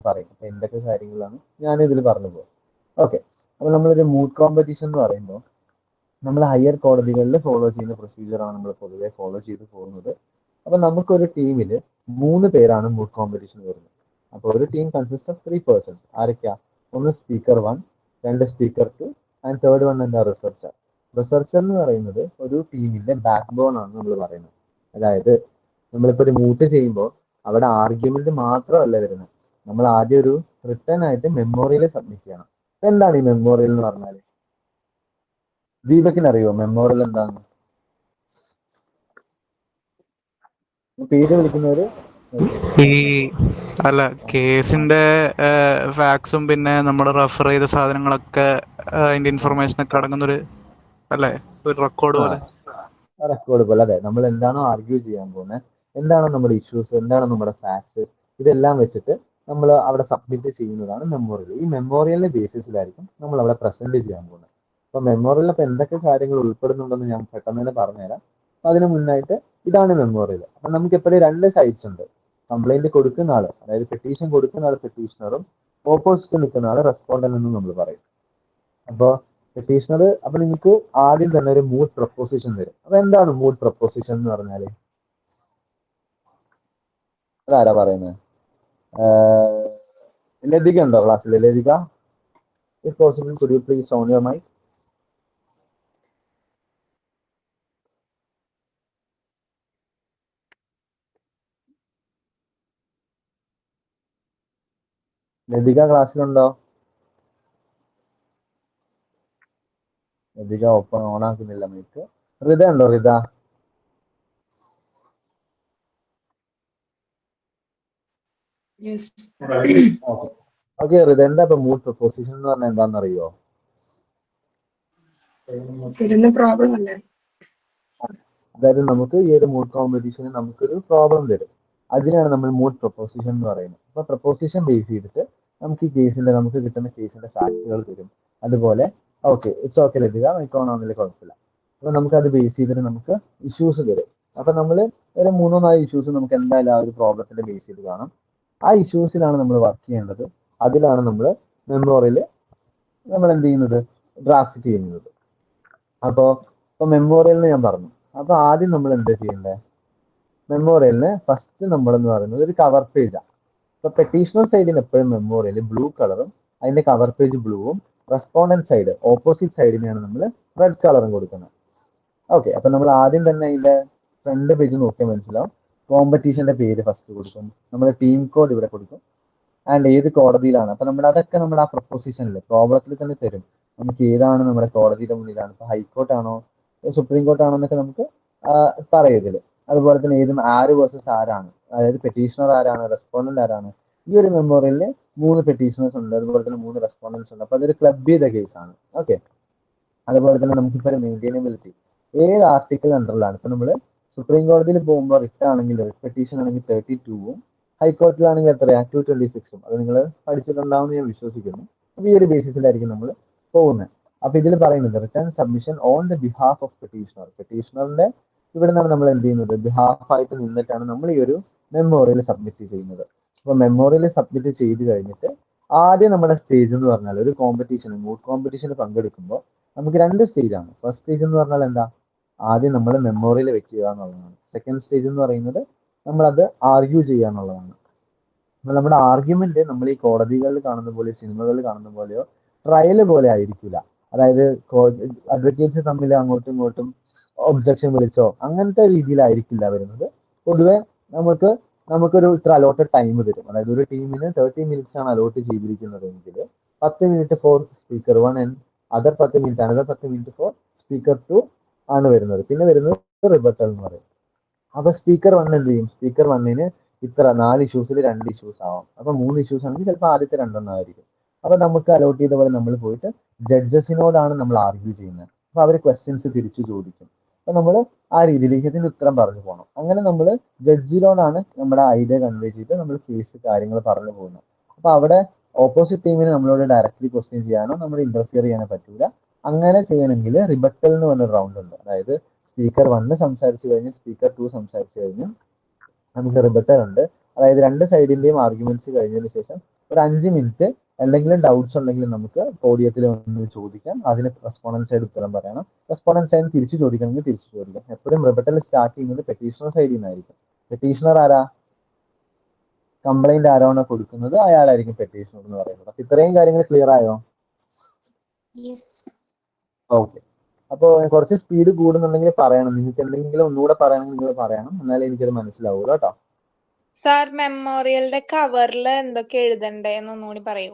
പറയും. അപ്പൊ എന്തൊക്കെ കാര്യങ്ങളാണ് ഞാൻ ഇതിൽ പറഞ്ഞു പോകും. ഓക്കെ, അപ്പൊ നമ്മളൊരു മൂഡ് കോമ്പറ്റീഷൻ എന്ന് പറയുമ്പോൾ നമ്മൾ ഹയർ കോടതികളിൽ ഫോളോ ചെയ്യുന്ന പ്രൊസീജിയറാണ് നമ്മൾ പൊതുവെ ഫോളോ ചെയ്ത് പോകുന്നത്. അപ്പൊ നമുക്കൊരു ടീമിൽ 3 പേരാണ് മൂഡ് കോമ്പറ്റീഷൻ വരുന്നത്. അപ്പൊ ഒരു ടീം കൺസിസ്റ്റ് ഓഫ് 3 പേഴ്സൺസ്. ആരൊക്കെയാ? ഒന്ന് speaker 1, 2 speaker 2 and third one എന്താ? റിസർച്ചർ. റിസർച്ചർ എന്ന് പറയുന്നത് ഒരു ടീമിന്റെ ബാക്ക് ബോൺ ആണ് നമ്മൾ പറയുന്നത്. അതായത് നമ്മളിപ്പോ ഒരു മൂട്ട് ചെയ്യുമ്പോൾ അവിടെ ആർഗ്യുമെന്റ് മാത്രമല്ല വരുന്നത്. നമ്മൾ ആദ്യം ഒരു റിട്ടേൺ ആയിട്ട് മെമ്മോറിയൽ സബ്മിറ്റ് ചെയ്യണം. എന്താണ് ഈ മെമ്മോറിയൽ എന്ന് പറഞ്ഞാൽ? ദീപക്കിന് അറിയോ മെമ്മോറിയൽ എന്താന്ന്? പേര് വിളിക്കുന്നവര് ഈ അല്ല കേസിന്റെ ഫാക്സും പിന്നെ നമ്മൾ റെഫർ ചെയ്ത സാധനങ്ങളൊക്കെ അതിന്റെ ഇൻഫർമേഷൻ ഒക്കെ അടങ്ങുന്നൊരു അല്ലേ, ഒരു റെക്കോർഡ് പോലെ. റെക്കോർഡ് പോലെ. അതെ, നമ്മൾ എന്താണോ ആർഗ്യൂ ചെയ്യാൻ പോകുന്നത്, എന്താണോ നമ്മുടെ ഇഷ്യൂസ്, എന്താണ് നമ്മുടെ ഫാക്ട്സ്, ഇതെല്ലാം വെച്ചിട്ട് നമ്മൾ അവിടെ സബ്മിറ്റ് ചെയ്യുന്നതാണ് മെമ്മോറിയൽ. ഈ മെമ്മോറിയലിന്റെ ബേസിസിലായിരിക്കും നമ്മൾ അവിടെ പ്രസന്റ് ചെയ്യാൻ പോകുന്നത്. അപ്പൊ മെമ്മോറിയലിൽ അപ്പൊ എന്തൊക്കെ കാര്യങ്ങൾ ഉൾപ്പെടുന്നുണ്ടെന്ന് ഞാൻ പെട്ടെന്ന് തന്നെ പറഞ്ഞുതരാം. അപ്പൊ അതിന് മുന്നായിട്ട് ഇതാണ് മെമ്മോറിയൽ. അപ്പൊ നമുക്ക് എപ്പോഴും 2 സൈഡ്സ് ഉണ്ട്. കംപ്ലൈന്റ് കൊടുക്കുന്ന ആള്, അതായത് പെറ്റീഷൻ കൊടുക്കുന്ന ആൾ പെറ്റീഷണറും ഓപ്പോസിറ്റ് നിൽക്കുന്ന ആള് റെസ്പോണ്ടന്റ് എന്നും നമ്മൾ പറയും. അപ്പൊ പെറ്റീഷണർ, അപ്പൊ നിങ്ങൾക്ക് ആദ്യം തന്നെ ഒരു മൂഡ് പ്രപ്പോസിഷൻ തരും. അപ്പൊ എന്താണ് മൂഡ് പ്രപ്പോസിഷൻ എന്ന് പറഞ്ഞാല്? അതാരാ പറയുന്നത്? ലതിക ഉണ്ടോ ക്ലാസ്സിൽ? Latika, if possible could you please on your mic? Latika ക്ലാസ്സിലുണ്ടോ? ലതിക ഓൺ ആക്കുന്നില്ല മൈക്ക്. റിത ഉണ്ടോ? റിത? ഓക്കെ റിത, എന്താ ഇപ്പൊ മൂഡ് പ്രപ്പോസിഷൻ എന്ന് പറഞ്ഞാൽ എന്താണെന്ന് അറിയോ? പ്രോബ്ലം അല്ലേ? അതായത് നമുക്ക് ഈ ഒരു മൂഡ് കോമ്പറ്റീഷന് നമുക്കൊരു പ്രോബ്ലം തരും. അതിനാണ് നമ്മൾ മൂഡ് പ്രപ്പോസിഷൻ എന്ന് പറയുന്നത്. അപ്പൊ പ്രപ്പോസിഷൻ ബേസ് ചെയ്തിട്ട് നമുക്ക് ഈ കേസിന്റെ, നമുക്ക് കിട്ടുന്ന കേസിന്റെ ഫാക്ടുകൾ തരും. അതുപോലെ ഓക്കെ, ഇറ്റ്സ് ഓക്കെ ലതിക, മൈക്കോണാണെന്നില്ല, കുഴപ്പമില്ല. അപ്പൊ നമുക്ക് അത് ബേസ് ചെയ്തിട്ട് നമുക്ക് ഇഷ്യൂസ് തരും. അപ്പൊ നമ്മൾ ഒരു 3-4 ഇഷ്യൂസ് നമുക്ക് എന്തായാലും ആ ഒരു പ്രോബ്ലത്തിന്റെ ബേസ് ചെയ്ത് കാണാം. ആ ഇഷ്യൂസിലാണ് നമ്മൾ വർക്ക് ചെയ്യേണ്ടത്. അതിലാണ് നമ്മൾ മെമ്മോറിയൽ നമ്മൾ എന്ത് ചെയ്യുന്നത്? ഡ്രാഫ്റ്റ് ചെയ്യുന്നത്. അപ്പോ ഇപ്പൊ മെമ്മോറിയലിന് ഞാൻ പറഞ്ഞു. അപ്പൊ ആദ്യം നമ്മൾ എന്താ ചെയ്യേണ്ടത്? മെമ്മോറിയലിന് ഫസ്റ്റ് നമ്മൾ എന്ന് പറയുന്നത് ഒരു കവർ പേജാണ്. ഇപ്പൊ പെറ്റീഷണർ സൈഡിന് എപ്പോഴും മെമ്മോറിയൽ ബ്ലൂ കളറും അതിന്റെ കവർ പേജ് ബ്ലൂവും, റെസ്പോണ്ടന്റ് സൈഡ് ഓപ്പോസിറ്റ് സൈഡിനെയാണ് നമ്മൾ റെഡ് കളറും കൊടുക്കുന്നത്. ഓക്കെ, അപ്പൊ നമ്മൾ ആദ്യം തന്നെ അതിന്റെ ഫ്രണ്ട് പേജ് നോക്കിയാൽ മനസ്സിലാവും. കോമ്പറ്റീഷന്റെ പേര് ഫസ്റ്റ് കൊടുക്കും, നമ്മൾ ടീം കോഡ് ഇവിടെ കൊടുക്കും, ആൻഡ് ഏത് കോടതിയിലാണ്. അപ്പൊ നമ്മൾ അതൊക്കെ നമ്മൾ ആ പ്രൊപ്പോസിഷനിൽ പ്രോബ്ലത്തിൽ തന്നെ തരും. നമുക്ക് ഏതാണ് നമ്മുടെ കോടതിയുടെ മുന്നിലാണ്, ഇപ്പൊ ഹൈക്കോർട്ടാണോ സുപ്രീം കോർട്ടാണോ എന്നൊക്കെ നമുക്ക് പറയതില്. അതുപോലെ തന്നെ ഏതും ആര് വേഴ്സസ് ആരാണ്, അതായത് പെറ്റീഷണർ ആരാണ്, റെസ്പോണ്ടന്റ് ആരാണ്. ഈ ഒരു മെമ്മോറിയലിൽ 3 പെറ്റീഷണേഴ്സ് ഉണ്ട്, അതുപോലെ തന്നെ 3 റെസ്പോണ്ടൻസ് ഉണ്ട്. അപ്പൊ അതൊരു ക്ലബ് ചെയ്ത കേസാണ്. ഓക്കെ, അതുപോലെ തന്നെ നമുക്കിപ്പോ ഒരു മെയിൻറ്റെയിനബിലിറ്റി ഏത് ആർട്ടിക്കിൾ അണ്ടറിലാണ്. ഇപ്പൊ നമ്മൾ സുപ്രീം കോടതിയിൽ പോകുമ്പോൾ റിട്ട് ആണെങ്കിൽ, റിട്ട് പെറ്റീഷൻ ആണെങ്കിൽ 32ഉം, ഹൈക്കോർട്ടിലാണെങ്കിൽ എത്രയാ 226ഉം. അത് നിങ്ങൾ പഠിച്ചിട്ടുണ്ടാവുമെന്ന് ഞാൻ വിശ്വസിക്കുന്നു. അപ്പൊ ഈ ഒരു ബേസിസിലായിരിക്കും നമ്മൾ പോകുന്നത്. അപ്പൊ ഇതിൽ പറയുന്നത് return submission on the behalf of petitioner. പെറ്റീഷണറിന്റെ ഇവിടെ നിന്നാണ് നമ്മൾ എന്ത് ചെയ്യുന്നത്? ബിഹാഫായിട്ട് നിന്നിട്ടാണ് നമ്മൾ ഈ ഒരു മെമ്മോറിയൽ സബ്മിറ്റ് ചെയ്യുന്നത്. അപ്പൊ മെമ്മോറിയൽ സബ്മിറ്റ് ചെയ്ത് കഴിഞ്ഞിട്ട് ആദ്യം നമ്മുടെ സ്റ്റേജ് എന്ന് പറഞ്ഞാൽ ഒരു കോമ്പറ്റീഷൻ, മൂഡ് കോമ്പറ്റീഷന് പങ്കെടുക്കുമ്പോൾ നമുക്ക് 2 സ്റ്റേജാണ്. ഫസ്റ്റ് സ്റ്റേജ് എന്ന് പറഞ്ഞാൽ എന്താ? ആദ്യം നമ്മൾ മെമ്മോറിയൽ വെക്കുക എന്നുള്ളതാണ്. സെക്കൻഡ് സ്റ്റേജ് എന്ന് പറയുന്നത് നമ്മളത് ആർഗ്യൂ ചെയ്യുക എന്നുള്ളതാണ്. അപ്പൊ നമ്മുടെ ആർഗ്യുമെന്റ് നമ്മൾ ഈ കോടതികളിൽ കാണുന്ന പോലെ, സിനിമകളിൽ കാണുന്ന പോലെയോ ട്രയൽ പോലെ ആയിരിക്കില്ല. അതായത് അഡ്വക്കേറ്റ്സ് തമ്മിൽ അങ്ങോട്ടും ഇങ്ങോട്ടും ഒബ്ജക്ഷൻ വിളിച്ചോ അങ്ങനത്തെ രീതിയിലായിരിക്കില്ല വരുന്നത്. പൊതുവെ നമുക്കൊരു ഇത്ര അലോട്ടഡ് ടൈം തരും. അതായത് ഒരു ടീമിന് 30 മിനിറ്റ്സ് ആണ് അലോട്ട് ചെയ്തിരിക്കുന്നതെങ്കിൽ 10 minute for speaker 1 and other 10 minute, another 10 minute for speaker 2 ആണ് വരുന്നത്. പിന്നെ വരുന്നത് റിബട്ടൽ എന്ന് പറയും. അപ്പൊ സ്പീക്കർ 1 എന്ത് ചെയ്യും? സ്പീക്കർ 1ന് ഇത്ര 4 ഇഷ്യൂസിൽ 2 ഇഷ്യൂസ് ആവാം. അപ്പൊ 3 ഇഷ്യൂസ് ആണെങ്കിൽ ചിലപ്പോൾ ആദ്യത്തെ 2 ആയിരിക്കും. അപ്പൊ നമുക്ക് അലോട്ട് ചെയ്ത പോലെ നമ്മൾ പോയിട്ട് ജഡ്ജസിനോടാണ് നമ്മൾ ആർഗ്യൂ ചെയ്യുന്നത്. അപ്പൊ അവർ ക്വസ്റ്റ്യൻസ് തിരിച്ചു ചോദിക്കും. അപ്പൊ നമ്മൾ ആ രീതിയിലേക്ക് ഇതിന്റെ ഉത്തരം പറഞ്ഞു പോകണം. അങ്ങനെ നമ്മൾ ജഡ്ജിനോടാണ് നമ്മുടെ ഐഡിയ കൺവേ ചെയ്ത് നമ്മൾ കേസ് കാര്യങ്ങൾ പറഞ്ഞു പോകുന്നത്. അപ്പൊ അവിടെ ഓപ്പോസിറ്റ് ടീമിന് നമ്മളോട് ഡയറക്റ്റ്ലി ക്വസ്റ്റ്യൻ ചെയ്യാനോ നമ്മൾ ഇന്റർഫിയർ ചെയ്യാനോ പറ്റൂല. അങ്ങനെ ചെയ്യണമെങ്കിൽ റിബട്ടൽ എന്ന് പറഞ്ഞ റൗണ്ട് ഉണ്ട്. അതായത് സ്പീക്കർ 1 സംസാരിച്ചു കഴിഞ്ഞ് സ്പീക്കർ 2 സംസാരിച്ചു കഴിഞ്ഞ് നമുക്ക് റിബട്ടൽ ഉണ്ട്. അതായത് 2 സൈഡിന്റെയും ആർഗ്യുമെന്റ്സ് കഴിഞ്ഞതിന് ശേഷം ഒരു 5 മിനിറ്റ് എന്തെങ്കിലും ഡൗട്ട്സ് ഉണ്ടെങ്കിൽ നമുക്ക് പോഡിയത്തിൽ ഒന്ന് ചോദിക്കാം, അതിന് റെസ്പോണ്ടൻസ് ആയിട്ട് ഉത്തരം പറയണം. റെസ്പോണ്ടൻസ് ആയിട്ട് തിരിച്ചു ചോദിക്കണമെങ്കിൽ തിരിച്ചു ചോദിക്കാം. എപ്പോഴും റിബട്ടൽ സ്റ്റാർട്ട് ചെയ്യുന്നത് പെറ്റീഷണർ സൈഡിൽ നിന്നായിരിക്കും. പെറ്റീഷണർ ആരാ? കംപ്ലൈന്റ് ആരാണോ കൊടുക്കുന്നത് അയാളായിരിക്കും പെറ്റീഷണർ എന്ന് പറയുന്നത്. അപ്പൊ ഇത്രയും കാര്യങ്ങൾ ക്ലിയർ ആയോ? ഓക്കെ. അപ്പോൾ കുറച്ച് സ്പീഡ് കൂടുന്നുണ്ടെങ്കിൽ പറയണം. നിങ്ങൾക്ക് എന്തെങ്കിലും ഒന്നുകൂടെ പറയണമെങ്കിൽ നിങ്ങൾ പറയണം, എന്നാലേ എനിക്കത് മനസ്സിലാവുള്ളൂ കേട്ടോ. സാർ മെമ്മോറിയലിന്റെ കവറിൽ എന്തൊക്കെ എഴുതണ്ടേ എന്നൊന്നുകൂടി പറയൂ.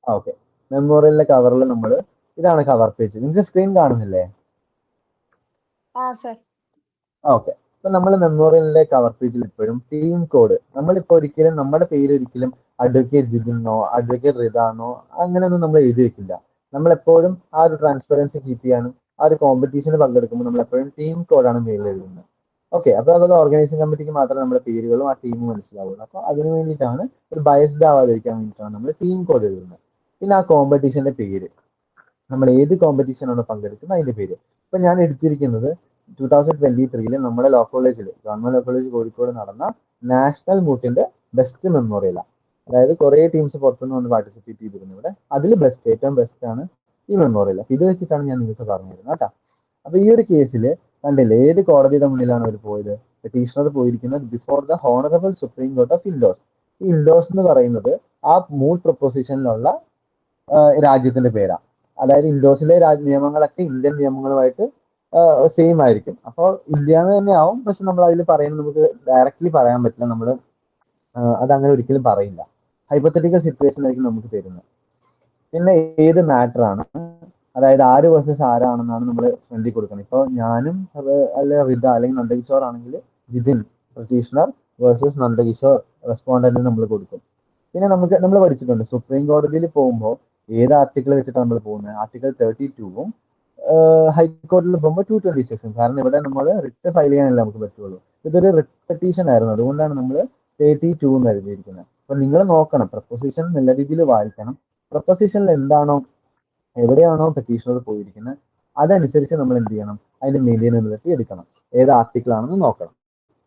ഓക്കെ, മെമ്മോറിയലിന്റെ കവറിൽ നമ്മൾ ഇതാണ് കവർ പേജ്. നിങ്ങൾക്ക് സ്ക്രീൻ കാണുന്നില്ലേ? സർ. ഓക്കെ, അപ്പൊ നമ്മൾ മെമ്മോറിയലിന്റെ കവർ പേജിൽ ഇപ്പോഴും തീം കോഡ്, നമ്മളിപ്പോ ഒരിക്കലും നമ്മുടെ പേര് ഒരിക്കലും അഡ്വക്കേറ്റ് ജിതിന്നോ അഡ്വക്കേറ്റ് റിതാന്നോ അങ്ങനെയൊന്നും നമ്മൾ എഴുതി വെക്കില്ല. നമ്മളെപ്പോഴും ആ ഒരു ട്രാൻസ്പെറൻസി കീപ്പ് ചെയ്യാനും ആ ഒരു കോമ്പറ്റീഷന് പങ്കെടുക്കുമ്പോൾ നമ്മൾ എപ്പോഴും തീം കോഡാണ് മേളിൽ എഴുതുന്നത്. ഓക്കെ, അപ്പൊ അതൊക്കെ ഓർഗനൈസിംഗ് കമ്മിറ്റിക്ക് മാത്രമേ നമ്മുടെ പേരുകളും ആ ടീമും മനസ്സിലാവുള്ളൂ. അപ്പൊ അതിന് വേണ്ടിയിട്ടാണ് ഒരു ബയസ്ഡ് ആവാതിരിക്കാൻ വേണ്ടിയിട്ടാണ് നമ്മൾ തീം കോഡ് എഴുതുന്നത്. പിന്നെ ആ കോമ്പറ്റീഷന്റെ പേര്, നമ്മൾ ഏത് കോമ്പറ്റീഷനാണോ പങ്കെടുക്കുന്നത് അതിന്റെ പേര്. ഇപ്പൊ ഞാൻ എടുത്തിരിക്കുന്നത് 2023 നമ്മുടെ ലോ കോളേജിൽ, ഗവൺമെന്റ് ലോ കോളേജ് കോഴിക്കോട് നടന്ന നാഷണൽ മൂട്ടിന്റെ ബെസ്റ്റ് മെമ്മോറിയലാണ്. അതായത് കുറെ ടീംസ് പുറത്തുനിന്ന് വന്ന് പാർട്ടിസിപ്പേറ്റ് ചെയ്തിരുന്നു ഇവിടെ. അതിൽ ഏറ്റവും ബെസ്റ്റ് ആണ് ഈ മെമ്മോറിയൽ. അപ്പൊ ഇത് വെച്ചിട്ടാണ് ഞാൻ നിങ്ങൾക്ക് പറഞ്ഞിരുന്നത് കേട്ടോ. അപ്പൊ ഈ ഒരു കേസിൽ കണ്ടില്ലേ, ഏത് കോടതിയുടെ മുന്നിലാണ് അവർ പോയത്? പെറ്റീഷണർ പോയിരിക്കുന്നത് before the honourable supreme court of indoors. ഈ ഇൻഡോസ് എന്ന് പറയുന്നത് ആ മൂഡ് പ്രൊപ്പോസിഷനിലുള്ള രാജ്യത്തിന്റെ പേരാണ്. അതായത് ഇൻഡോസിലെ നിയമങ്ങളൊക്കെ ഇന്ത്യൻ നിയമങ്ങളുമായിട്ട് സെയിം ആയിരിക്കും. അപ്പോൾ ഇന്ത്യ എന്ന് തന്നെ ആവും, പക്ഷെ നമ്മൾ അതിൽ പറയുന്നത് നമുക്ക് ഡയറക്റ്റ്ലി പറയാൻ പറ്റില്ല. നമ്മൾ അതങ്ങനെ ഒരിക്കലും പറയില്ല. ഹൈപ്പോത്തറ്റിക്കൽ സിറ്റുവേഷൻ ആയിരിക്കും നമുക്ക് തരുന്നത്. പിന്നെ ഏത് മാറ്റർ ആണ്, അതായത് ആര് വേഴ്സസ് ആരാണെന്നാണ് നമ്മൾ ഫ്രണ്ടിൽ കൊടുക്കുന്നത്. ഇപ്പോൾ ഞാനും അല്ലെ റിത അല്ലെങ്കിൽ നന്ദകിഷോർ ആണെങ്കിൽ Jithin petitioner versus Nandakishore respondent നമ്മൾ കൊടുക്കും. പിന്നെ നമ്മൾ പഠിച്ചിട്ടുണ്ട് സുപ്രീം കോടതിയിൽ പോകുമ്പോൾ ഏത് ആർട്ടിക്കിൾ വെച്ചിട്ടാണ് നമ്മൾ പോകുന്നത്? ആർട്ടിക്കിൾ 32ഉം ഹൈക്കോടതിയിൽ പോകുമ്പോൾ 226. കാരണം ഇവിടെ നമ്മൾ റിട്ട് ഫയൽ ചെയ്യാനല്ലേ നമുക്ക് പറ്റുള്ളൂ. ഇതൊരു റിട്ട് പെറ്റീഷൻ ആയിരുന്നു, അതുകൊണ്ടാണ് നമ്മൾ 32 എന്ന് എഴുതിയിരിക്കുന്നത്. അപ്പൊ നിങ്ങൾ നോക്കണം, പ്രൊപ്പോസിഷൻ നല്ല രീതിയിൽ വായിക്കണം. പ്രൊപ്പോസിഷനിൽ എന്താണോ എവിടെയാണോ പെറ്റീഷണർ പോയിരിക്കുന്നത് അതനുസരിച്ച് നമ്മൾ എന്ത് ചെയ്യണം, അതിന്റെ മെയിൻ്റെനൻസ് എടുക്കണം. ഏത് ആർട്ടിക്കിൾ ആണെന്ന് നോക്കണം.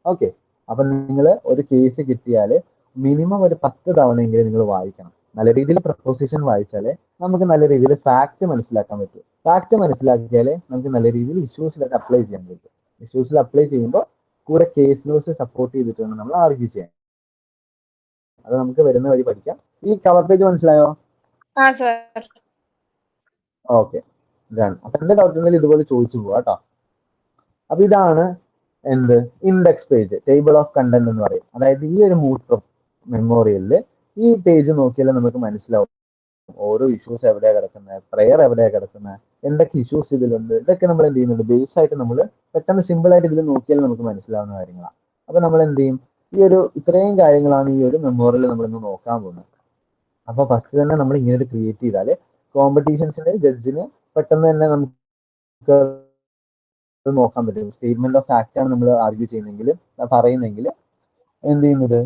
ഓക്കെ, അപ്പൊ നിങ്ങൾ ഒരു കേസ് കിട്ടിയാൽ മിനിമം ഒരു 10 തവണയെങ്കിലും നിങ്ങൾ വായിക്കണം. നല്ല രീതിയിൽ പ്രൊപ്പോസിഷൻ വായിച്ചാലേ നമുക്ക് നല്ല രീതിയിൽ ഫാക്ട് മനസ്സിലാക്കാൻ പറ്റും. ഫാക്ട് മനസ്സിലാക്കിയാലേ നമുക്ക് നല്ല രീതിയിൽ ഇഷ്യൂസിലൊക്കെ അപ്ലൈ ചെയ്യാൻ പറ്റും. ഇഷ്യൂസിൽ അപ്ലൈ ചെയ്യുമ്പോൾ കൂടെ കേസ് ലോസ് സപ്പോർട്ട് ചെയ്തിട്ടാണ് നമ്മൾ ആർഗ്യൂ ചെയ്യാൻ. അത് നമുക്ക് വരുന്ന വഴി പഠിക്കാം. ഈ കവർ പേജ് മനസ്സിലായോ? ഓക്കെ, ഇതാണ്. അപ്പൊ എന്റെ ഡൗട്ട് ഉണ്ടെങ്കിൽ ഇതുപോലെ ചോദിച്ചു പോവാ കേട്ടോ. അപ്പൊ ഇതാണ് എന്ത് index page, table of content എന്ന് പറയും. അതായത് ഈ ഒരു മൂഡ് മെമ്മോറിയലില് ഈ പേജ് നോക്കിയാലേ നമുക്ക് മനസ്സിലാവും ഓരോ ഇഷ്യൂസ് എവിടെയാണ് കിടക്കുന്നത്, പ്രെയർ എവിടെയാണ് കിടക്കുന്നത്, എന്തൊക്കെ ഇഷ്യൂസ് ഇതിലുണ്ട്. ഇതൊക്കെ നമ്മൾ എന്ത് ചെയ്യുന്നുണ്ട്, ബേസ് ആയിട്ട് നമ്മൾ പെട്ടെന്ന് സിമ്പിൾ ആയിട്ട് ഇതിൽ നോക്കിയാൽ നമുക്ക് മനസ്സിലാവുന്ന കാര്യങ്ങളാണ്. അപ്പൊ നമ്മൾ എന്ത് ചെയ്യും, ഇത്രയും കാര്യങ്ങളാണ് ഈ ഒരു മെമ്മോറിയൽ നമ്മളിന്ന് നോക്കാൻ പോകുന്നത്. അപ്പൊ ഫസ്റ്റ് തന്നെ നമ്മൾ ഇങ്ങനെ ക്രിയേറ്റ് ചെയ്താല് കോമ്പറ്റീഷൻസിന്റെ ജഡ്ജിന് പെട്ടെന്ന് തന്നെ നമുക്ക് നോക്കാൻ പറ്റും. സ്റ്റേറ്റ്മെന്റ് ഓഫ് ഫാക്ട് ആണ് നമ്മൾ ആർഗ്യൂ ചെയ്യുന്നെങ്കിൽ പറയുന്നെങ്കിൽ എന്ത് ചെയ്യുന്നത്,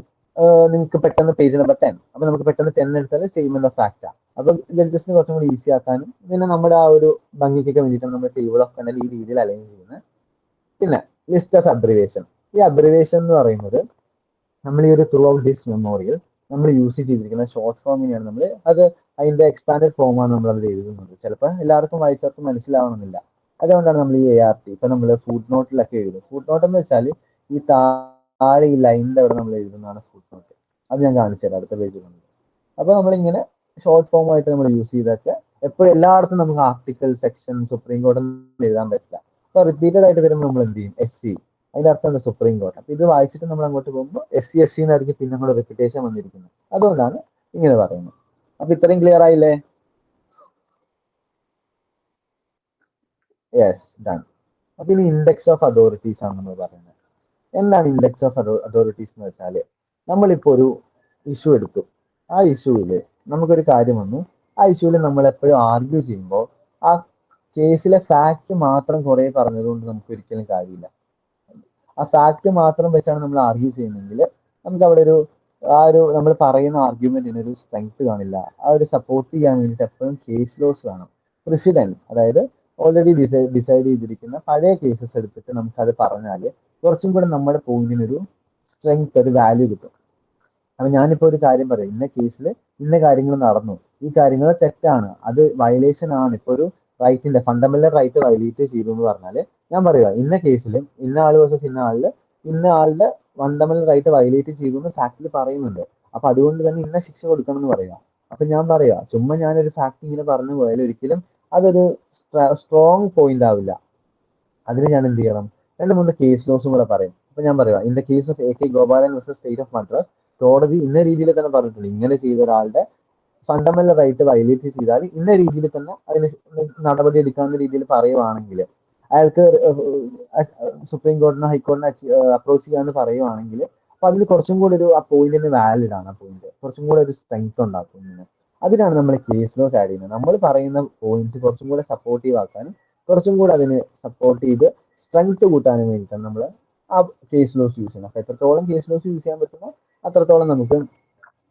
നിങ്ങൾക്ക് പെട്ടെന്ന് പേജ് നമ്പർ 10, അപ്പൊ നമുക്ക് പെട്ടെന്ന് 10 എടുത്താൽ സ്റ്റേറ്റ്മെന്റ് ഓഫ് ഫാക്ട് ആണ്. അപ്പൊ ജഡ്ജസിന് കുറച്ചും കൂടി ഈസി ആക്കാനും പിന്നെ നമ്മുടെ ആ ഒരു ഭംഗിക്കൊക്കെ വേണ്ടിയിട്ടാണ് നമ്മൾ ടേബിൾ ഓഫ് കണ്ടന്റ് ഈ രീതിയിൽ അലൈൻ ചെയ്യുന്നത്. പിന്നെ ലിസ്റ്റ് ഓഫ് അബ്രിവേഷൻ. ഈ അബ്രിവേഷൻ എന്ന് പറയുന്നത് നമ്മൾ ഈ ഒരു ത്രൂ ഔട്ട് ദിസ് മെമ്മോറിയൽ നമ്മൾ യൂസ് ചെയ്തിരിക്കുന്ന ഷോർട്ട് ഫോമിനെയാണ് നമ്മൾ അത് അതിന്റെ എക്സ്പാൻഡഡ് ഫോമാണ് നമ്മൾ അത് എഴുതുന്നത്. ചിലപ്പോൾ എല്ലാവർക്കും വായിച്ചവർക്ക് മനസ്സിലാവണമെന്നില്ല. അതുകൊണ്ടാണ് നമ്മൾ ഈ ART ഇപ്പൊ നമ്മൾ ഫുഡ് നോട്ടിലൊക്കെ എഴുതും. ഫുഡ് നോട്ട് എന്ന് വെച്ചാൽ ഈ താഴെ ഈ ലൈനിന്റെ അവിടെ നമ്മൾ എഴുതുന്നതാണ് ഫുഡ് നോട്ട്. അത് ഞാൻ കാണിച്ചു തരാം അടുത്ത പേജിൽ. അപ്പൊ നമ്മളിങ്ങനെ ഷോർട്ട് ഫോം ആയിട്ട് നമ്മൾ യൂസ് ചെയ്തൊക്കെ എപ്പോഴും എല്ലായിടത്തും നമുക്ക് ആർട്ടിക്കിൾ സെക്ഷൻ സുപ്രീം കോടതി എഴുതാൻ പറ്റില്ല. അപ്പൊ റിപ്പീറ്റഡ് ആയിട്ട് വരുമ്പോൾ നമ്മൾ എന്ത് ചെയ്യും, SC, അതിന്റെ അർത്ഥം എന്താ, സുപ്രീം കോർട്ട്. അപ്പൊ ഇത് വായിച്ചിട്ട് നമ്മൾ അങ്ങോട്ട് പോകുമ്പോൾ SC എന്നായിരിക്കും പിന്നെ നമ്മുടെ റെപ്യൂട്ടേഷൻ വന്നിരിക്കുന്നത്. അതുകൊണ്ടാണ് ഇങ്ങനെ പറയുന്നത്. അപ്പൊ ഇത്രയും ക്ലിയർ ആയില്ലേ? Yes, done. അപ്പൊ ഇനി ഇൻഡെക്സ് ഓഫ് അതോറിറ്റീസ് ആണ് നമ്മൾ പറയുന്നത്. എന്താണ് ഇൻഡെക്സ് ഓഫ് അതോറിറ്റീസ് എന്ന് വെച്ചാല്, നമ്മളിപ്പോ ഒരു ഇഷ്യൂ എടുത്തു. ആ ഇഷ്യൂവില് നമുക്കൊരു കാര്യം വന്നു. ആ ഇഷ്യൂവിൽ നമ്മൾ എപ്പോഴും ആർഗ്യൂ ചെയ്യുമ്പോൾ ആ കേസിലെ ഫാക്ട് മാത്രം കുറെ പറഞ്ഞതുകൊണ്ട് നമുക്ക് ഒരിക്കലും കാര്യമില്ല. ആ ഫാക്ട് മാത്രം വെച്ചാണ് നമ്മൾ ആർഗ്യൂ ചെയ്യുന്നതെങ്കിൽ നമുക്ക് അവിടെ നമ്മൾ പറയുന്ന ആർഗ്യുമെന്റിന് ഒരു സ്ട്രെങ്ത് കാണില്ല. ആ ഒരു സപ്പോർട്ട് ചെയ്യാൻ വേണ്ടിയിട്ട് എപ്പോഴും കേസ് ലോസ് വേണം. പ്രസിഡൻസ്, അതായത് ഓൾറെഡി ഡിസൈഡ് ചെയ്തിരിക്കുന്ന പഴയ കേസസ് എടുത്തിട്ട് നമുക്കത് പറഞ്ഞാൽ കുറച്ചും കൂടെ നമ്മുടെ പോയിന്റിനൊരു സ്ട്രെങ്ത്, ഒരു വാല്യൂ കിട്ടും. അപ്പൊ ഞാനിപ്പോ ഒരു കാര്യം പറയാം, ഇന്ന കേസിൽ ഇന്ന കാര്യങ്ങൾ നടന്നു, ഈ കാര്യങ്ങൾ തെറ്റാണ്, അത് വയലേഷൻ ആണ്, ഇപ്പൊ ഒരു റൈറ്റിന്റെ ഫണ്ടമെന്റൽ റൈറ്റ് വയലേറ്റ് ചെയ്തു എന്ന് പറഞ്ഞാല് ഞാൻ പറയുക ഇന്ന കേസിലും ഇന്ന ആള് വേഴ്സസ് ഇന്ന ആളില് ഇന്ന ആളുടെ ഫണ്ടമെന്റൽ റൈറ്റ് വയലേറ്റ് ചെയ്തു എന്ന് ഫാക്ടിൽ പറയുന്നുണ്ട്. അപ്പൊ അതുകൊണ്ട് തന്നെ ഇന്ന ശിക്ഷ കൊടുക്കണം എന്ന് പറയാം. അപ്പൊ ഞാൻ പറയാ ചുമ്മാ ഞാനൊരു ഫാക്ട് ഇങ്ങനെ പറഞ്ഞു പോയാൽ ഒരിക്കലും അതൊരു സ്ട്രോങ് പോയിന്റ് ആവില്ല. അതിന് ഞാൻ എന്ത് ചെയ്യണം, 2-3 കേസ് ലോസും കൂടെ പറയും. അപ്പൊ ഞാൻ പറയാം in the case of AK Gopalan versus state of Madras, കോടതി ഇന്ന രീതിയിൽ തന്നെ പറഞ്ഞിട്ടുണ്ട്, ഇങ്ങനെ ചെയ്ത ഒരാളുടെ ഫണ്ടമെന്റൽ റൈറ്റ് വയലേറ്റ് ചെയ്താൽ ഇന്ന രീതിയിൽ തന്നെ അതിന് നടപടി എടുക്കാവുന്ന രീതിയിൽ പറയുവാണെങ്കിൽ, അയാൾക്ക് സുപ്രീം കോടതിനോ ഹൈക്കോടതിനോ അപ്രോച്ച് ചെയ്യാന്ന് പറയുവാണെങ്കിൽ അപ്പൊ അതിൽ കുറച്ചും കൂടി ഒരു ആ പോയിന്റിന് വാലിഡ് ആണ്. ആ പോയിന്റ് കുറച്ചും കൂടെ ഒരു സ്ട്രെങ്ത് ഉണ്ടാക്കും. അതിനാണ് നമ്മൾ കേസ് ലോസ് ആഡ് ചെയ്യുന്നത്. നമ്മൾ പറയുന്ന പോയിന്റ്സ് കുറച്ചും കൂടെ സപ്പോർട്ടീവ് ആക്കാനും കുറച്ചും കൂടെ അതിന് സപ്പോർട്ട് ചെയ്ത് സ്ട്രെങ്ത് കൂട്ടാനും വേണ്ടിയിട്ടാണ് നമ്മൾ ആ കേസ് ലോസ് യൂസ് ചെയ്യുന്നത്. അപ്പൊ എത്രത്തോളം കേസ് ലോസ് യൂസ് ചെയ്യാൻ പറ്റുമോ അത്രത്തോളം നമുക്ക്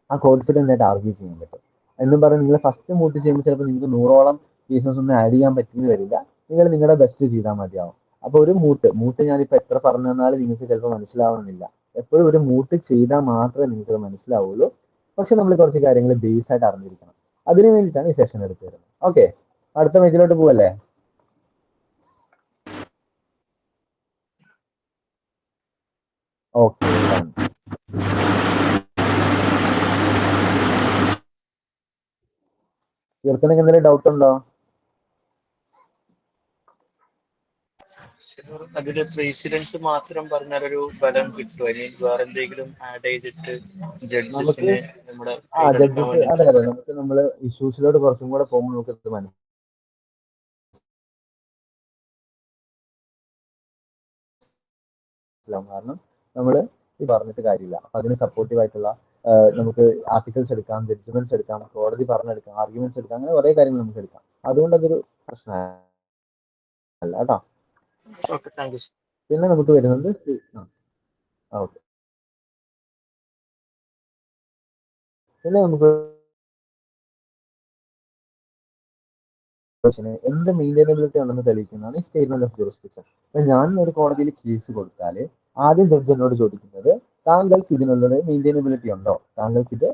ആ കോൺഫിഡന്റ് ആയിട്ട് ആർഗ്യൂ ചെയ്യാൻ പറ്റും. എന്നും പറഞ്ഞ് നിങ്ങൾ ഫസ്റ്റ് മൂട്ട് ചെയ്യുമ്പോൾ ചിലപ്പോൾ നിങ്ങൾക്ക് 100ഓളം കേസസ് ഒന്നും ആഡ് ചെയ്യാൻ പറ്റുന്ന വരില്ല. നിങ്ങൾ നിങ്ങളുടെ ബെസ്റ്റ് ചെയ്താൽ മതിയാവും. അപ്പൊ ഒരു മൂട്ട് ഞാനിപ്പോ എത്ര പറഞ്ഞു തന്നാലും നിങ്ങൾക്ക് ചിലപ്പോൾ മനസ്സിലാവണമെന്നില്ല. എപ്പോഴും ഒരു മൂട്ട് ചെയ്താൽ മാത്രമേ നിങ്ങൾക്ക് മനസ്സിലാവുള്ളൂ. പക്ഷെ നമ്മൾ കുറച്ച് കാര്യങ്ങൾ ബേസ് ആയിട്ട് അറിഞ്ഞിരിക്കണം. അതിനു വേണ്ടിയിട്ടാണ് ഈ സെഷൻ എടുത്തു വരുന്നത്. ഓക്കെ, അടുത്ത പേജിലോട്ട് പോവല്ലേ? ഓക്കെ, കീർത്തനക്ക് എന്തെങ്കിലും ഡൗട്ട് ഉണ്ടോ? അതില് പ്രസിഡൻസ് മാത്രം പറഞ്ഞാൽ ഒരു ബലം കിട്ടുമോ? ഇനി വേറെ എന്തെങ്കിലും ആഡ് ചെയ്തിട്ട് നമുക്ക് ജഡ്ജസിന് നമ്മുടെ ജഡ്ജസ് അതെ നമുക്ക് നമ്മൾ ഇഷ്യൂസിലോട്ട് കുറച്ചും കൂടെ പോകുമ്പോൾ നമുക്ക് മനസ്സിലാവും. കാരണം നമ്മൾ പറഞ്ഞിട്ട് കാര്യമില്ല. അപ്പൊ അതിന് സപ്പോർട്ടീവ് ആയിട്ടുള്ള നമുക്ക് ആർട്ടിക്കിൾസ് എടുക്കാം, ജഡ്ജ്മെന്റ്സ് എടുക്കാം, കോടതി പറഞ്ഞെടുക്കാം, ആർഗ്യുമെന്റ്സ് എടുക്കാം, അങ്ങനെ കുറെ കാര്യങ്ങൾ നമുക്ക് എടുക്കാം. അതുകൊണ്ട് അതൊരു പ്രശ്നമല്ല കേട്ടോ. പിന്നെ നമുക്ക് വരുന്നത് ഓക്കെ, പിന്നെ നമുക്ക് എന്ത് മെയിൻറ്റൈനബിലിറ്റി ഉണ്ടെന്ന് തെളിയിക്കുന്നതാണ് ഈ സ്റ്റേറ്റ്മെന്റ് ഓഫ് ജുറിസ്ഡിക്ഷൻ. അപ്പൊ ഞാൻ ഒരു കോടതിയിൽ കേസ് കൊടുത്താൽ ആദ്യം ജഡ്ജ് എന്നോട് ചോദിക്കുന്നത് താങ്കൾക്ക് ഇതിനുള്ളത് മെയിൻറ്റൈനബിലിറ്റി ഉണ്ടോ, താങ്കൾക്ക് ഇത്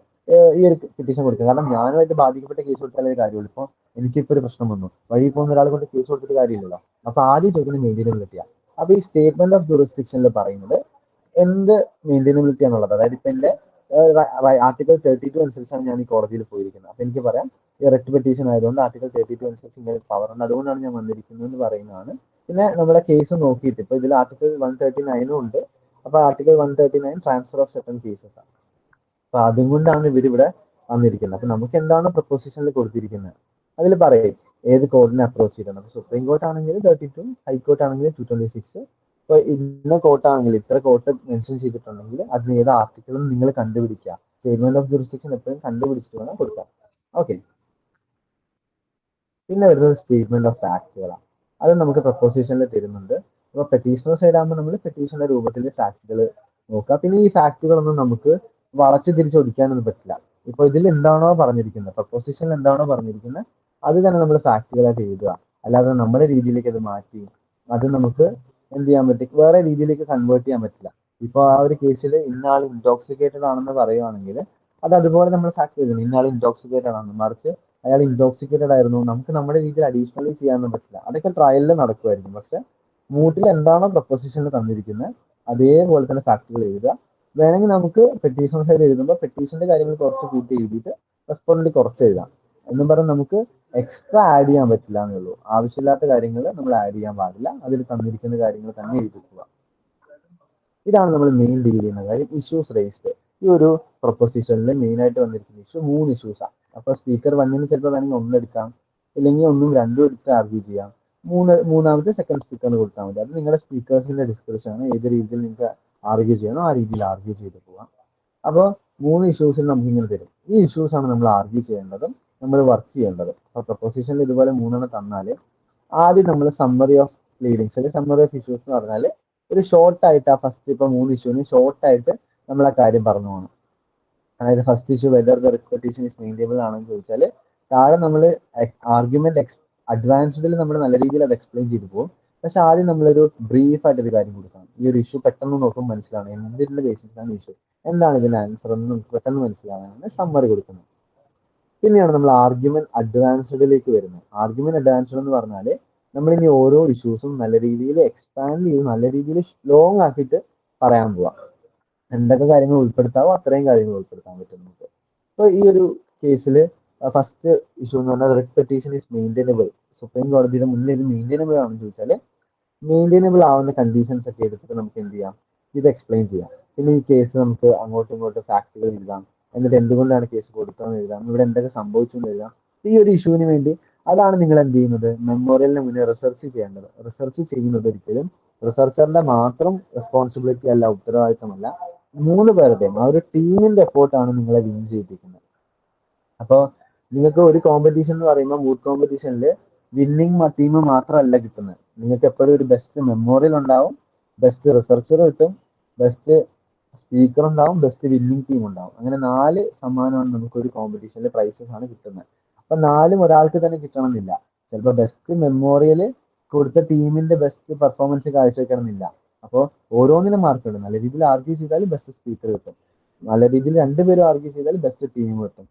ഈ ഒരു പെറ്റീഷൻ കൊടുക്കുക. കാരണം ഞാനുമായിട്ട് ബാധിക്കപ്പെട്ട കേസ് കൊടുത്താലേ കാര്യമുള്ളൂ. ഇപ്പോൾ എനിക്കിപ്പോൾ ഒരു പ്രശ്നം വന്നു, വഴി പോകുന്ന ഒരാളെ കൊണ്ട് കേസ് കൊടുത്തിട്ട് കാര്യമില്ലല്ലോ. അപ്പൊ ആദ്യം ചോദിക്കുന്നത് മെയിൻറ്റൈനബിലിറ്റിയാണ്. അപ്പൊ ഈ സ്റ്റേറ്റ്മെന്റ് ഓഫ് ജുറിസ്ഡിക്ഷനിൽ പറയുന്നത് എന്ത് മെയിൻറ്റൈനബിലിറ്റി ആണുള്ളത്. അതായത് ഇപ്പൊ എന്റെ ആർട്ടിക്കിൾ 32 അനുസരിച്ചാണ് ഞാൻ ഈ കോടതിയിൽ പോയിരിക്കുന്നത്. അപ്പൊ എനിക്ക് പറയാം ഈ റെറ്റ് പെറ്റീഷൻ ആയതുകൊണ്ട് ആർട്ടിക്കിൾ 32 അനുസരിച്ച് ഇങ്ങനെ പവർ ഉണ്ട്, അതുകൊണ്ടാണ് ഞാൻ വന്നിരിക്കുന്നത് എന്ന് പറയുന്നതാണ്. പിന്നെ നമ്മുടെ കേസ് നോക്കിയിട്ട് ഇപ്പൊ ഇതിൽ ആർട്ടിക്കിൾ 139 ഉണ്ട്. അപ്പൊ article 139 transfer of certain cases ആണ്. അപ്പൊ അതും കൊണ്ടാണ് ഇവരിവിടെ വന്നിരിക്കുന്നത്. അപ്പൊ നമുക്ക് എന്താണ് പ്രൊപ്പോസിഷനിൽ കൊടുത്തിരിക്കുന്നത് അതിൽ പറയും ഏത് കോർട്ടിനെ അപ്രോച്ച് ചെയ്യണം. സുപ്രീം കോർട്ട് ആണെങ്കിൽ 32, ഹൈക്കോർട്ട് ആണെങ്കിൽ 226. ഇപ്പൊ ഇന്ന കോർട്ടാണെങ്കിൽ ഇത്ര കോർട്ട് മെൻഷൻ ചെയ്തിട്ടുണ്ടെങ്കിൽ അതിന് ഏത് ആർട്ടിക്കിളും നിങ്ങൾ കണ്ടുപിടിക്കുക. സ്റ്റേറ്റ്മെന്റ് ഓഫ് ജുറിസ്ഡിക്ഷൻ എപ്പോഴും കണ്ടുപിടിച്ചിട്ട് വേണം കൊടുക്കാം. ഓക്കെ, പിന്നെ വരുന്നത് സ്റ്റേറ്റ്മെന്റ് ഓഫ് ഫാക്ടുകളാണ്. അത് നമുക്ക് പ്രൊപ്പോസിഷനിൽ തരുന്നുണ്ട്. അപ്പൊ പെറ്റീഷണർ സൈഡ് ആകുമ്പോൾ നമ്മൾ പെറ്റീഷന്റെ രൂപത്തിൽ ഫാക്ടുകൾ നോക്കുക. പിന്നെ ഈ ഫാക്ടുകളൊന്നും നമുക്ക് വളച്ചു തിരിച്ചൊടിക്കാനൊന്നും പറ്റില്ല. ഇപ്പൊ ഇതിൽ എന്താണോ പറഞ്ഞിരിക്കുന്നത്, പ്രൊപ്പോസിഷനിൽ എന്താണോ പറഞ്ഞിരിക്കുന്നത് അത് തന്നെ നമ്മൾ ഫാക്ടുകളായിട്ട് എഴുതുക. അല്ലാതെ നമ്മുടെ രീതിയിലേക്ക് അത് മാറ്റി അത് നമുക്ക് എന്ത് ചെയ്യാൻ പറ്റും, വേറെ രീതിയിലേക്ക് കൺവേർട്ട് ചെയ്യാൻ പറ്റില്ല. ഇപ്പൊ ആ ഒരു കേസിൽ ഇന്നാൾ ഇൻടോക്സിക്കേറ്റഡ് ആണെന്ന് പറയുവാണെങ്കിൽ അത് അതുപോലെ നമ്മൾ ഫാക്ട് എഴുതണം, ഇന്നാൾ ഇൻടോക്സിക്കേറ്റഡ് ആണെന്ന്. മറിച്ച് അയാൾ ഇൻടോക്സിക്കേറ്റഡ് ആയിരുന്നു, നമുക്ക് നമ്മുടെ രീതിയിൽ അഡീഷണലി ചെയ്യാനൊന്നും പറ്റില്ല. അതൊക്കെ ട്രയലിൽ നടക്കുമായിരിക്കും. പക്ഷെ മൂട്ടിൽ എന്താണോ പ്രൊപ്പോസിഷനിൽ തന്നിരിക്കുന്നത് അതേപോലെ തന്നെ ഫാക്ടുകൾ എഴുതുക. വേണമെങ്കിൽ നമുക്ക് പെറ്റീഷൻ സൈഡ് എഴുതുമ്പോൾ പെറ്റീഷന്റെ കാര്യങ്ങൾ കുറച്ച് കൂട്ടി എഴുതിയിട്ട് റെസ്പോണ്ടന്റ് കുറച്ച് എഴുതാം. എന്നും പറഞ്ഞ് നമുക്ക് എക്സ്ട്രാ ആഡ് ചെയ്യാൻ പറ്റില്ല എന്നേ ഉള്ളൂ. ആവശ്യമില്ലാത്ത കാര്യങ്ങൾ നമ്മൾ ആഡ് ചെയ്യാൻ പാടില്ല. അതിൽ തന്നിരിക്കുന്ന കാര്യങ്ങൾ തന്നെ എഴുതിക്കുക. ഇതാണ് നമ്മൾ മെയിൻ ഡീൽ ചെയ്യുന്ന കാര്യം. ഇഷ്യൂസ് റേസ്ഡ് ഈ ഒരു പ്രൊപ്പോസിഷനിൽ മെയിൻ ആയിട്ട് വന്നിരിക്കുന്ന ഇഷ്യൂ 3 ഇഷ്യൂസാണ്. അപ്പൊ സ്പീക്കർ 1 ചിലപ്പോൾ വേണമെങ്കിൽ 1 എടുക്കാം, ഇല്ലെങ്കിൽ 1ഉം 2ഉം എടുത്ത് ആർഗ്യൂ ചെയ്യാം. മൂന്നാമത്തെ സെക്കൻഡ് സ്പീക്കറിന് കൊടുത്താൽ മതി. അത് നിങ്ങളുടെ സ്പീക്കേഴ്സിന്റെ ഡിസ്ക്രിപ്ഷൻ ആണ്. ഏത് രീതിയിൽ നിങ്ങൾക്ക് ആർഗ്യൂ ചെയ്യണോ ആ രീതിയിൽ ആർഗ്യൂ ചെയ്ത് പോവാം. അപ്പോൾ 3 ഇഷ്യൂസിൽ നമുക്ക് ഇങ്ങനെ തരും. ഈ ഇഷ്യൂസ് ആണ് നമ്മൾ ആർഗ്യൂ ചെയ്യേണ്ടതും നമ്മൾ വർക്ക് ചെയ്യേണ്ടതും. അപ്പൊ പ്രൊപ്പോസിഷനിൽ ഇതുപോലെ 3 തന്നാൽ ആദ്യം നമ്മൾ സമ്മറി ഓഫ് പ്ലീഡിങ്സ് അല്ലെങ്കിൽ സമ്മറി ഓഫ് ഇഷ്യൂസ് എന്ന് പറഞ്ഞാൽ ഒരു ഷോർട്ട് ആയിട്ട് ആ ഫസ്റ്റ് ഇപ്പൊ 3 ഇഷ്യൂന് ഷോർട്ട് ആയിട്ട് നമ്മൾ ആ കാര്യം പറഞ്ഞു പോകണം. അതായത് first issue whether the petition is maintainable ആണെന്ന് ചോദിച്ചാൽ താഴെ നമ്മൾ ആർഗ്യുമെന്റ് അഡ്വാൻസ്ഡിൽ നമ്മൾ നല്ല രീതിയിൽ അത് എക്സ്പ്ലെയിൻ ചെയ്തു പോകും. പക്ഷെ ആദ്യം നമ്മളൊരു ബ്രീഫ് ആയിട്ടൊരു കാര്യം കൊടുക്കണം. ഈ ഒരു ഇഷ്യൂ പെട്ടെന്ന് നോക്കുമ്പോൾ മനസ്സിലാണ് എന്തിന്റെ ബേസിസിലാണ് ഇഷ്യൂ, എന്താണ് ഇതിന്റെ ആൻസർ എന്ന് നമുക്ക് പെട്ടെന്ന് മനസ്സിലാവാനാണ് സമ്മറി കൊടുക്കുന്നത്. പിന്നെയാണ് നമ്മൾ ആർഗ്യുമെന്റ് അഡ്വാൻസ്ഡിലേക്ക് വരുന്നത്. ആർഗ്യുമെന്റ് അഡ്വാൻസ്ഡ് എന്ന് പറഞ്ഞാൽ നമ്മൾ ഇനി ഓരോ ഇഷ്യൂസും നല്ല രീതിയിൽ എക്സ്പാൻഡ് ചെയ്ത് നല്ല രീതിയിൽ ലോങ് ആക്കിയിട്ട് പറയാൻ പോവാം. എന്തൊക്കെ കാര്യങ്ങൾ ഉൾപ്പെടുത്താവോ അത്രയും കാര്യങ്ങൾ ഉൾപ്പെടുത്താൻ പറ്റും നമുക്ക്. അപ്പോൾ ഈ ഒരു കേസിൽ ഫസ്റ്റ് ഇഷ്യൂ എന്ന് പറഞ്ഞാൽ writ petition is maintainable. Supreme കോടതിയുടെ മുന്നിൽ ഇത് മെയിൻറ്റൈനബിൾ ആണെന്ന് ചോദിച്ചാൽ മെയിൻറ്റൈനബിൾ ആവുന്ന കണ്ടീഷൻസ് ഒക്കെ എടുത്തിട്ട് നമുക്ക് എന്ത് ചെയ്യാം, ഇത് എക്സ്പ്ലെയിൻ ചെയ്യാം. പിന്നെ ഈ കേസ് നമുക്ക് അങ്ങോട്ടും ഇങ്ങോട്ടും ഫാക്ടുകൾ എഴുതാം, എന്നിട്ട് എന്തുകൊണ്ടാണ് കേസ് കൊടുത്തതെന്ന് എഴുതാം, ഇവിടെ എന്തൊക്കെ സംഭവിച്ചു എന്ന് എഴുതാം. ഈ ഒരു ഇഷ്യൂവിന് വേണ്ടി അതാണ് നിങ്ങൾ എന്ത് ചെയ്യുന്നത്, മെമ്മോറിയലിന് മുന്നേ റിസർച്ച് ചെയ്യേണ്ടത്. റിസർച്ച് ചെയ്യുന്നത് ഒരിക്കലും റിസർച്ചറിന്റെ മാത്രം റെസ്പോൺസിബിലിറ്റി അല്ല, ഉത്തരവാദിത്തമല്ല, 3 പേരുടെയും ആ ഒരു ടീമിന്റെ എഫോർട്ടാണ് നിങ്ങളെ വിൻ ചെയ്യിപ്പിക്കുന്നത്. അപ്പോൾ നിങ്ങൾക്ക് ഒരു കോമ്പറ്റീഷൻ എന്ന് പറയുമ്പോൾ മൂഡ് കോമ്പറ്റീഷനിൽ വിന്നിങ് ടീം മാത്രമല്ല കിട്ടുന്നത്. നിങ്ങൾക്ക് എപ്പോഴും ഒരു ബെസ്റ്റ് മെമ്മോറിയൽ ഉണ്ടാവും, ബെസ്റ്റ് റിസർച്ചർ കിട്ടും, ബെസ്റ്റ് സ്പീക്കർ ഉണ്ടാവും, ബെസ്റ്റ് വിന്നിങ് ടീം ഉണ്ടാവും. അങ്ങനെ 4 സമ്മാനമാണ് നമുക്ക് ഒരു കോമ്പറ്റീഷനിൽ പ്രൈസസ് ആണ് കിട്ടുന്നത്. അപ്പൊ 4 ഒരാൾക്ക് തന്നെ കിട്ടണമെന്നില്ല. ചിലപ്പോൾ ബെസ്റ്റ് മെമ്മോറിയൽ കൊടുത്ത ടീമിന്റെ ബെസ്റ്റ് പെർഫോമൻസ് കാഴ്ചവെക്കണമെന്നില്ല. അപ്പോൾ ഓരോന്നിനും മാർക്ക് ഉണ്ട്. നല്ല രീതിയിൽ ആർഗ്യൂ ചെയ്താൽ ബെസ്റ്റ് സ്പീക്കർ കിട്ടും, നല്ല രീതിയിൽ 2 പേരും ആർഗ്യൂ ചെയ്താൽ ബെസ്റ്റ് ടീം കിട്ടും.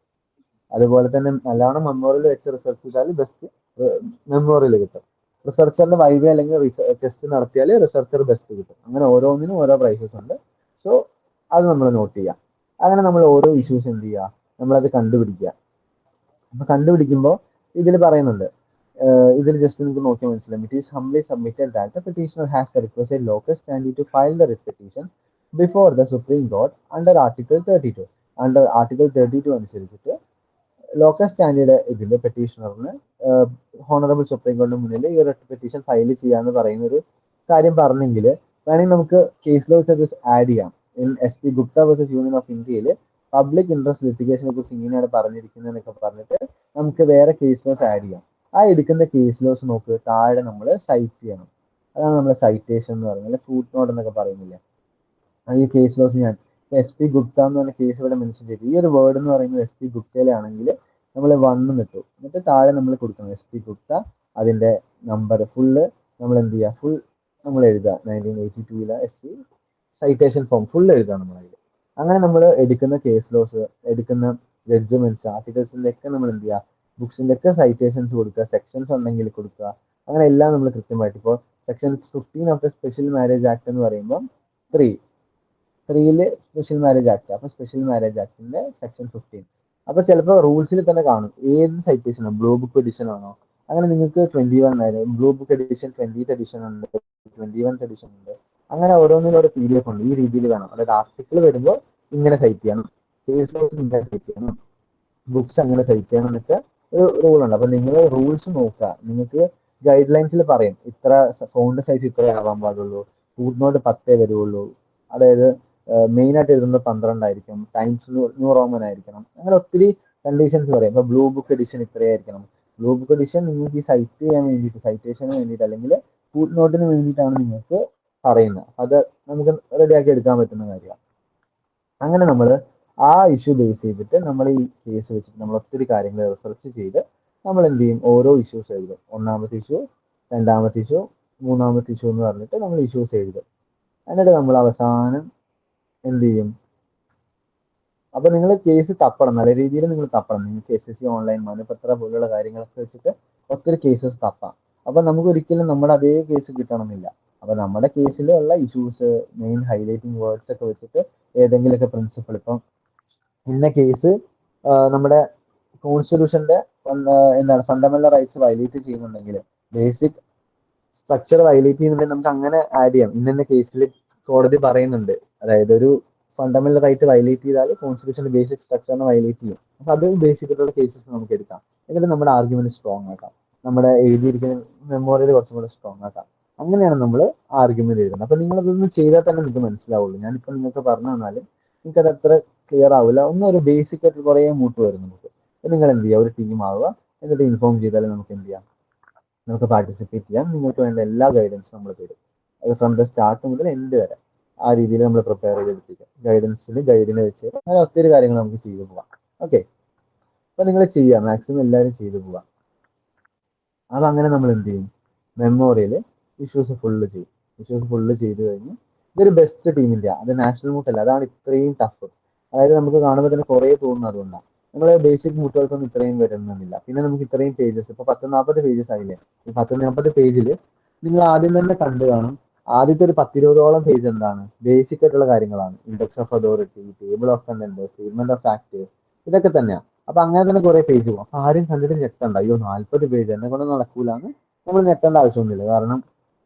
അതുപോലെ തന്നെ നല്ലോണം മെമ്മോറിയൽ വെച്ച് റിസർച്ച് ചെയ്താൽ ബെസ്റ്റ് മെമ്മോറിയൽ കിട്ടും. റിസർച്ചറിന്റെ വൈവ അല്ലെങ്കിൽ ടെസ്റ്റ് നടത്തിയാൽ റിസർച്ചർ ബെസ്റ്റ് കിട്ടും. അങ്ങനെ ഓരോന്നിനും ഓരോ പ്രൈസസ് ഉണ്ട്. സോ അത് നമ്മൾ നോട്ട് ചെയ്യാം. അങ്ങനെ നമ്മൾ ഓരോ ഇഷ്യൂസ് എന്ത് ചെയ്യുക, നമ്മളത് കണ്ടുപിടിക്കുക. അപ്പൊ കണ്ടുപിടിക്കുമ്പോൾ ഇതിൽ പറയുന്നുണ്ട്, ഇതിൽ ജസ്റ്റ് നിങ്ങൾക്ക് നോക്കിയാൽ മനസ്സിലാവും. It is humbly submitted that the petitioner has the requested local stand to file the writ petition before the supreme court under article 32. Under article 32 അനുസരിച്ചിട്ട് ലോക്കൽ സ്റ്റാൻഡിയുടെ ഇതിന്റെ പെറ്റീഷണറിന് ഹോണറബിൾ സുപ്രീം കോടതിയുടെ മുന്നിൽ ഈ റിട്ട് പെറ്റീഷൻ ഫയൽ ചെയ്യാന്ന് പറയുന്ന ഒരു കാര്യം പറഞ്ഞെങ്കിൽ വേണമെങ്കിൽ നമുക്ക് കേസ് ലോ സർവീസ് ആഡ് ചെയ്യാം. SP Gupta versus union of ഇന്ത്യയിൽ പബ്ലിക് ഇൻട്രസ്റ്റ് ലിറ്റിഗേഷനെ കുറിച്ച് ഇങ്ങനെയാണ് പറഞ്ഞിരിക്കുന്നതെന്നൊക്കെ പറഞ്ഞിട്ട് നമുക്ക് വേറെ കേസ് ലോസ് ആഡ് ചെയ്യാം. ആ എടുക്കുന്ന കേസ് ലോസ് നോക്ക്, താഴെ നമ്മൾ സൈറ്റ് ചെയ്യണം. അതാണ് നമ്മൾ സൈറ്റേഷൻ എന്ന് പറയുന്നത്, ഫുട് നോട്ട് എന്നൊക്കെ പറയുന്നില്ലേ. ഈ കേസ് ലോസ് ഞാൻ SP ഗുപ്ത എന്ന് പറഞ്ഞ കേസ് ഇവിടെ മെൻഷൻ ചെയ്തു. ഈ ഒരു വേർഡ് എന്ന് പറയുന്നത് SP ഗുപ്തയിലാണെങ്കിൽ നമ്മൾ 1 ഇട്ടു, എന്നിട്ട് താഴെ നമ്മൾ കൊടുക്കണം SP ഗുപ്ത, അതിന്റെ നമ്പർ ഫുള്ള് നമ്മൾ എന്ത് ചെയ്യുക, ഫുൾ നമ്മൾ എഴുതുക. 1982 SP സൈറ്റേഷൻ ഫോം ഫുൾ എഴുതുക നമ്മൾ അതിൽ. അങ്ങനെ നമ്മൾ എടുക്കുന്ന കേസ് ലോസ്, എടുക്കുന്ന ജഡ്ജ്മെന്റ്സ്, ആർട്ടിക്കിൾസിന്റെ ഒക്കെ നമ്മൾ എന്ത് ചെയ്യുക, ബുക്സിന്റെ ഒക്കെ സൈറ്റേഷൻസ് കൊടുക്കുക, സെക്ഷൻസ് ഉണ്ടെങ്കിൽ കൊടുക്കുക. അങ്ങനെ എല്ലാം നമ്മൾ കൃത്യമായിട്ട്. ഇപ്പോൾ section 15 of the special marriage act എന്ന് പറയുമ്പോൾ 3 സ്പെഷ്യൽ മാരേജ് ആക്ട്. അപ്പൊ സ്പെഷ്യൽ മാരേജ് ആക്ടിന്റെ സെക്ഷൻ 15. അപ്പൊ ചിലപ്പോൾ റൂൾസിൽ തന്നെ കാണും ഏത് സൈറ്റേഷൻ ആണ്, ബ്ലൂ ബുക്ക് എഡിഷൻ ആണോ. അങ്ങനെ നിങ്ങൾക്ക് 21 blue book edition, 20th edition ഉണ്ട്, 21th എഡിഷൻ ഉണ്ട്. അങ്ങനെ ഓരോന്നിനും ഒരു PDF ഉണ്ട്. ഈ രീതിയിൽ വേണം. അതായത് ആർട്ടിക്കിൾ വരുമ്പോൾ ഇങ്ങനെ സൈറ്റ് ചെയ്യണം, കേസ് ലോസ് ഇങ്ങനെ സൈറ്റ് ചെയ്യണം, ബുക്സ് അങ്ങനെ സൈറ്റ് ചെയ്യണം എന്നൊക്കെ ഒരു റൂൾ ഉണ്ട്. അപ്പൊ നിങ്ങൾ റൂൾസ് നോക്കുക. നിങ്ങൾക്ക് ഗൈഡ് ലൈൻസിൽ പറയും ഇത്ര ഫോണ്ട് സൈസ് ഇത്രേ ആവാൻ പാടുള്ളൂ, ഫുട് നോട്ട് 10 വരുള്ളൂ, അതായത് മെയിൻ ആയിട്ട് എഴുതുന്നത് 12 ആയിരിക്കും, ടൈംസ് ന്യൂ റോമൻ ആയിരിക്കണം. അങ്ങനെ ഒത്തിരി കണ്ടീഷൻസ് പറയും. ഇപ്പൊ ബ്ലൂ ബുക്ക് എഡിഷൻ ഇത്രയായിരിക്കണം. ബ്ലൂ ബുക്ക് എഡിഷൻ നിങ്ങൾക്ക് ഈ സൈറ്റ് ചെയ്യാൻ വേണ്ടിയിട്ട്, സൈറ്റേഷന് വേണ്ടിയിട്ട് അല്ലെങ്കിൽ ഫുട് നോട്ടിന് വേണ്ടിയിട്ടാണ് നിങ്ങൾക്ക് പറയുന്നത്. അത് നമുക്ക് റെഡിയാക്കി എടുക്കാൻ പറ്റുന്ന കാര്യമാണ്. അങ്ങനെ നമ്മൾ ആ ഇഷ്യൂ ബേസ് ചെയ്തിട്ട് നമ്മൾ ഈ കേസ് വെച്ചിട്ട് നമ്മൾ ഒത്തിരി കാര്യങ്ങൾ റിസർച്ച് ചെയ്ത് നമ്മൾ എന്ത് ചെയ്യും, ഓരോ ഇഷ്യൂസ് എഴുതും. 1ാമത്തെ ഇഷ്യൂ, 2ാമത്തെ ഇഷ്യൂ, 3ാമത്തെ ഇഷ്യൂ എന്ന് പറഞ്ഞിട്ട് നമ്മൾ ഇഷ്യൂസ് എഴുതും. എന്നിട്ട് നമ്മൾ അവസാനം എന്ത് ചെയ്യും, അപ്പൊ നിങ്ങൾ കേസ് തപ്പണം, നല്ല രീതിയിൽ നിങ്ങൾ തപ്പണം. നിങ്ങൾക്ക് SSC ഓൺലൈൻ മനപത്ര പോലുള്ള കാര്യങ്ങളൊക്കെ വെച്ചിട്ട് ഒത്തിരി കേസസ് തപ്പാം. അപ്പൊ നമുക്ക് ഒരിക്കലും നമ്മുടെ അതേ കേസ് കിട്ടണമെന്നില്ല. അപ്പൊ നമ്മുടെ കേസിലുള്ള ഇഷ്യൂസ്, മെയിൻ ഹൈലൈറ്റിംഗ് വേർഡ്സ് ഒക്കെ വെച്ചിട്ട് ഏതെങ്കിലുമൊക്കെ പ്രിൻസിപ്പിൾ, ഇപ്പം ഇന്ന കേസ് നമ്മുടെ കോൺസ്റ്റിറ്റ്യൂഷന്റെ എന്താണ് ഫണ്ടമെന്റൽ റൈറ്റ്സ് വയലേറ്റ് ചെയ്യുന്നുണ്ടെങ്കിൽ, ബേസിക് സ്ട്രക്ചർ വയലേറ്റ് ചെയ്യുന്നുണ്ടെങ്കിൽ നമുക്ക് അങ്ങനെ ആഡ് ചെയ്യാം. ഇന്ന കേസിൽ കോടതി പറയുന്നുണ്ട്, അതായത് ഒരു ഫണ്ടമെന്റൽ റൈറ്റ് വയലേറ്റ് ചെയ്താൽ കോൺസ്റ്റിറ്റ്യൂഷന്റെ ബേസിക് സ്ട്രക്ചറിനെ വയലേറ്റ് ചെയ്യും. അപ്പൊ അത് ബേസിക് ആയിട്ടുള്ള കേസസ് നമുക്ക് എടുക്കാം. എന്നിട്ട് നമ്മുടെ ആർഗ്യുമെന്റ് സ്ട്രോങ് ആക്കാം, നമ്മുടെ എഴുതിയിരിക്കുന്ന മെമ്മോറിയൽ കുറച്ചും കൂടെ സ്ട്രോങ് ആക്കാം. അങ്ങനെയാണ് നമ്മൾ ആർഗ്യുമെന്റ് എഴുതുന്നത്. അപ്പൊ നിങ്ങൾ അതൊന്നും ചെയ്താൽ തന്നെ നിങ്ങൾക്ക് മനസ്സിലാവുള്ളൂ. ഞാനിപ്പോ നിങ്ങൾക്ക് പറഞ്ഞു തന്നാലും നിങ്ങൾക്ക് അത് അത്ര ക്ലിയർ ആവില്ല. ഒന്നും ഒരു ബേസിക് ആയിട്ട് കുറേ മൂട്ട് വരും നമുക്ക്. നിങ്ങൾ എന്ത് ചെയ്യുക, ഒരു ടീം ആവുക, എന്നിട്ട് ഇൻഫോം ചെയ്താൽ നമുക്ക് എന്ത് ചെയ്യാം, നമുക്ക് പാർട്ടിസിപ്പേറ്റ് ചെയ്യാം. നിങ്ങൾക്ക് വേണ്ട എല്ലാ ഗൈഡൻസും നമ്മൾ തരും. അത് ഫ്രം ദ സ്റ്റാർട്ട് മുതൽ എൻഡ് വരെ ആ രീതിയിൽ നമ്മൾ പ്രിപ്പയർ ചെയ്തെടുത്തിരിക്കാം. ഗൈഡിനെ വെച്ച് അങ്ങനെ ഒത്തിരി കാര്യങ്ങൾ നമുക്ക് ചെയ്തു പോവാം. ഓക്കെ, അപ്പൊ നിങ്ങൾ ചെയ്യുക, മാക്സിമം എല്ലാവരും ചെയ്തു പോവാം. അതങ്ങനെ നമ്മൾ എന്ത് ചെയ്യും, മെമ്മോറിയൽ ഇഷ്യൂസ് ഫുള്ള് ചെയ്ത് കഴിഞ്ഞ് ഇതൊരു ബെസ്റ്റ് ടീമില്ല, അത് നാഷണൽ മൂട്ടല്ല, അതാണ് ഇത്രയും ടഫ്. അതായത് നമുക്ക് കാണുമ്പോൾ തന്നെ കുറേ തോന്നുന്നു. അതുകൊണ്ടാണ് നമ്മൾ ബേസിക് മൂട്ടുകൾക്കൊന്നും ഇത്രയും വരുന്നില്ല. പിന്നെ നമുക്ക് ഇത്രയും പേജസ്, ഇപ്പൊ 10-40 പേജസ് ആയില്ലേ. ഈ 10-40 പേജിൽ നിങ്ങൾ ആദ്യം തന്നെ കണ്ടു കാണും, ആദ്യത്തെ ഒരു 10-20ഓളം പേജ് എന്താണ്, ബേസിക് ആയിട്ടുള്ള കാര്യങ്ങളാണ്. Index of authority, table of content, statement of fact, ഇതൊക്കെ തന്നെയാണ്. അപ്പൊ അങ്ങനെ തന്നെ കുറെ പേജ് പോകും. അപ്പൊ ആരും കണ്ടിട്ട് ഞെട്ടണ്ട, അയ്യോ 40 പേജ് എന്നെ കൊണ്ട് നടക്കൂലെന്ന് നമ്മൾ ഞെട്ടേണ്ട ആവശ്യമൊന്നുമില്ല. കാരണം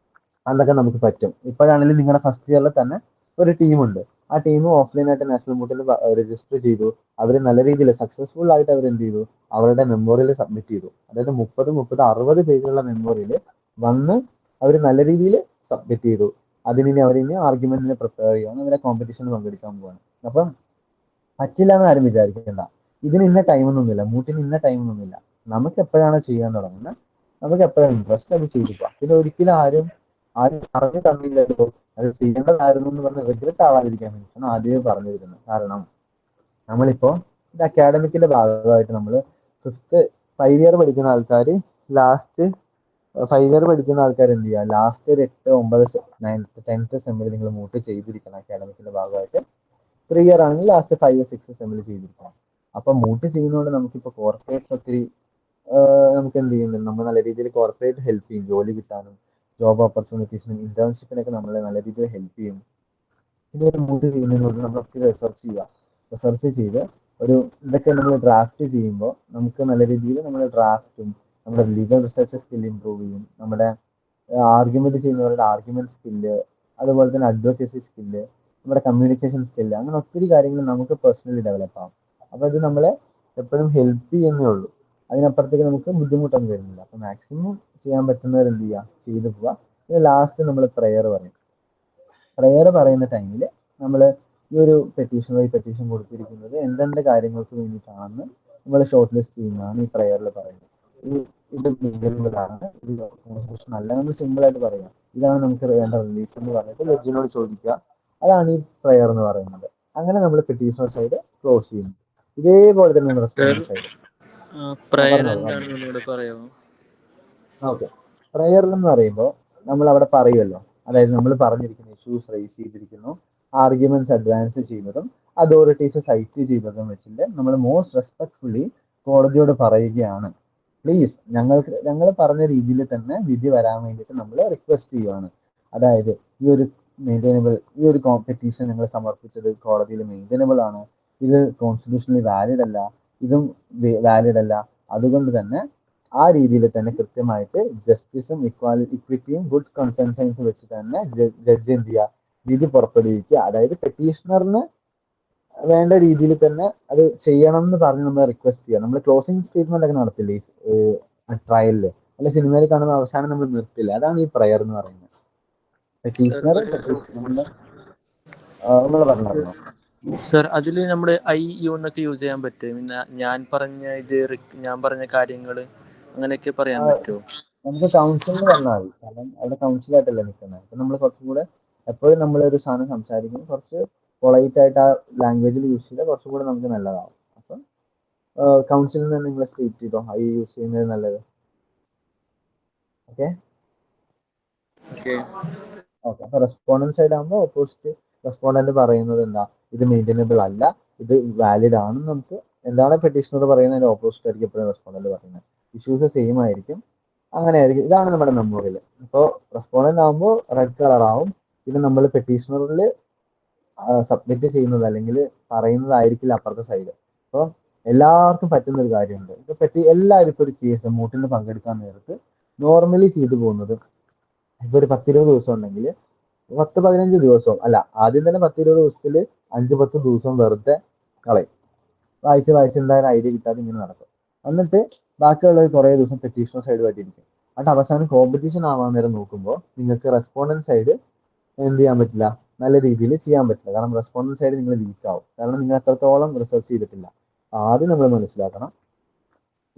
അതൊക്കെ നമുക്ക് പറ്റും. ഇപ്പോഴാണെങ്കിലും നിങ്ങളുടെ ഫസ്റ്റ് ഇയറിൽ തന്നെ ഒരു ടീമുണ്ട്. ആ ടീം ഓഫ്ലൈൻ ആയിട്ട് നാഷണൽ മൂട്ടിൽ രജിസ്റ്റർ ചെയ്തു. അവർ നല്ല രീതിയിൽ സക്സസ്ഫുൾ ആയിട്ട് അവർ എന്ത് ചെയ്തു, അവരുടെ മെമ്മോറിയൽ സബ്മിറ്റ് ചെയ്തു. അതായത് 30-60 പേജുള്ള മെമ്മോറിയൽ വന്ന് അവർ നല്ല രീതിയിൽ സബ്മിറ്റ് ചെയ്തു. അതിനി അവരിനി ആർഗ്യുമെന്റിന് പ്രിപ്പയർ ചെയ്യണം, അവരെ കോമ്പറ്റീഷനിൽ പങ്കെടുക്കാൻ പോവാണ്. അപ്പം പറ്റില്ല എന്ന് ആരും വിചാരിക്കേണ്ട. ഇതിന് ഇന്ന ടൈമൊന്നുമില്ല, മൂട്ടിന് ഇന്ന ടൈമൊന്നുമില്ല. നമുക്ക് എപ്പോഴാണ് ചെയ്യാൻ തുടങ്ങുന്നത്, നമുക്ക് എപ്പോഴാണ് ഇൻട്രസ്റ്റ് അത് ചെയ്തു പോവാം. പിന്നെ ഒരിക്കലും ആരും പറഞ്ഞു തന്നില്ലല്ലോ, അത് ചെയ്യേണ്ടതായിരുന്നു എന്ന് പറഞ്ഞ് റിഗ്രറ്റ് ആവാതിരിക്കാൻ വേണ്ടിയിട്ടാണ് ആദ്യമേ പറഞ്ഞു തരുന്നത്. കാരണം നമ്മളിപ്പോ ഇത് അക്കാഡമിക്കിന്റെ ഭാഗമായിട്ട് നമ്മൾ 5 ഇയർ പഠിക്കുന്ന ആൾക്കാർ ലാസ്റ്റ് 5 ഇയർ പഠിക്കുന്ന ആൾക്കാർ എന്ത് ചെയ്യുക, ലാസ്റ്റ് ഒരു 8, 9, 9th 10th സെമ്മിൽ നിങ്ങൾ മൂട്ട് ചെയ്തിരിക്കണം അക്കാഡമിക്കിന്റെ ഭാഗമായിട്ട്. 3 ഇയർ ആണെങ്കിൽ ലാസ്റ്റ് 5, 6 സെമ്മിൽ ചെയ്തിരിക്കണം. അപ്പൊ മൂട്ട് ചെയ്യുന്നതുകൊണ്ട് നമുക്കിപ്പോ കോർപ്പറേറ്റ് ഒത്തിരി നമുക്ക് എന്ത് ചെയ്യുന്നുണ്ട്, നമ്മൾ നല്ല രീതിയിൽ കോർപ്പറേറ്റ് ഹെൽപ്പ് ചെയ്യും, ജോലി കിട്ടാനും ജോബ് ഓപ്പർച്യൂണിറ്റീസിനും ഇന്റേൺഷിപ്പിനൊക്കെ നമ്മളെ നല്ല രീതിയിൽ ഹെൽപ്പ് ചെയ്യും. ഇതൊരു മൂട്ട് ചെയ്യുന്നതിനോട് നമ്മൾ ഒത്തിരി റിസർച്ച് ചെയ്ത് ഒരു ഇതൊക്കെ നമ്മൾ ഡ്രാഫ്റ്റ് ചെയ്യുമ്പോൾ നമുക്ക് നല്ല രീതിയിൽ നമ്മുടെ ഡ്രാഫ്റ്റും നമ്മുടെ ലീഗൽ റിസർച്ച് സ്കിൽ ഇമ്പ്രൂവ് ചെയ്യും, നമ്മുടെ ആർഗ്യുമെന്റ് ചെയ്യുന്നവരുടെ ആർഗ്യുമെന്റ് സ്കില്ല്, അതുപോലെ തന്നെ അഡ്വക്കസി സ്കില്ല്, നമ്മുടെ കമ്മ്യൂണിക്കേഷൻ സ്കില്ല്, അങ്ങനെ ഒത്തിരി കാര്യങ്ങൾ നമുക്ക് പേഴ്സണലി ഡെവലപ്പ് ആവും. അപ്പൊ ഇത് നമ്മളെ എപ്പോഴും ഹെൽപ്പ് ചെയ്യുന്നേ ഉള്ളൂ. അതിനപ്പുറത്തേക്ക് നമുക്ക് ബുദ്ധിമുട്ടൊന്നും വരുന്നില്ല. അപ്പൊ മാക്സിമം ചെയ്യാൻ പറ്റുന്നവർ എന്ത് ചെയ്യുക, ചെയ്തു പോവുക. പിന്നെ ലാസ്റ്റ് നമ്മൾ പ്രെയർ പറയും. പ്രെയർ പറയുന്ന ടൈമിൽ നമ്മൾ ഈ ഒരു പെറ്റീഷൻ കൊടുത്തിരിക്കുന്നത് എന്തെന്ത് കാര്യങ്ങൾക്ക് വേണ്ടിയിട്ടാണെന്ന് നമ്മൾ ഷോർട്ട് ലിസ്റ്റ് ചെയ്യുന്നതാണ് ഈ പ്രെയറിൽ പറയുന്നത്. ഇത് ലീഗലാണ്, ഇത് കോൺസ്റ്റിറ്റ്യൂഷൻ അല്ല, നമ്മൾ സിമ്പിൾ ആയിട്ട് പറയാം. ഇതാണ് നമുക്ക് വേണ്ട റിലീഫ് എന്ന് പറഞ്ഞിട്ട് ജഡ്ജിനോട് ചോദിക്കുക. അതാണ് ഈ പ്രെയർ എന്ന് പറയുന്നത്. അങ്ങനെ നമ്മൾ പെറ്റീഷണർ സൈഡ് ക്ലോസ് ചെയ്യുന്നു. ഇതേപോലെ തന്നെ റെസ്പോണ്ടർ സൈഡ്. പ്രയർ എന്താണെന്ന് പറയാമോ? ഓക്കെ, പ്രയറിൽ എന്ന് പറയുമ്പോൾ നമ്മൾ അവിടെ പറയുമല്ലോ, അതായത് നമ്മൾ പറഞ്ഞിരിക്കുന്ന ഇഷ്യൂസ് റേസ് ചെയ്തിരിക്കുന്നു, ആർഗ്യുമെന്റ്സ് അഡ്വാൻസ് ചെയ്യുന്നതും അതോറിറ്റീസ് സൈറ്റ് ചെയ്തതും വെച്ചിട്ട് നമ്മൾ മോസ്റ്റ് റെസ്പെക്ട്ഫുള്ളി കോടതിയോട് പറയുകയാണ്, പ്ലീസ് ഞങ്ങൾ പറഞ്ഞ രീതിയിൽ തന്നെ വിധി വരാൻ വേണ്ടിയിട്ട് നമ്മൾ റിക്വസ്റ്റ് ചെയ്യുവാണ്. അതായത് ഈ ഒരു പെറ്റീഷൻ ഞങ്ങൾ സമർപ്പിച്ചത് കോടതിയിൽ മെയിൻറ്റൈനബിൾ ആണ്, ഇത് കോൺസ്റ്റിറ്റ്യൂഷണലി വാലിഡ് അല്ല, ഇതും വാലിഡ് അല്ല. അതുകൊണ്ട് തന്നെ ആ രീതിയിൽ തന്നെ കൃത്യമായിട്ട് ജസ്റ്റിസും ഇക്വിറ്റിയും ഗുഡ് കൺസെൻസൻസ് വെച്ച് തന്നെ ജഡ്ജി എന്ത് ചെയ്യുക, വിധി പുറപ്പെടുവിക്കുക. അതായത് പെറ്റീഷണറിന് വേണ്ട രീതിയിൽ തന്നെ അത് ചെയ്യണം എന്ന് പറഞ്ഞ് നമ്മൾ റിക്വസ്റ്റ് ചെയ്യുക. നമ്മൾ ക്ലോസിംഗ് സ്റ്റേറ്റ്മെന്റ് ഒക്കെ നടത്തില്ലേ ട്രയലില്, അല്ല സിനിമയിൽ കാണുന്ന അവസാനം നമ്മൾ നിർത്തില്ല. അതാണ് ഈ പ്രയർ എന്ന് പറയുന്നത്. പെറ്റീഷണർ നമ്മൾ പറഞ്ഞിരുന്നു സർ, അതിൽ നമ്മുടെ IU എന്നൊക്കെ യൂസ് ചെയ്യാൻ പറ്റും? ഞാൻ പറഞ്ഞ കാര്യങ്ങൾ അങ്ങനെയൊക്കെ പറയാൻ പറ്റുമോ? നമുക്ക് കൗൺസിലിന് പറഞ്ഞാൽ മതി. കാരണം അവിടെ കൗൺസിലായിട്ടല്ലേ നിൽക്കുന്നത്. അപ്പൊ നമ്മൾ കുറച്ചും കൂടെ എപ്പോഴും നമ്മളൊരു സാധനം സംസാരിക്കുമ്പോൾ കുറച്ച് പൊളൈറ്റ് ആയിട്ട് ആ ലാംഗ്വേജിൽ യൂസ് ചെയ്താൽ കുറച്ചും കൂടെ നമുക്ക് നല്ലതാവും. അപ്പം കൗൺസിലിൽ നിന്ന് നിങ്ങൾ സ്റ്റേറ്റ് ചെയ്തോ IU യൂസ് ചെയ്യുന്നത് നല്ലത്. ഓക്കെ, അപ്പൊ റെസ്പോണ്ടന്റ് സൈഡ് ആകുമ്പോൾ ഓപ്പോസിറ്റ് റെസ്പോണ്ടന്റ് പറയുന്നത് എന്താ, ഇത് മെയിൻറ്റൈനബിൾ അല്ല, ഇത് വാലിഡ് ആണെന്ന് നമുക്ക് എന്താണ് പെറ്റീഷണർ പറയുന്നതിന്റെ ഓപ്പോസിറ്റ് ആയിരിക്കും എപ്പോഴും റെസ്പോണ്ടന്റ് പറയുന്നത്. ഇഷ്യൂസ് സെയിം ആയിരിക്കും, അങ്ങനെ ആയിരിക്കും. ഇതാണ് നമ്മുടെ മെമ്മോറിയൽ. ഇപ്പോൾ റെസ്പോണ്ടന്റ് ആകുമ്പോൾ റെഡ് കളർ ആവും. പിന്നെ നമ്മൾ പെറ്റീഷണറിൽ സബ്മിറ്റ് ചെയ്യുന്നത് അല്ലെങ്കിൽ പറയുന്നതായിരിക്കില്ല അപ്പുറത്തെ സൈഡ്. അപ്പോൾ എല്ലാവർക്കും പറ്റുന്ന ഒരു കാര്യമുണ്ട്. എല്ലാവരും ഇപ്പോൾ ഒരു കേസ് മൂട്ടിന് പങ്കെടുക്കാൻ നേരത്ത് നോർമലി ചെയ്തു പോകുന്നത്, ഇപ്പൊ ഒരു 10-20 ദിവസം ഉണ്ടെങ്കിൽ 10-15 ദിവസവും അല്ല, ആദ്യം തന്നെ 10-20 ദിവസത്തിൽ 5-10 ദിവസം വെറുതെ കളയും. വായിച്ച് എന്തായാലും ഐഡിയ കിട്ടാതെ ഇങ്ങനെ നടക്കും. എന്നിട്ട് ബാക്കിയുള്ള കുറേ ദിവസം പെറ്റീഷണർ സൈഡുമായിട്ട് ഇരിക്കും. എന്നിട്ട് അവസാനം കോമ്പറ്റീഷൻ ആവാൻ നേരം നോക്കുമ്പോൾ നിങ്ങൾക്ക് റെസ്പോണ്ടന്റ് സൈഡ് എന്ത് ചെയ്യാൻ പറ്റില്ല, നല്ല രീതിയിൽ ചെയ്യാൻ പറ്റില്ല. കാരണം റെസ്പോണ്ടന്റ് സൈഡ് നിങ്ങൾ വീക്ക് ആവും, കാരണം നിങ്ങൾ അത്രത്തോളം റിസർച്ച് ചെയ്തിട്ടില്ല. ആദ്യം നമ്മൾ മനസ്സിലാക്കണം,